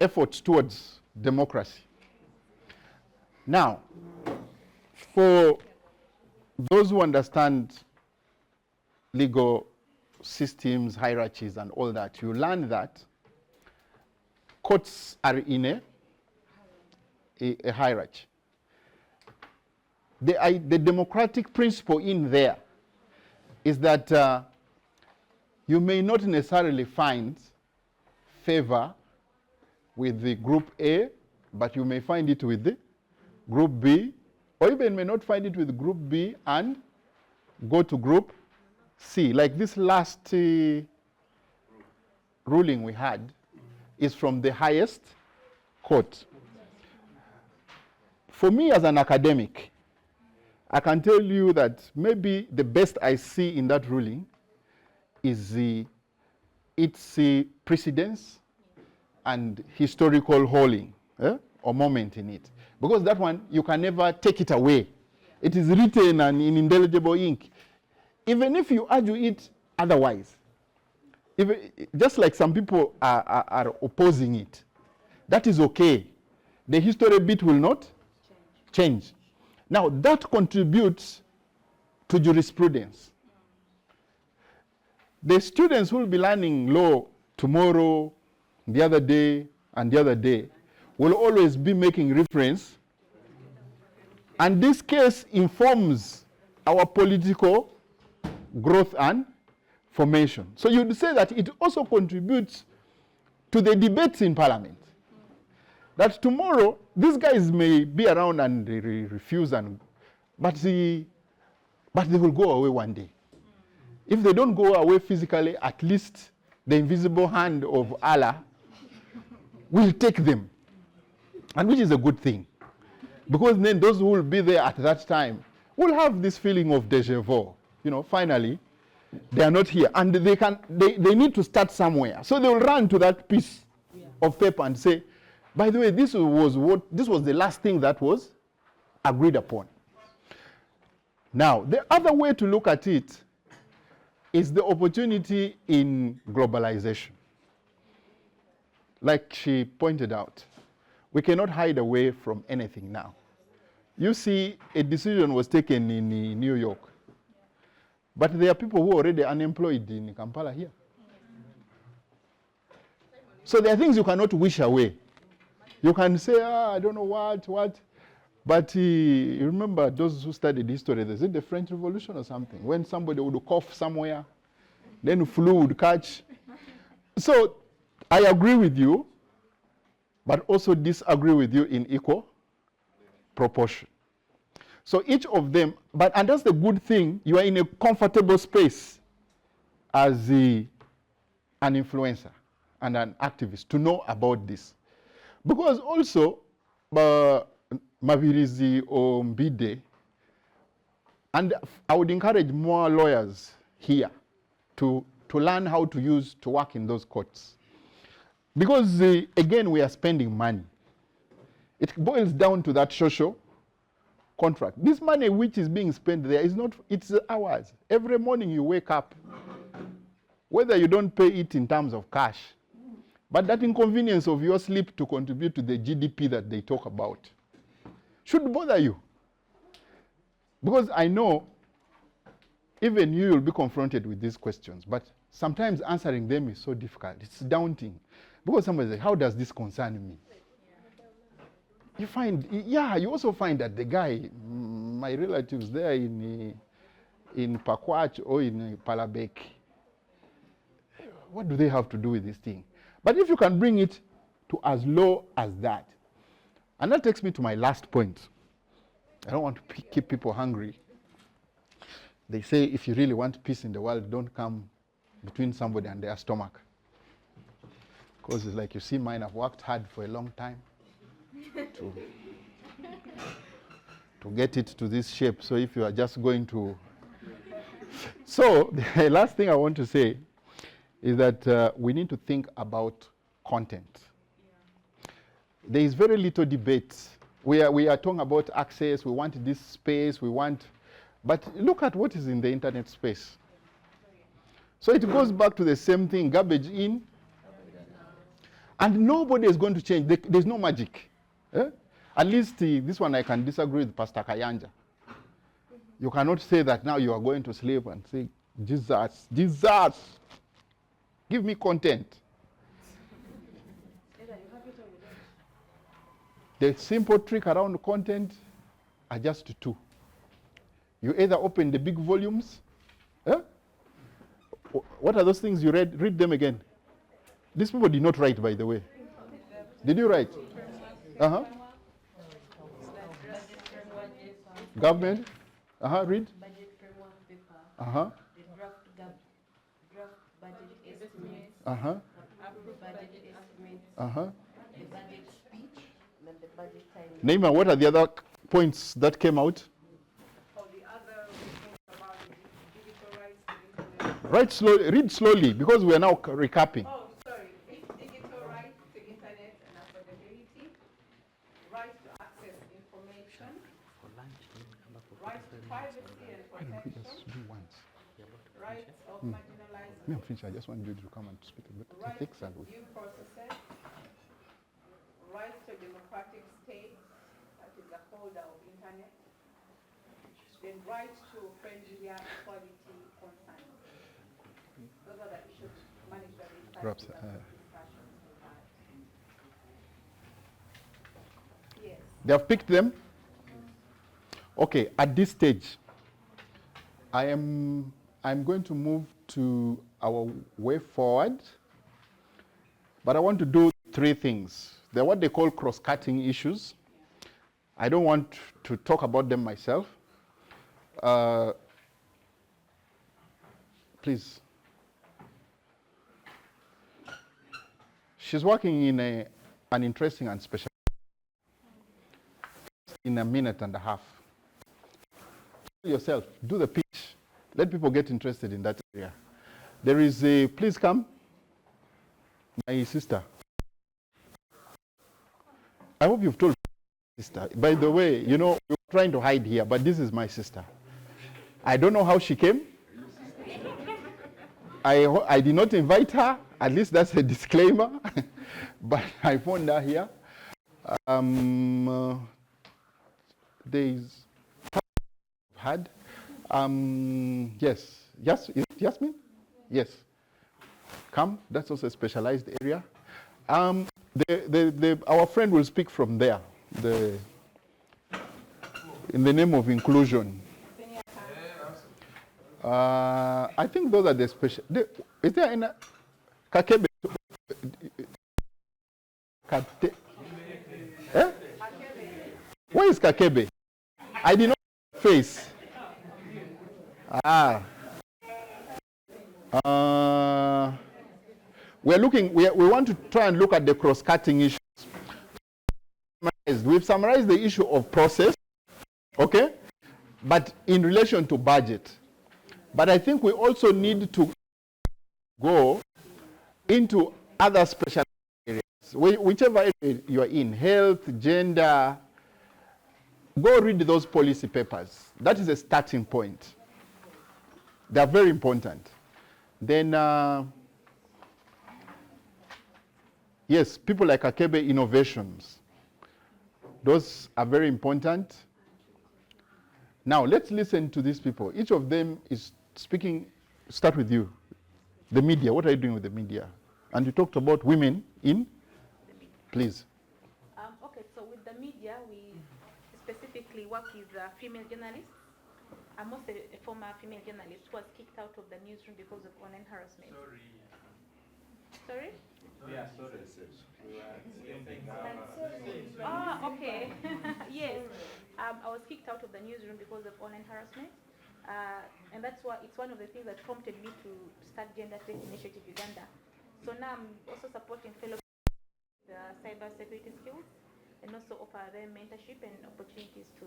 efforts towards democracy. Now, for those who understand legal systems, hierarchies, and all that, you learn that courts are in a hierarchy. The democratic principle in there is that you may not necessarily find favor with the group A, but you may find it with the group B, or even may not find it with group B and go to group C. Like this last ruling we had is from the highest court. For me as an academic, I can tell you that maybe the best I see in that ruling is its precedence and historical holding or moment in it. Because that one, you can never take it away. It is written and in indelible ink. Even if you argue it otherwise, just like some people are opposing it, that is okay. The history bit will not change. Now, that contributes to jurisprudence. The students who will be learning law tomorrow, the other day, and the other day, will always be making reference. And this case informs our political growth and formation. So you'd say that it also contributes to the debates in Parliament. That tomorrow, these guys may be around and refuse and but they will go away one day. If they don't go away physically, at least the invisible hand of Allah will take them, and which is a good thing. Because then those who will be there at that time will have this feeling of deja vu. You know, finally, they are not here. And they need to start somewhere. So they will run to that piece of paper and say, by the way, this was the last thing that was agreed upon. Now, the other way to look at it is the opportunity in globalization. Like she pointed out, we cannot hide away from anything now. You see, a decision was taken in New York, but there are people who are already unemployed in Kampala here. So there are things you cannot wish away. You can say, I don't know what. But you remember those who studied history, they said the French Revolution or something, when somebody would cough somewhere, then flu would catch. So I agree with you, but also disagree with you in equal proportion. So each of them, and that's the good thing, you are in a comfortable space as an influencer and an activist to know about this. Because also, Mabirizi or Mbide, and I would encourage more lawyers here to learn how to work in those courts. Because again, we are spending money. It boils down to that social contract. This money which is being spent there is not, it's ours. Every morning you wake up, whether you don't pay it in terms of cash, but that inconvenience of your sleep to contribute to the GDP that they talk about should bother you. Because I know even you will be confronted with these questions, but sometimes answering them is so difficult. It's daunting. Because somebody says, how does this concern me? You also find that the guy, my relatives there in Pakwach or in Palabek, what do they have to do with this thing? But if you can bring it to as low as that, and that takes me to my last point. I don't want to keep people hungry. They say if you really want peace in the world, don't come between somebody and their stomach. Because it's like, you see mine, I've worked hard for a long time to get it to this shape. So if you are just going to... So the last thing I want to say is that we need to think about content. There is very little debate. We are talking about access, we want this space, but look at what is in the internet space. So it goes back to the same thing, garbage in, and nobody is going to change. There's no magic. At least this one I can disagree with Pastor Kayanja. You cannot say that now you are going to sleep and say, Jesus, give me content. The simple trick around content are just two. You either open the big volumes. What are those things you read? Read them again. These people did not write, by the way. Did you write? Government. Read. Budget framework paper. The draft budget estimates. Approved budget estimates. The budget speech. And the budget time. Naima, what are the other points that came out? The other points about digital rights to internet. Write slowly, read slowly, because we are now recapping. Digital rights to internet and affordability, right to access information, right to privacy and protection, rights of marginalized I just want you to come and speak a bit. rights to due processes, rights to democratic state, that is the holder of internet, then right to friendly equality concerns. Those are the issues managed by the Perhaps, Yes. They have picked them? Okay, at this stage, I'm going to move to our way forward, but I want to do three things. They're what they call cross-cutting issues. I don't want to talk about them myself. Please. She's working in an interesting and special. In a minute and a half. Yourself, do the pitch. Let people get interested in that area. There is a, please come, my sister. I hope you've told my sister. By the way, you know, we're trying to hide here, but this is my sister. I don't know how she came. I did not invite her. At least that's a disclaimer. But I found her here. There's had. Yes. Yes, is it Yasmin? Yes. Come, that's also a specialized area. Our friend will speak from there. In the name of inclusion. I think those are the special. Is there any Kakebe? Eh? Where is Kakebe? I did not face. We're looking. We want to try and look at the cross-cutting issues. We've summarized the issue of process, okay, but in relation to budget. But I think we also need to go into other special areas, whichever area you are in, health, gender. Go read those policy papers. That is a starting point. They are very important. Then, yes, people like Akebe Innovations. Those are very important. Now, let's listen to these people. Each of them is speaking. Start with you. The media. What are you doing with the media? And you talked about women in. Please. Okay, so with the media, we specifically work with female journalists. I'm also a former female journalist who was kicked out of the newsroom because of online harassment. Sorry? Yeah, sorry. Okay. Yes. I was kicked out of the newsroom because of online harassment. And that's why it's one of the things that prompted me to start Gender Tech Initiative Uganda. So now I'm also supporting fellow cyber security skills and also offer them mentorship and opportunities to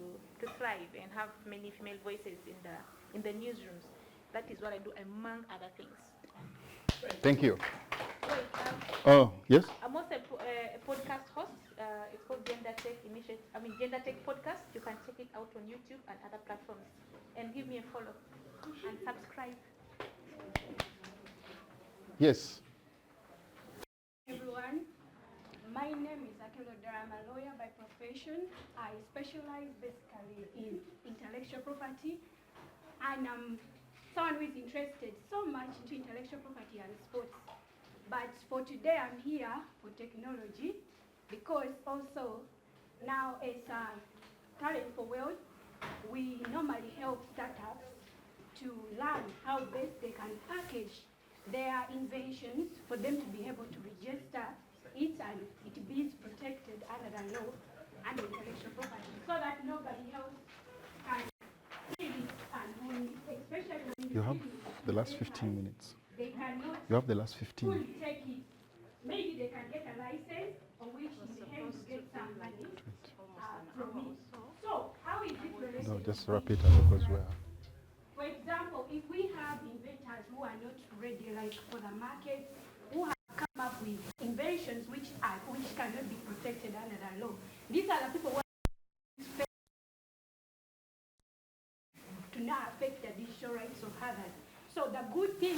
thrive and have many female voices in the newsrooms. That is what I do, among other things. Thank you. Oh, yes? I'm also a podcast host. It's called Gender Tech Initiative. Gender Tech Podcast. You can check it out on YouTube and other platforms. And give me a follow and subscribe. Yes. Everyone, my name is Akelo Dara. I'm a lawyer by profession. I specialize basically in intellectual property, and I'm someone who is interested so much into intellectual property and sports. But for today, I'm here for technology because also now as Talent for Wealth, we normally help startups to learn how best they can package their inventions for them to be able to register it and it be protected under the law and intellectual property so that nobody else can steal it and own it, especially when You have the last 15 minutes. they cannot You have the last 15 fully minutes. take it. Maybe they can get a license on which in the end to get some money from it. So how is it related? No, just wrap it up because we're. For example, if we have inventors who are not ready, like for the market, who have come up with inventions which cannot be protected under the law, these are the people who are to not affect the digital rights of others. So the good thing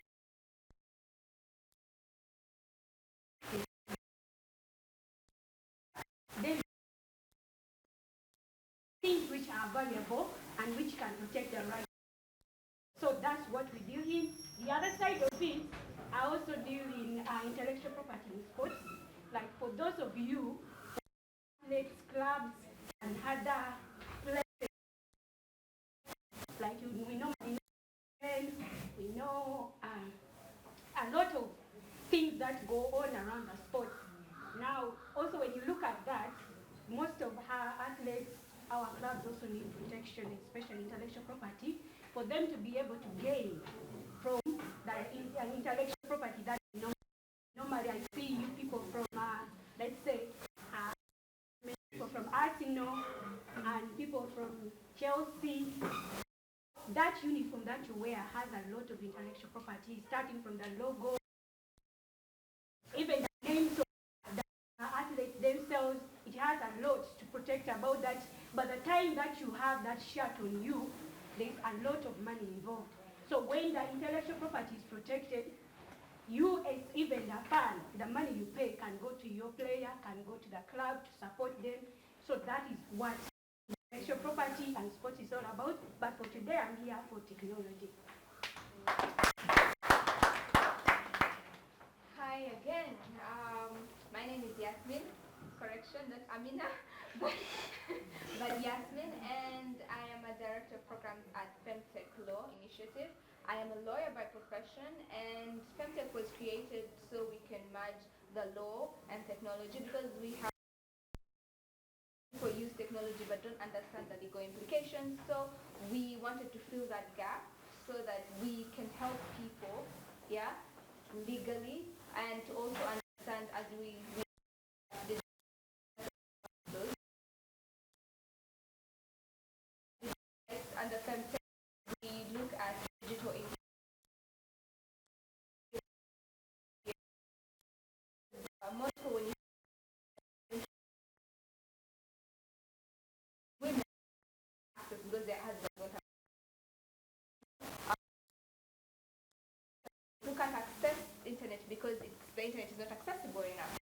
then things which are valuable and which can protect the rights. So that's what we deal in. The other side of it, I also deal in intellectual property in sports. Like for those of you, athletes, clubs, and other places, like we know, we know a lot of things that go on around the sport. Now, also when you look at that, most of our athletes our clubs also need protection, especially intellectual property, for them to be able to gain from that intellectual property that normally I see you people from, let's say, people from Arsenal and people from Chelsea. That uniform that you wear has a lot of intellectual property, starting from the logo, even the names of the athletes themselves. It has a lot to protect about that. By the time that you have that shirt on you, there's a lot of money involved. So when the intellectual property is protected, you as even the fan, the money you pay can go to your player, can go to the club to support them. So that is what intellectual property and sport is all about. But for today, I'm here for technology. Hi again. My name is Yasmin. Correction, not Amina, but Yasmin, and I am a director of programs at Femtech Law Initiative. I am a lawyer by profession, and Femtech was created so we can merge the law and technology, because we have people use technology but don't understand the legal implications. So we wanted to fill that gap so that we can help people, legally, and to also understand as we under Femtech, we look at digital inclusion. Multiple when women access because their husbands don't have. Who can't access internet because the internet is not accessible enough.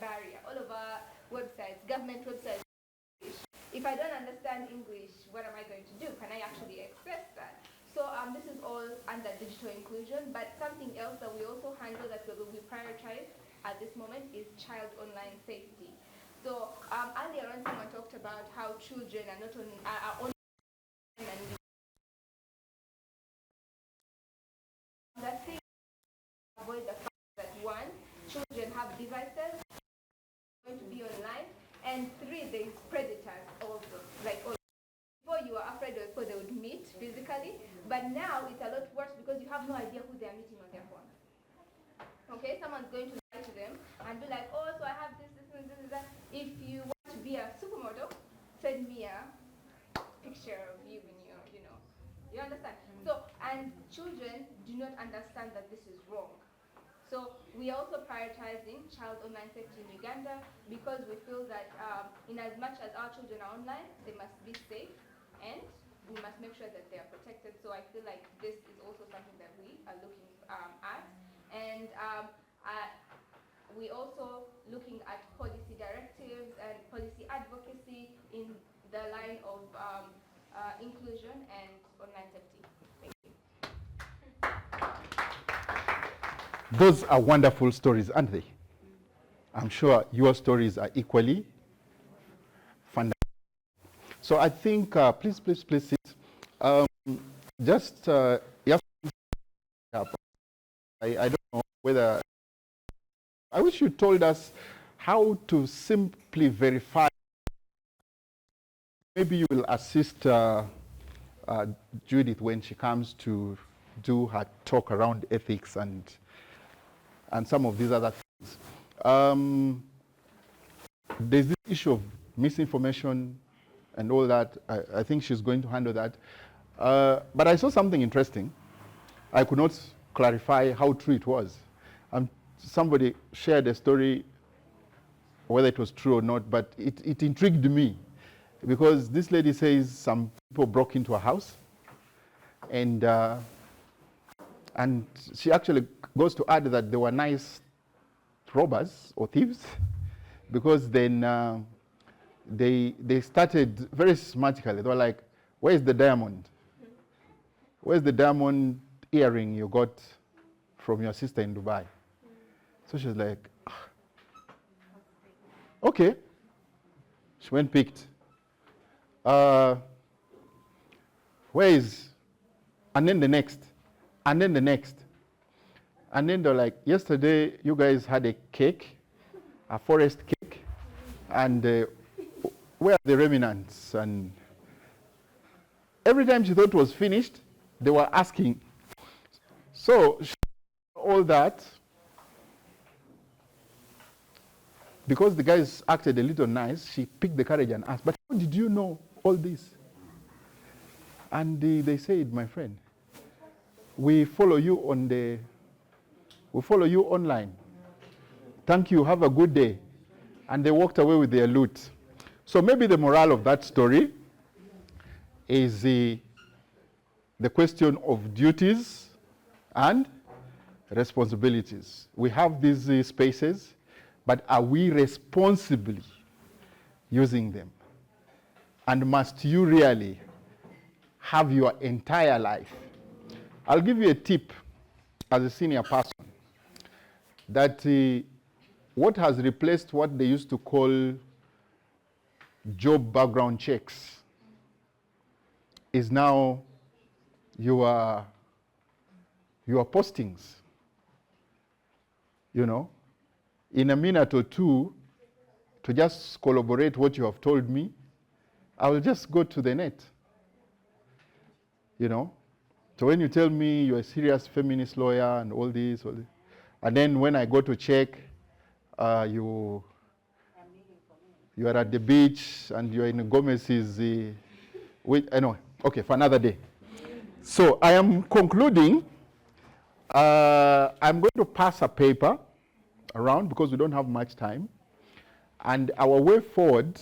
Barrier all over websites, government websites. If I don't understand English, what am I going to do? Can I actually access that? So this is all under digital inclusion, but something else that we also handle that we prioritize at this moment is child online safety. So earlier on, someone talked about how children are not only are online and the thing to avoid the fact that one, children have devices going to be online, and three, there is predators also. Like before, you were afraid of people they would meet physically, but now it's a lot worse because you have no idea who they are meeting on their phone. Okay, someone's going to lie to them and be like, oh, so I have this, and that. If you want to be a supermodel, send me a picture of you when you understand. So, and children do not understand that this is wrong. So we are also prioritizing child online safety in Uganda because we feel that in as much as our children are online, they must be safe and we must make sure that they are protected. So I feel like this is also something that we are looking at. And we also looking at policy directives and policy advocacy in the line of inclusion and online safety. Thank you. Those are wonderful stories, aren't they? I'm sure your stories are equally fundamental. So I think, please sit. You have to, I don't know whether, I wish you told us how to simply verify. Maybe you will assist Judith when she comes to do her talk around ethics and some of these other things. There's this issue of misinformation and all that. I think she's going to handle that. But I saw something interesting. I could not clarify how true it was. Somebody shared a story, whether it was true or not, but it intrigued me because this lady says some people broke into a house and she actually goes to add that they were nice robbers or thieves because then they started very systematically. They were like, where's the diamond? Where's the diamond earring you got from your sister in Dubai? So she was like, okay. She went picked. Where is and then the next, and then the next. And then they're like, yesterday you guys had a cake, a forest cake, and where are the remnants? And every time she thought it was finished, they were asking. So all that, because the guys acted a little nice, she picked the courage and asked, but how did you know all this? And they said, my friend, we follow you online. Thank you, have a good day. And they walked away with their loot. So maybe the moral of that story is the question of duties and responsibilities. We have these spaces, but are we responsibly using them? And must you really have your entire life? I'll give you a tip as a senior person, that what has replaced what they used to call job background checks is now your postings. You know, in a minute or two, to just corroborate what you have told me, I will just go to the net. You know, so when you tell me you're a serious feminist lawyer and all this, and then when I go to check, you are at the beach and you're in Gomez's, anyway, okay, for another day. So I am concluding. I'm going to pass a paper around because we don't have much time. And our way forward,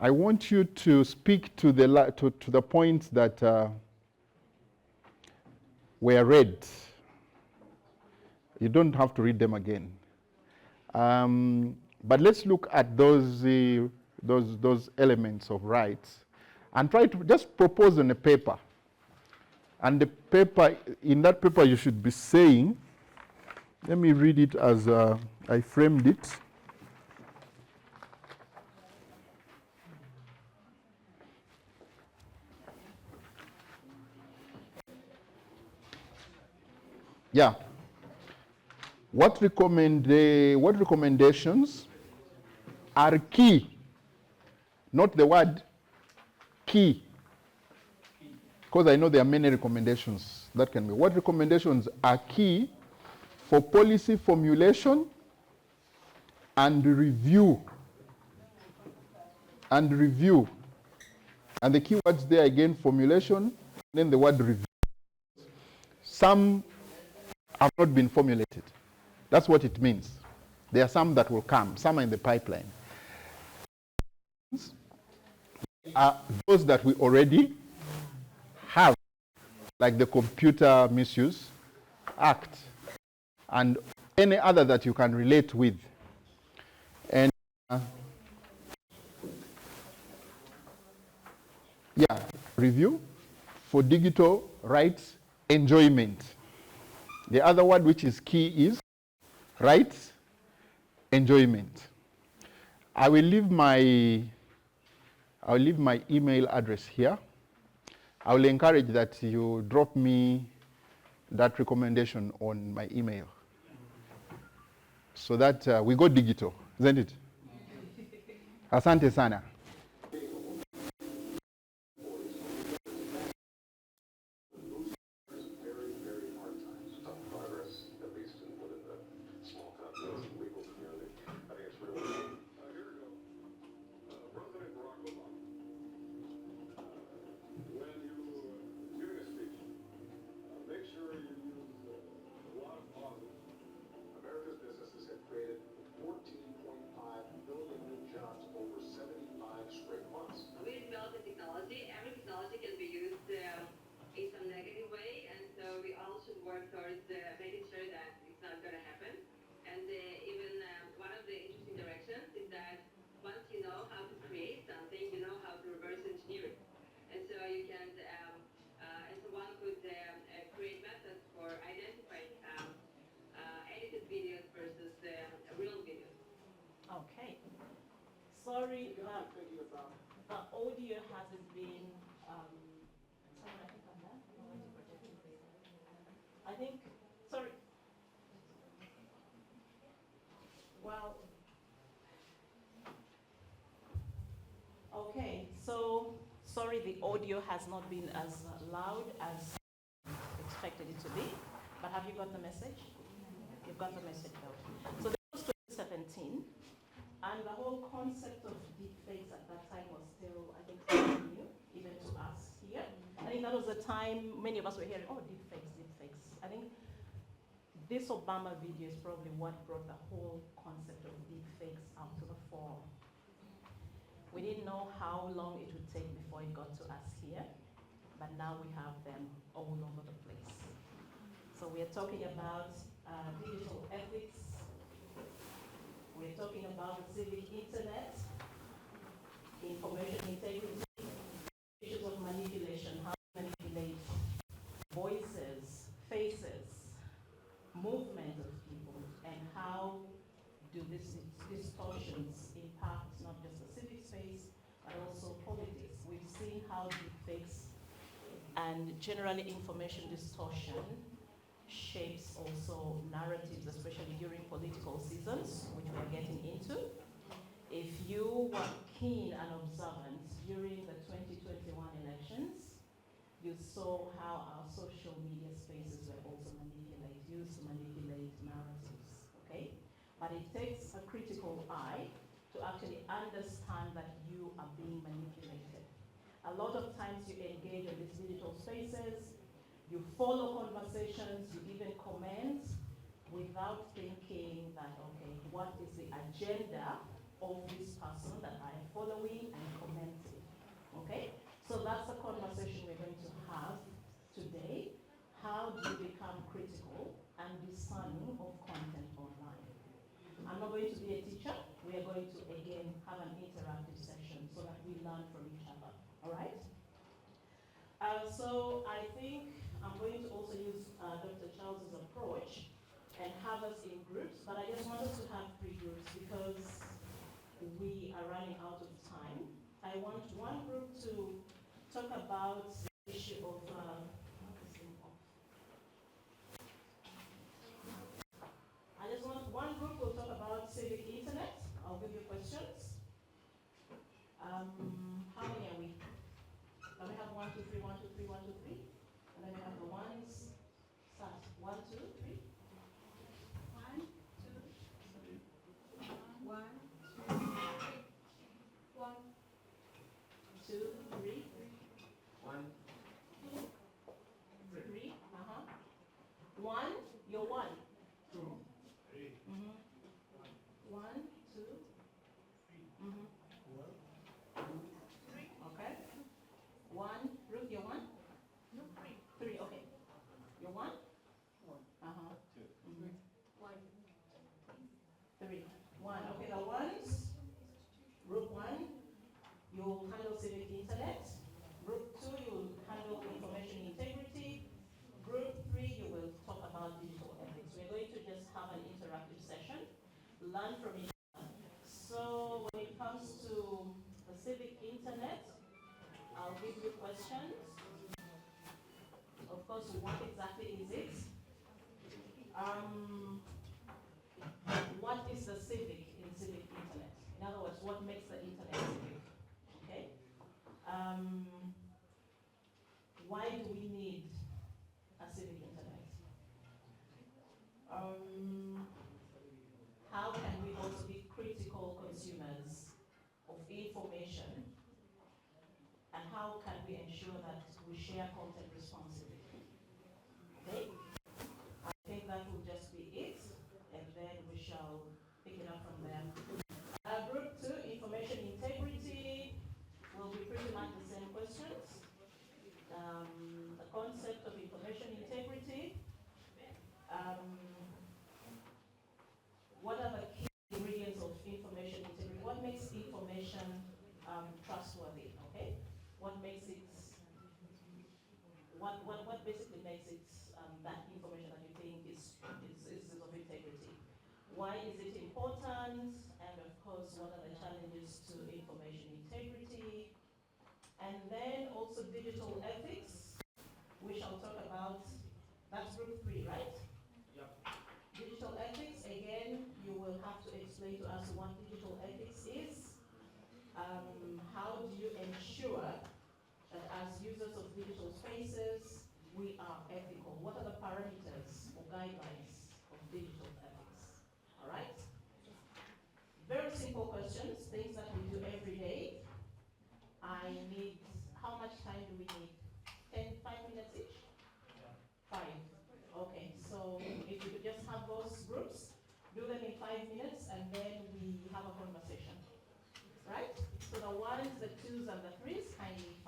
I want you to speak to the points that were read. You don't have to read them again. But let's look at those elements of rights and try to just propose on a paper. And the paper, in that paper you should be saying, let me read it as I framed it. Yeah. What recommendations are key? Not the word key, because I know there are many recommendations that can be. What recommendations are key for policy formulation and review? And review. And the key words there again, formulation, then the word review. Some have not been formulated. That's what it means. There are some that will come. Some are in the pipeline. Are those that we already have, like the Computer Misuse Act and any other that you can relate with. And yeah, review for digital rights enjoyment. The other word which is key is rights enjoyment. I will leave my email address here. I will encourage that you drop me that recommendation on my email so that we go digital, isn't it? Asante sana. Sorry, the audio hasn't been, someone I think on that? think, sorry. Well, okay, so sorry the audio has not been as loud as expected it to be, but have you got the message? You've got the message though. So this was 2017, and the whole concept of deepfakes at that time was still, I think, new, even to us here. I think that was the time many of us were hearing, oh, deepfakes, deepfakes. I think this Obama video is probably what brought the whole concept of deepfakes out to the fore. We didn't know how long it would take before it got to us here, but now we have them all over the place. So we're talking about digital ethics. We're talking about the civic internet, information integrity, issues of manipulation, how to manipulate voices, faces, movement of people, and how do these distortions impact not just the civic space, but also politics. We've seen how deepfakes and generally information distortion shapes also narratives, especially during political seasons, which we're getting into. If you were keen and observant during the 2021 elections, you saw how our social media spaces were also used to manipulate narratives, okay? But it takes a critical eye to actually understand that you are being manipulated. A lot of times you engage in these digital spaces, you follow conversations, you even comment without thinking that, okay, what is the agenda of this person that I am following and commenting, okay? So that's the conversation we're going to have today. How do you become critical and discerning of content online? I'm not going to be a teacher. We are going to, again, have an interactive session so that we learn from each other, all right? So I think I'm going to also use Dr. Charles's approach and have us in groups, but I just wanted to have 3 groups because we are running out of time. I want one group to talk about the issue of I just want one group will talk about civic internet. I'll give you questions. How many are we? Can we have 1, 2, 3, 1, 2, 3, 1, 2, 3? And then we have the ones. Start. 1, 2, 3. 1, 2, 3. 1, 2, 3. 1, 3. 1. You're 1. 2, 3. 1, 2. 3. Okay. 1. Ruth, you're 1? No, 3. 3. Okay. You're 1? 1. 2. 1. 3. 1. Okay, the ones. Group 1, you'll handle civic internet. Group 2, you'll handle information integrity. Group 3, you will talk about digital ethics. We're going to just have an interactive session, learn from each other. So when it comes to the civic internet, I'll give you questions. Of course, what exactly is it? What is the civic in civic internet? In other words, what makes the internet civic? Okay. Why do we need a civic internet? How can we also be critical consumers of information? And how can we ensure that we share content responsibly? Okay? I think that will just be it, and then we shall pick it up from there. Group 2, information integrity, will be pretty much the same questions. The concept of information integrity. What are the key ingredients of information integrity? What makes information trustworthy? Okay, what makes it? What basically makes it that information that you think is of integrity? Why is it important? And of course, what are the challenges to information integrity? And then also digital ethics. We shall talk about That's group 3, right? Digital ethics, again, you will have to explain to us what digital ethics is. How do you ensure that as users of digital spaces, we are ethical? What are the parameters or guidelines of digital ethics? All right? Very simple questions, things that we do every day. I need, how much time do we need? 5 minutes each? 5. Okay, so if you could just have those groups, do them in 5 minutes, and then we have a conversation. Right? So the 1s, the 2s, and the 3s,